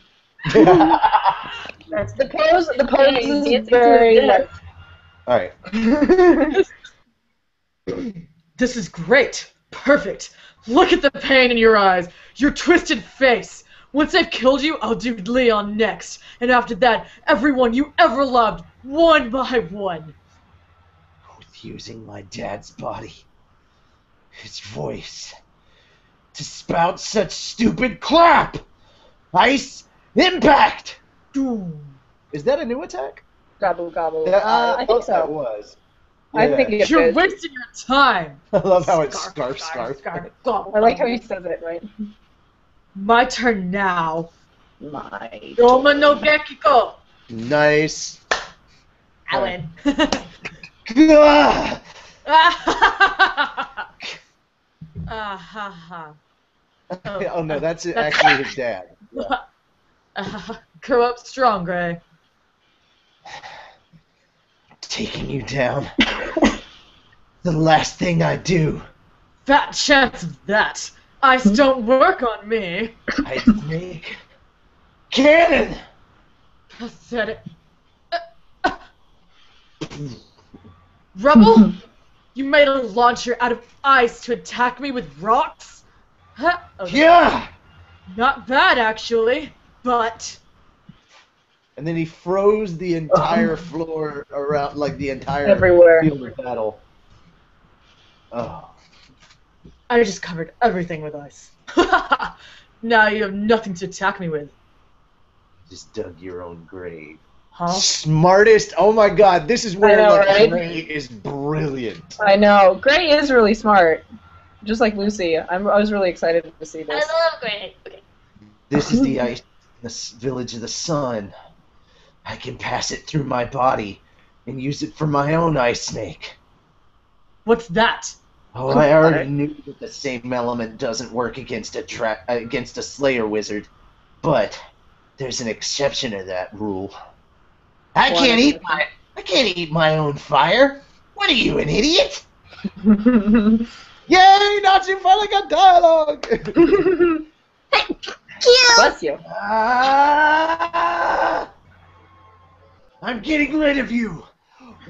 That's The pose he's is dancing to very his like. Alright. This is great. Perfect. Look at the pain in your eyes. Your twisted face. Once I've killed you, I'll do Leon next. And after that, everyone you ever loved, one by one. With using my dad's body, his voice, to spout such stupid crap! Ice Impact! Doom. Is that a new attack? Gobble gobble. I I think thought that so. was. I Yeah. think it You're is. wasting your time. I love how it's scarf. Gobble, I like how he says it, right? My turn now. My. Yoma no Gekiko. Nice. Alan. Gah! Oh no, that's actually his dad. Yeah. Grow up strong, Gray. Taking you down. The last thing I do. Fat chance of that. Ice don't work on me. I make cannon! Pathetic. Rubble? You made a launcher out of ice to attack me with rocks? Huh? Oh, Yeah! not bad, actually. But And then he froze the entire floor around, like the entire Everywhere. field of battle. Oh. I just covered everything with ice. Now you have nothing to attack me with. Just dug your own grave. Huh? Smartest. Oh my god, this is where I know, like, right? Ray is brilliant. I know. Gray is really smart. Just like Lucy. I was really excited to see I this. love Gray. Okay. This is the ice, the village of the sun. I can pass it through my body and use it for my own ice snake. What's that? Oh, I already knew that the same element doesn't work against a Slayer wizard, but there's an exception to that rule. I can't eat my own fire. What are you, an idiot? Yay, Nazi finally got dialogue! Bless you. I'm getting rid of you,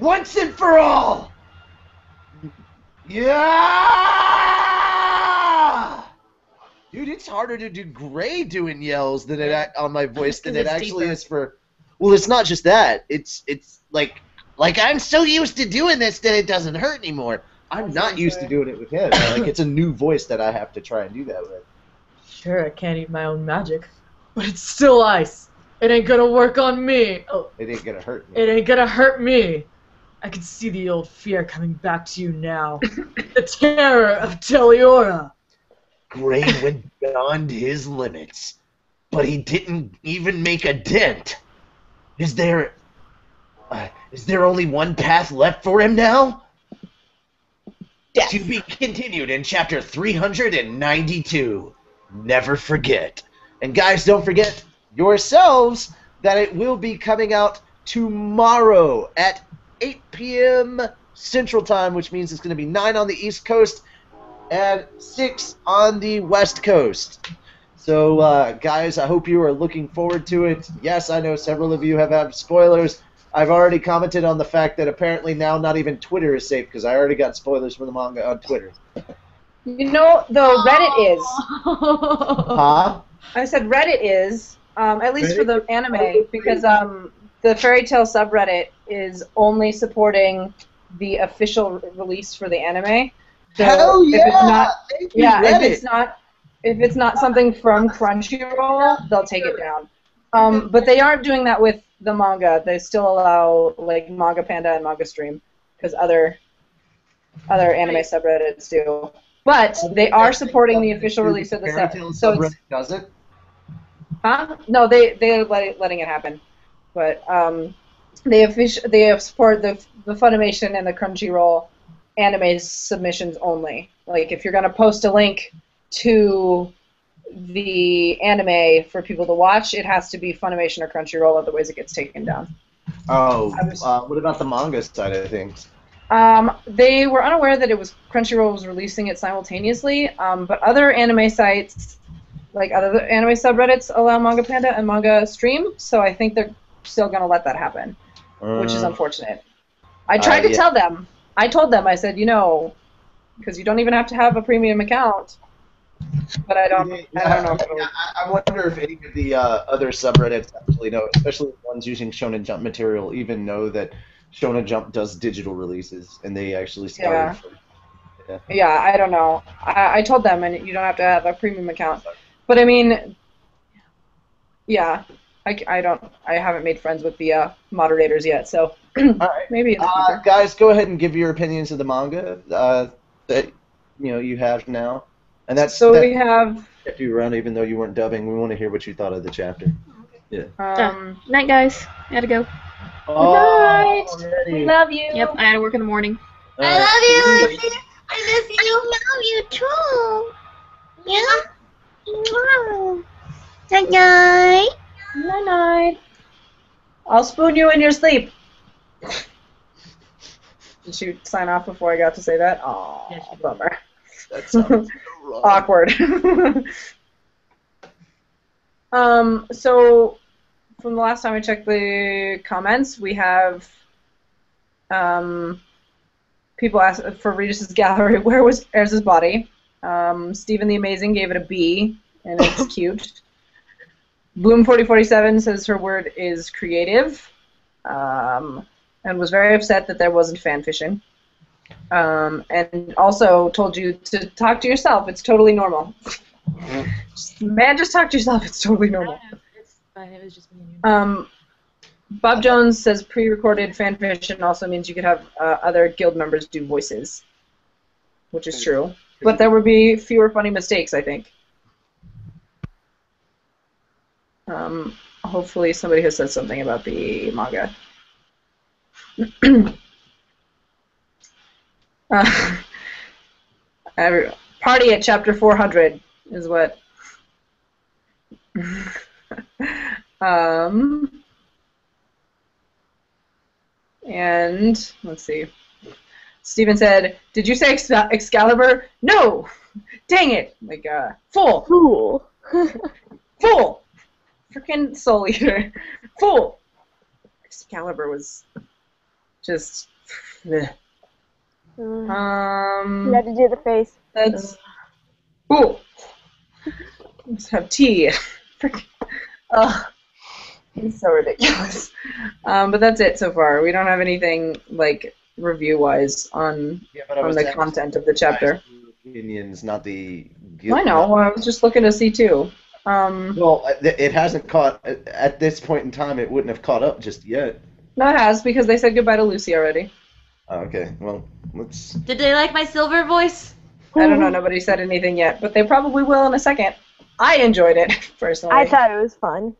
once and for all. Yeah! Dude, it's harder to do Gray doing yells than on my voice than it It's actually deeper. is for. Well, it's not just that. It's like I'm so used to doing this that it doesn't hurt anymore. I'm not used to doing it with him. Like it's a new voice that I have to try and do that with. Sure, I can't eat my own magic, but it's still ice. It ain't gonna work on me. Oh, It ain't gonna hurt me. it ain't gonna hurt me. I can see the old fear coming back to you now. The terror of Teliora. Gray went beyond his limits, but he didn't even make a dent. Is there only one path left for him now? Death. To be continued in chapter 392. Never forget. And guys, don't forget yourselves that it will be coming out tomorrow at 8 p.m. Central Time, which means it's going to be 9 on the East Coast and 6 on the West Coast. So, guys, I hope you are looking forward to it. Yes, I know several of you have had spoilers. I've already commented on the fact that apparently now not even Twitter is safe because I already got spoilers for the manga on Twitter. You know, though, Reddit is. Huh? I said Reddit is, at least for the Reddit? anime, because the Fairy Tail subreddit is only supporting the official release for the anime. So Hell yeah! If it's not, Thank you, yeah, Reddit. if it's not something from Crunchyroll, they'll take it down. But they aren't doing that with the manga. They still allow like Manga Panda and Manga Stream because other anime subreddits do. But they are supporting the official release of the Fairy set. Tail So it's, subreddit does it? huh? No, they're letting it happen. But they support the Funimation and the Crunchyroll anime submissions only. Like if you're gonna post a link to the anime for people to watch, it has to be Funimation or Crunchyroll, otherwise it gets taken down. Oh, what about the manga side of things? They were unaware that Crunchyroll was releasing it simultaneously, but other anime sites, like other anime subreddits, allow Manga Panda and Manga Stream, so I think they're still going to let that happen, which is unfortunate. I tried to tell them. I told them, I said, because you don't even have to have a premium account, but I don't know. I wonder if any of the other subreddits actually know, especially the ones using Shonen Jump material, even know that Shonen Jump does digital releases, and they actually started. Yeah, I don't know. I told them, and you don't have to have a premium account. But I mean, yeah, I haven't made friends with the moderators yet, so maybe in the future. Guys, go ahead and give your opinions of the manga that you have now, and we have. Kept you around even though you weren't dubbing. We want to hear what you thought of the chapter. Yeah. Night, guys. I gotta go. Oh, Good night. We love you. Yep, I gotta work in the morning. I love you. I love you too. Yeah. Night night. Night night. I'll spoon you in your sleep. Did you sign off before I got to say that? Aw, bummer. That sounds so wrong. Awkward. So from the last time I checked the comments, we have people ask for Regis' gallery, where was Erz's body? Stephen the Amazing gave it a B, and it's cute. Bloom4047 says her word is creative, and was very upset that there wasn't fanfiction. And also told you to talk to yourself. It's totally normal. Just talk to yourself. It's totally normal. It's fine. It was just me and you. Bob Jones says pre-recorded fanfiction also means you could have other guild members do voices, which is true. But there would be fewer funny mistakes, I think. Hopefully somebody has said something about the manga. Party at chapter 400 is what. And let's see. Steven said, "Did you say Excalibur? No! Dang it! Like, fool! Fool. Fool! Freaking Soul Eater. Fool! Excalibur was just... You had to do the face. That's... Fool! Let's have tea. Freaking... It's so ridiculous. But that's it so far. We don't have anything, like, review-wise on the content of the chapter. Opinions, not the... I know. I was just looking to see, too. Well, it hasn't caught... At this point in time, it wouldn't have caught up just yet. No, it has, because they said goodbye to Lucy already. Okay, well, let's... Did they like my silver voice? I don't know. Nobody said anything yet, but they probably will in a second. I enjoyed it, personally. I thought it was fun.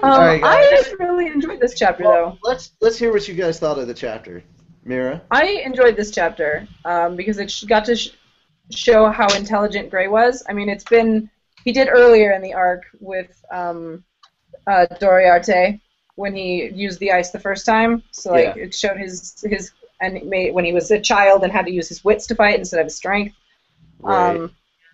Alright, guys. I just really enjoyed this chapter, though. Let's hear what you guys thought of the chapter. Mira? I enjoyed this chapter because it got to show how intelligent Gray was. I mean, he did earlier in the arc with Doriarte when he used the ice the first time. So like it showed his when he was a child and had to use his wits to fight instead of his strength. Right.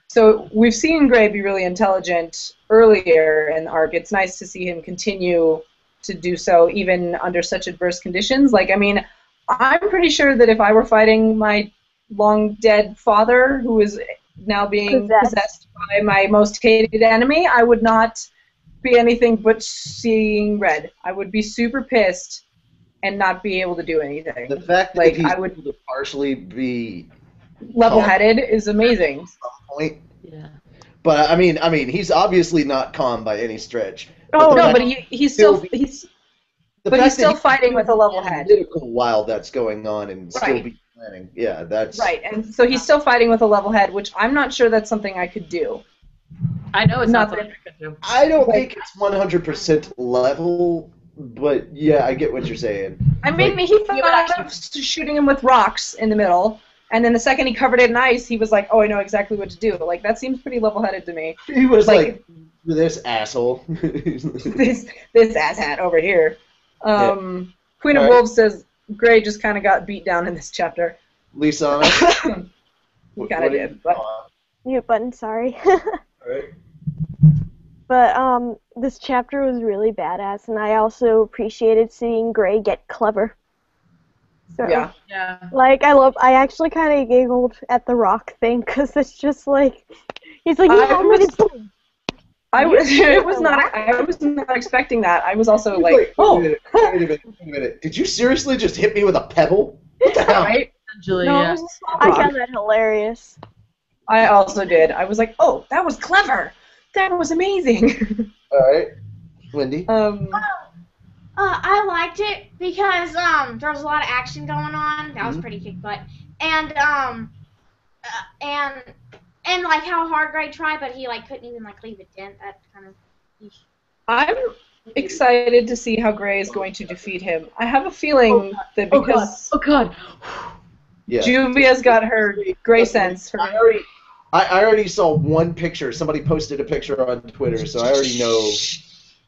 So we've seen Gray be really intelligent earlier in the arc. It's nice to see him continue to do so, even under such adverse conditions. Like, I mean, I'm pretty sure that if I were fighting my long dead father, who is now being possessed by my most hated enemy, I would not be anything but seeing red. I would be super pissed and not be able to do anything. The fact that like he's I would able to partially be level-headed is amazing. At some point. Yeah. But I mean, he's obviously not calm by any stretch. Oh no, but he's still fighting with a level head. While that's going on and still be planning. Yeah, that's right. And so he's still fighting with a level head, which I'm not sure that's something I could do. I know it's not something I could do. I don't think it's 100% level, but yeah, I get what you're saying. I mean, he thought of shooting him with rocks in the middle, and then the second he covered it in ice, he was like, "Oh, I know exactly what to do." Like that seems pretty level-headed to me. He was like this asshole. this asshat over here. Queen of Wolves says Gray just kind of got beat down in this chapter. Lisana? He kind of did. But... Mute button, sorry. Alright. But this chapter was really badass, and I also appreciated seeing Gray get clever. So, yeah. Like, I actually kind of giggled at the rock thing, because it's just like, he's like, yeah, I was not expecting that. I was also like, oh. Wait a minute. Did you seriously just hit me with a pebble? What the hell? Right? No, I found that hilarious. I also did. I was like, oh, that was clever. That was amazing. All right. Wendy? I liked it because there was a lot of action going on. That was pretty kick butt. And like how hard Gray tried, but he like couldn't even like leave a dent. That kind of. I'm excited to see how Gray is going to defeat him. I have a feeling that because Yeah. Juvia's got her Gray sense. I already saw one picture. Somebody posted a picture on Twitter, so I already know.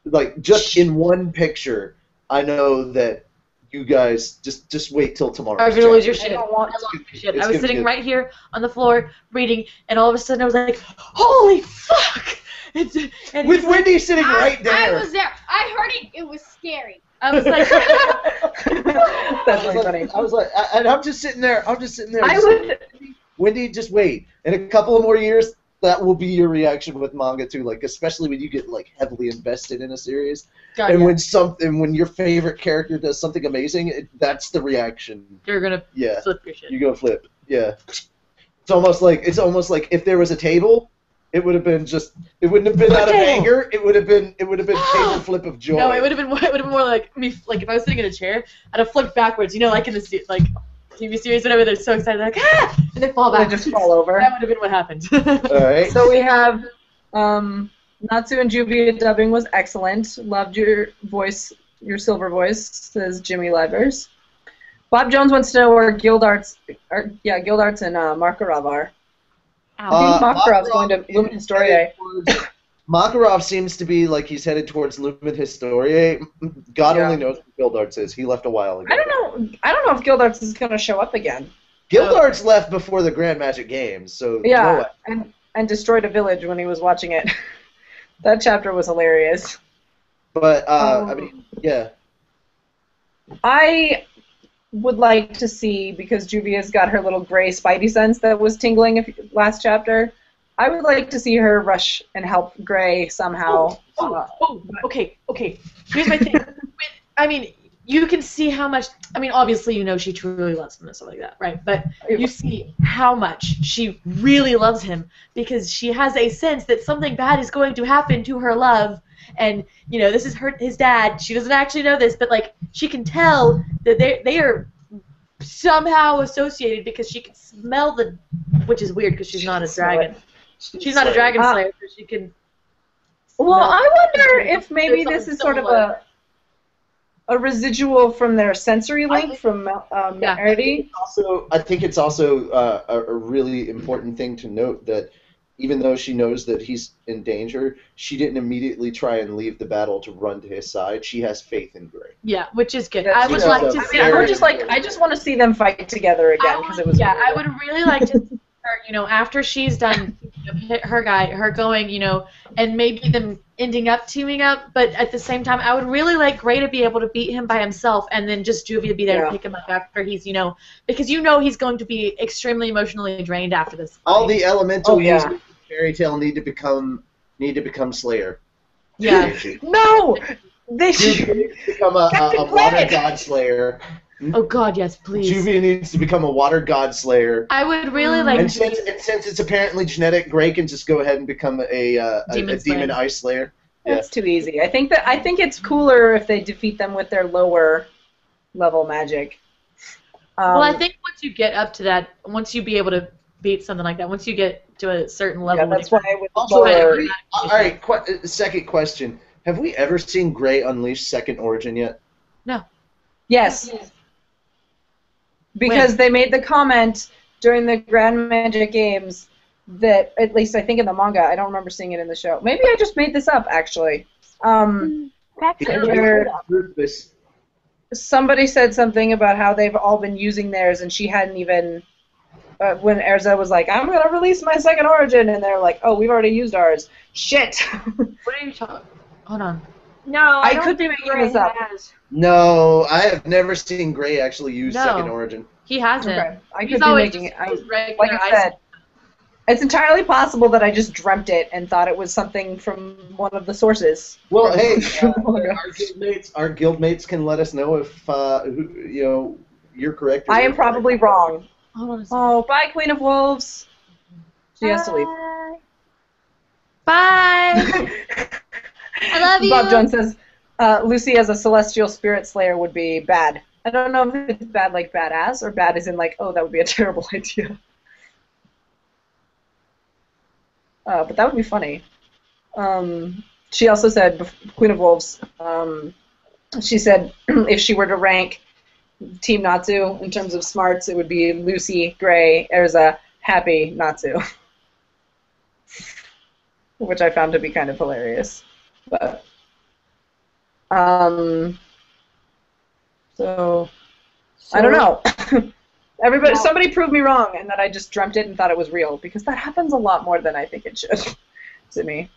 Like just in one picture, I know that you guys just wait till tomorrow. I was gonna lose your shit. I lost my shit. I was sitting right here on the floor reading, and all of a sudden I was like, "Holy fuck!" And with Wendy sitting right there. I was there. I heard it. It was scary. I was like, "That's really funny." I was like, and I'm just sitting there. Wendy, just wait. In a couple of more years, that will be your reaction with manga too. Like, especially when you get like heavily invested in a series, when your favorite character does something amazing, that's the reaction. You're gonna flip your shit. You go flip. Yeah. It's almost like if there was a table, it would have been it wouldn't have been out of anger. It would have been table flip of joy. No, it would have been more like me. Like if I was sitting in a chair, I'd have flipped backwards. You know, like in the like TV series, whatever. They're so excited, they're like and they fall back. They just fall over. That would have been what happened. All right. So we have Natsu and Juvia dubbing was excellent. Loved your voice, your silver voice, says Jimmy Livers. Bob Jones wants to know where Gildarts and Makarov are. I think Makarov's going to Lumen Historiae. Makarov seems to be like he's headed towards Lumen Historiae. God only knows where Gildarts is. He left a while ago. I don't know if Gildarts is going to show up again. Gildarts left before the Grand Magic Games, so yeah, and destroyed a village when he was watching it. That chapter was hilarious. But I mean, yeah. I would like to see, because Juvia's got her little gray spidey sense that was tingling last chapter. I would like to see her rush and help Gray somehow. Okay. Here's my thing. I mean, you can see how much. I mean, obviously, you know she truly loves him and stuff like that, right? But you see how much she really loves him because she has a sense that something bad is going to happen to her love, and you know this is his dad. She doesn't actually know this, but like she can tell that they are somehow associated because she can smell which is weird because she's not a dragon. She's not a dragon slayer, so she can. Well, I wonder if maybe this is sort of a residual from their sensory link from Merity. I think it's also a really important thing to note that even though she knows that he's in danger, she didn't immediately try and leave the battle to run to his side. She has faith in Gray. Yeah, which is good. I would like to see. I just want to see them fight together again because it was. Yeah, I would really like to. You know, after she's done her going, and maybe them ending up teaming up. But at the same time, I would really like Gray to be able to beat him by himself, and then just Juvia be there to pick him up after he's, because he's going to be extremely emotionally drained after this fight. All the elemental users in Fairy Tail need to become Slayer. Yeah. No! They should become a water god slayer. Oh God, yes, please. Juvia needs to become a water god slayer. I would really like. And since it's apparently genetic, Gray can just go ahead and become a demon ice slayer. That's too easy. I think it's cooler if they defeat them with their lower level magic. Well, I think once you get up to that, once you be able to beat something like that, once you get to a certain level. Yeah, that's why I would. Also, all right. Second question: have we ever seen Gray unleash Second Origin yet? No. Yes. Because they made the comment during the Grand Magic Games that, at least I think in the manga, I don't remember seeing it in the show. Maybe I just made this up, actually. Somebody said something about how they've all been using theirs, and she hadn't even... when Erza was like, I'm going to release my Second Origin, and they're like, oh, we've already used ours. Shit! What are you talking... Hold on. No, I could be making this up. No, I have never seen Gray actually use Second Origin. He hasn't. Okay. I could be making it. Like I said, it's entirely possible that I just dreamt it and thought it was something from one of the sources. Well, hey, our guildmates can let us know if you're correct. I am probably wrong. Hold on a second. Oh, bye, Queen of Wolves. She has to leave. Bye. I love you. Bob Jones says Lucy as a celestial spirit slayer would be bad. I don't know if it's bad like badass or bad as in like, oh, that would be a terrible idea. But that would be funny. She also said, Queen of Wolves, she said if she were to rank Team Natsu in terms of smarts, it would be Lucy, Gray, Erza, Happy, Natsu. Which I found to be kind of hilarious. But so I don't know. Somebody proved me wrong, and that I just dreamt it and thought it was real, because that happens a lot more than I think it should to me.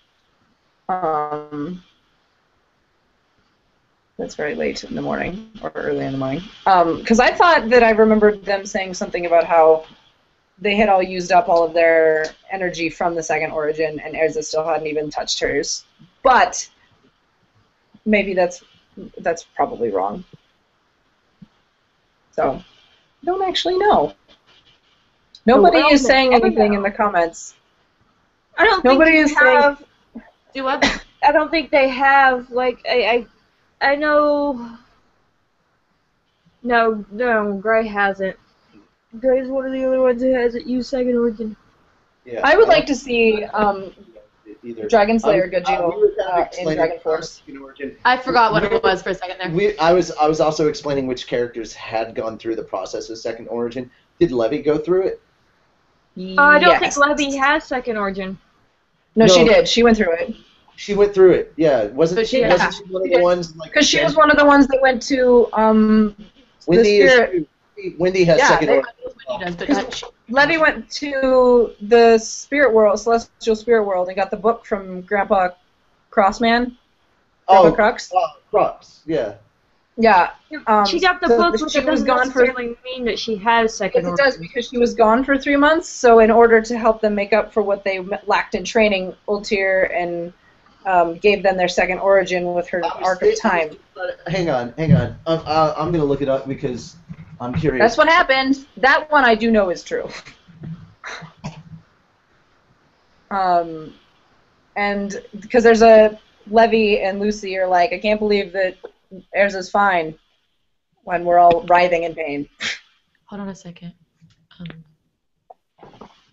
That's very late in the morning, or early in the morning. Because I thought that I remembered them saying something about how they had all used up all of their energy from the Second Origin, and Erza still hadn't even touched hers. But maybe that's probably wrong. So, I don't actually know. Nobody is saying anything in the comments. I don't Nobody think is saying. Do what? I don't think they have, like, I know... No, Gray hasn't. Gray's one of the only ones who hasn't used Second Origin. Yeah, I would like to see Dragon Slayer Gajeel in Dragon Force. I forgot what it was for a second there. I was also explaining which characters had gone through the process of Second Origin. Did Levy go through it? I don't think Levy has Second Origin. No, she did. She went through it. She went through it. Yeah, wasn't she one of the ones? Because she was one of the ones that went to Wendy has Second Origin. Levy went to the spirit world, celestial spirit world, and got the book from Grandpa Crossman. Grandpa Crux. Crux. Yeah. Yeah. She got the book, but it doesn't necessarily mean that she has Second Origin. It does, because she was gone for 3 months. So in order to help them make up for what they lacked in training, Ultir and gave them their Second Origin with her arc of time. Hang on. I'm going to look it up because I'm curious. That's what happened. That one I do know is true. And because there's a Levy and Lucy are like, I can't believe that Erza's fine when we're all writhing in pain. Hold on a second.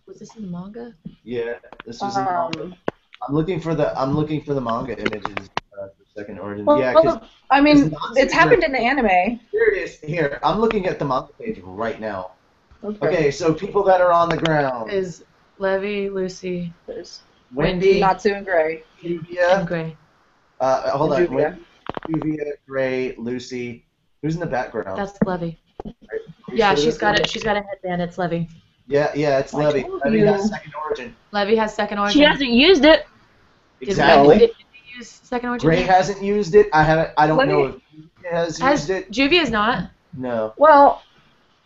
Was this in the manga? Yeah, this was in the manga. I'm looking for the manga images for Second Origin. Well, yeah, I mean, it's happened in the anime. Here it is. Here, I'm looking at the manga page right now. Okay, so people that are on the ground is Levy, Lucy, there's Wendy, Natsu, and Gray. Juvia. And Gray. Hold on. Juvia. Juvia, Gray, Lucy. Who's in the background? That's Levy. Yeah, she's got it. She's got a headband. It's Levy. Yeah, it's Levy. Levy has Second Origin. Levy has second origin. She hasn't used it. Exactly. Did you use second origin? Gray hasn't used it. I haven't. I don't Let know me- if he has used it. Juvia's not. No. Well,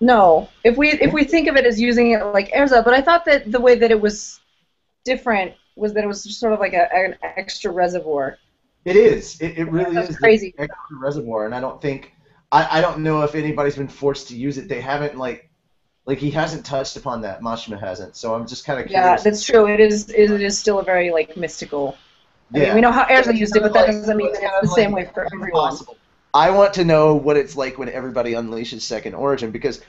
no. If we think of it as using it like Erza, but I thought that the way that it was different was that it was just sort of like an extra reservoir. It is. It really That's is crazy. the extra reservoir, and I don't think. I don't know if anybody's been forced to use it. They haven't like he hasn't touched upon that. Mashima hasn't. So I'm just kind of Yeah, curious. that's true. It is still a very like mystical. I mean, we know how Erza used it, but that doesn't mean that it's the same way for everyone. Possible. I want to know what it's like when everybody unleashes second origin, because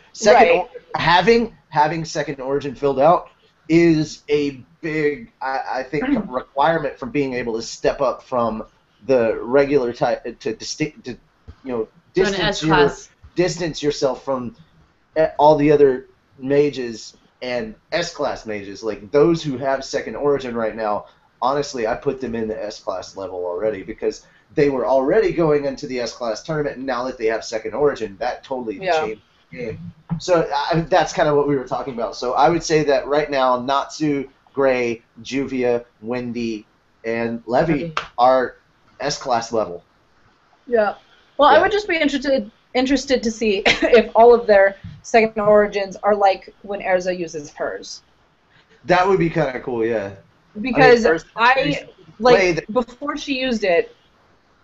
having second origin filled out is a big, I think, requirement from being able to step up from the regular type to an S class. distance yourself from all the other mages and S-class mages. Like those who have second origin right now, honestly, I put them in the S-class level already, because they were already going into the S-class tournament, and now that they have second origin, that totally changed the game. So that's kind of what we were talking about. So I would say that right now, Natsu, Gray, Juvia, Wendy, and Levy are S-class level. Yeah. Well, I would just be interested to see if all of their second origins are like when Erza uses hers. That would be kind of cool, yeah. Because before she used it,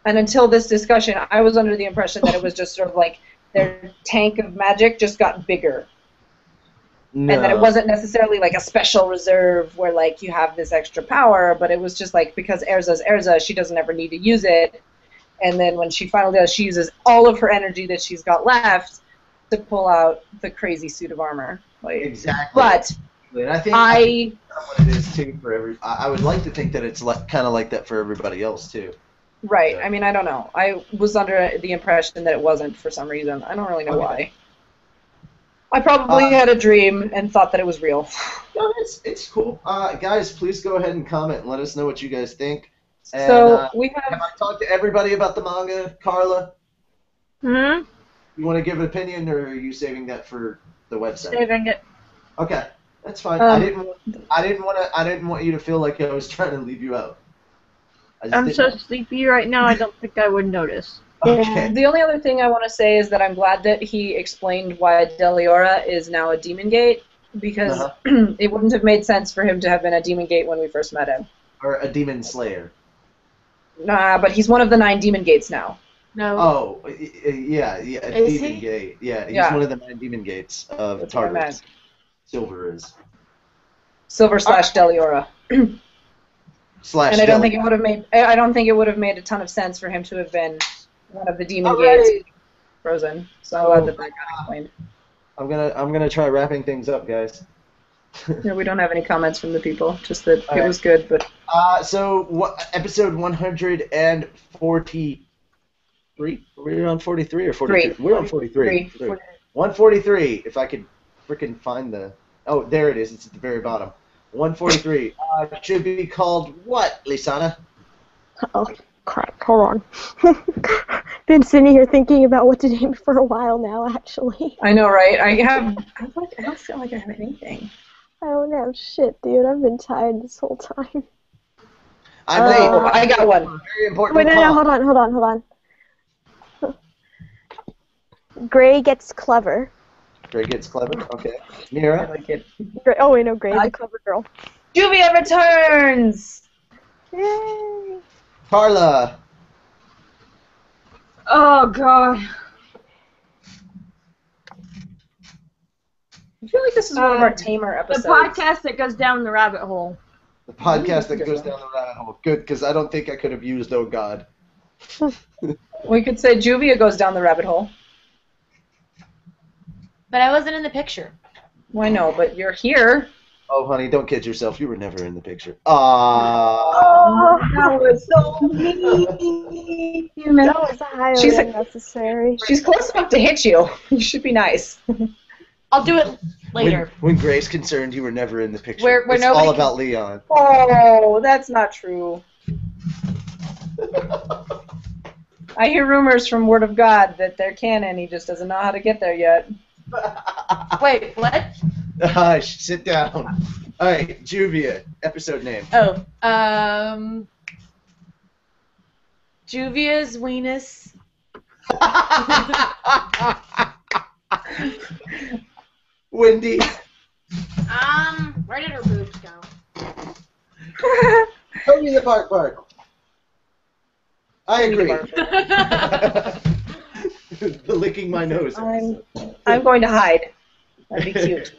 and until this discussion, I was under the impression that it was just sort of like their tank of magic just got bigger. No. And that it wasn't necessarily like a special reserve where like you have this extra power, but it was just like because Erza's Erza, she doesn't ever need to use it. And then when she finally does, she uses all of her energy that she's got left to pull out the crazy suit of armor. Like, exactly. But and I think that's what it is too for every. I would like to think that it's kind of like that for everybody else too. Right. I mean, I don't know. I was under the impression that it wasn't for some reason. I don't really know why. I probably had a dream and thought that it was real. No, it's cool. Guys, please go ahead and comment and let us know what you guys think. And, So we have I talked to everybody about the manga, Carla? Hmm? You want to give an opinion, or are you saving that for the website? Saving it. Okay, that's fine. I didn't want you to feel like I was trying to leave you out. I'm so sleepy right now, I don't think I would notice. Okay. The only other thing I want to say is that I'm glad that he explained why Deliora is now a demon gate, because it wouldn't have made sense for him to have been a demon gate when we first met him. Or a demon slayer. Nah, but he's one of the 9 demon gates now. No. Oh, yeah, a Is demon he? gate. Yeah, he's Yeah. one of the 9 demon gates of That's what I Tartarus. meant. Silver is. Silver / Deliora. Slash And I don't Deli- think it would have made. I don't think it would have made a ton of sense for him to have been one of the demon Alright. gates frozen. So I'm glad that got explained. I'm gonna try wrapping things up, guys. Yeah, we don't have any comments from the people. Just that All it right. was good, but So what? Episode 143. We're on 43 or 42. We're on 43. 143. If I could freaking find the. Oh, there it is. It's at the very bottom. 143. Should be called what, Lisana? Oh, crap. Hold on. Been sitting here thinking about what to name for a while now, actually. I know, right? I don't feel like I have anything. I don't have shit, dude. I've been tired this whole time. I got one. Very important. Wait, no, hold on. Gray gets clever. Gray gets clever. Okay. I Mira. like it. Oh, wait, no, Gray's a clever girl. Juvia returns! Yay! Carla. Oh god. I feel like this is one of our tamer The episodes. podcast that goes down the rabbit hole. The podcast that goes down the rabbit hole. Good, because I don't think I could have used Oh God. We could say Juvia goes down the rabbit hole. But I wasn't in the picture. Well, I know, but you're here. Oh, honey, don't kid yourself. You were never in the picture. Oh, That was so mean. that was highly She's- unnecessary. She's close enough to hit you. You should be nice. I'll do it later. When Gray's concerned, you were never in the picture. Where it's nobody all can- about Leon. Oh, that's not true. I hear rumors from Word of God that they're canon. He just doesn't know how to get there yet. Wait, what? Hush, sit down. All right, Juvia, episode name. Oh, Juvia's Wenis. Wendy. Where did her boobs go? Tony the Bark. I agree. The licking my nose. I'm going to hide. That'd be cute.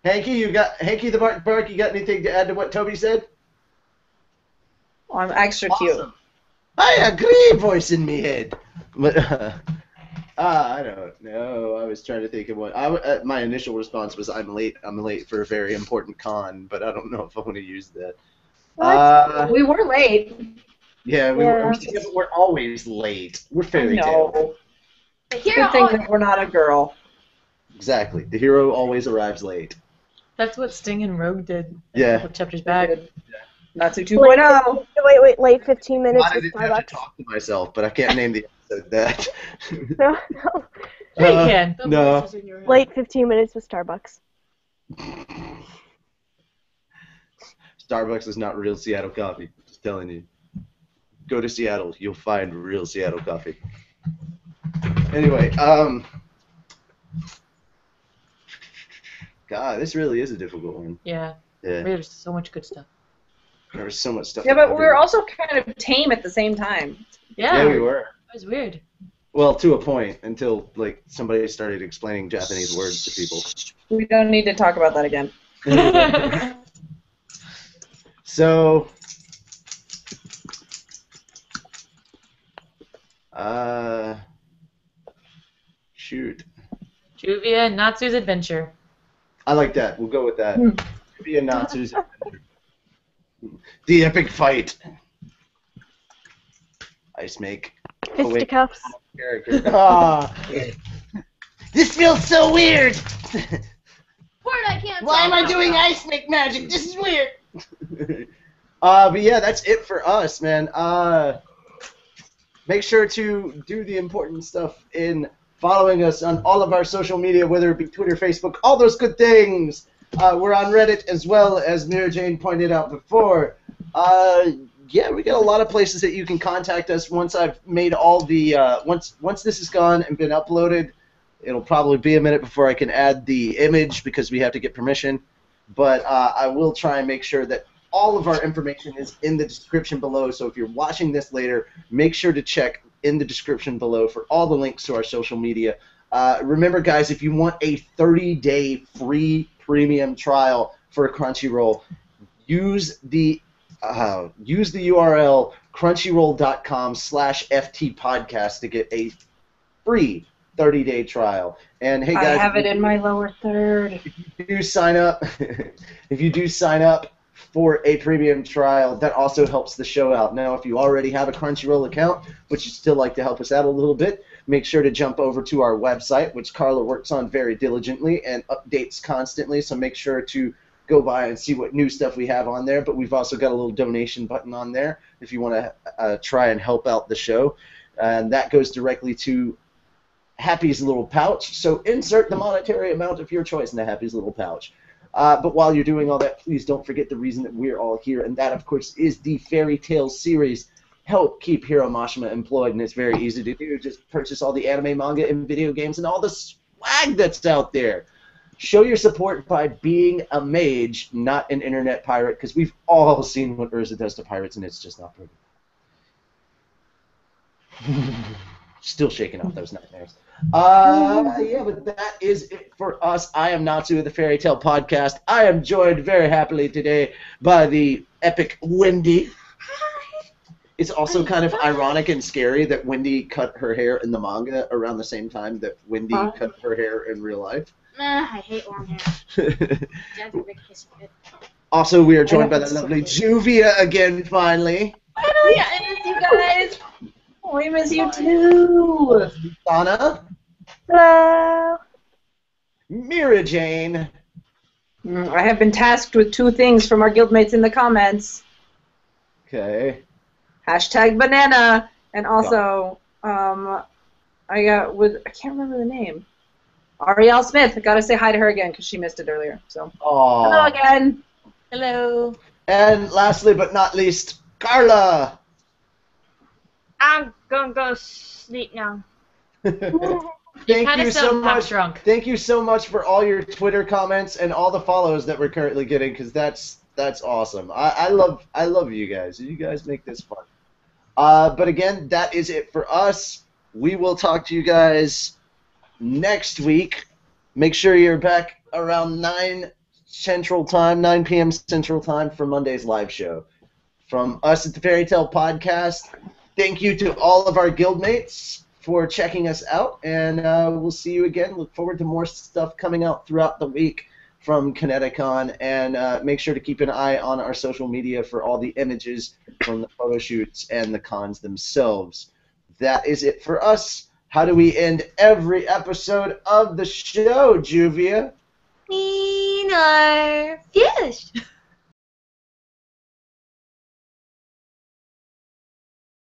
Hanky the Bark. You got anything to add to what Toby said? Oh, I'm extra Awesome. I agree, voice in me head. But I don't know. I was trying to think of what my initial response was. I'm late. I'm late for a very important con, but I don't know if I want to use that. We were late. Yeah, we're always late. We're fairy tale. Good thing that we're not a girl. Exactly. The hero always arrives late. That's what Sting and Rogue did. Yeah. A couple chapters back. Natsu 2.0. Wait, late 15 minutes I with didn't have to Starbucks. talk to myself, but I can't name the episode that. No. Yeah, you can. No. Late 15 minutes with Starbucks. Starbucks is not real Seattle coffee. Just telling you. Go to Seattle, you'll find real Seattle coffee. Anyway, God, this really is a difficult one. Yeah. Yeah. There's so much good stuff. There's so much stuff. Yeah, but we were also kind of tame at the same time. Yeah. Yeah, we were. It was weird. Well, to a point, until like somebody started explaining Japanese words to people. We don't need to talk about that again. So, shoot. Juvia and Natsu's Adventure. I like that. We'll go with that. Juvia and Natsu's Adventure. The epic fight. Ice make. Fisticuffs. Character. Ah. This feels so weird. Word, I can't. Why am I doing ice make magic? This is weird. But yeah, that's it for us, man. Make sure to do the important stuff in following us on all of our social media, whether it be Twitter, Facebook, all those good things. We're on Reddit as well, as Mira Jane pointed out before. Yeah, we got a lot of places that you can contact us. Once I've made all the once this is gone and been uploaded, it'll probably be a minute before I can add the image because we have to get permission. But I will try and make sure that all of our information is in the description below. So if you're watching this later, make sure to check in the description below for all the links to our social media. Remember, guys, if you want a 30-day free premium trial for Crunchyroll, use the URL crunchyroll.com/ftpodcast to get a free 30-day trial. And hey, guys, I have it in my lower third. If you do sign up, for a premium trial, that also helps the show out. Now, if you already have a Crunchyroll account, but you still like to help us out a little bit, make sure to jump over to our website, which Carla works on very diligently and updates constantly. So make sure to go by and see what new stuff we have on there. But we've also got a little donation button on there if you want to try and help out the show. And that goes directly to Happy's Little Pouch. So insert the monetary amount of your choice into Happy's Little Pouch. But while you're doing all that, please don't forget the reason that we're all here, and that, of course, is the Fairy Tale series. Help keep Hiro Mashima employed, and it's very easy to do. Just purchase all the anime, manga, and video games and all the swag that's out there. Show your support by being a mage, not an internet pirate, because we've all seen what Urza does to pirates, and it's just not pretty. Still shaking off those nightmares. Yeah, but that is it for us. I am Natsu of the Fairy Tale Podcast. I am joined very happily today by the epic Wendy. It's also kind of ironic and scary that Wendy cut her hair in the manga around the same time that Wendy cut her hair in real life. I hate long hair. That's a big kiss of it. Also, we are joined by the lovely Juvia again, finally. Finally, I miss you guys. We miss you too. Anna. Hello. Mira Jane. I have been tasked with 2 things from our guildmates in the comments. Okay. #banana, and also I can't remember the name. Ariel Smith, I gotta say hi to her again because she missed it earlier. So Aww. hello again. Hello. And lastly but not least, Carla. I'm gonna go sleep now. Thank kinda you so sound half much. drunk. Thank you so much for all your Twitter comments and all the follows that we're currently getting, because that's awesome. I love you guys. You guys make this fun. But again, that is it for us. We will talk to you guys next week. Make sure you're back around 9 p.m. Central Time for Monday's live show. From us at the Fairy Tale Podcast, thank you to all of our guildmates for checking us out, and we'll see you again. Look forward to more stuff coming out throughout the week from Kineticon, and make sure to keep an eye on our social media for all the images from the photo shoots and the cons themselves. That is it for us. How do we end every episode of the show, Juvia? Fish.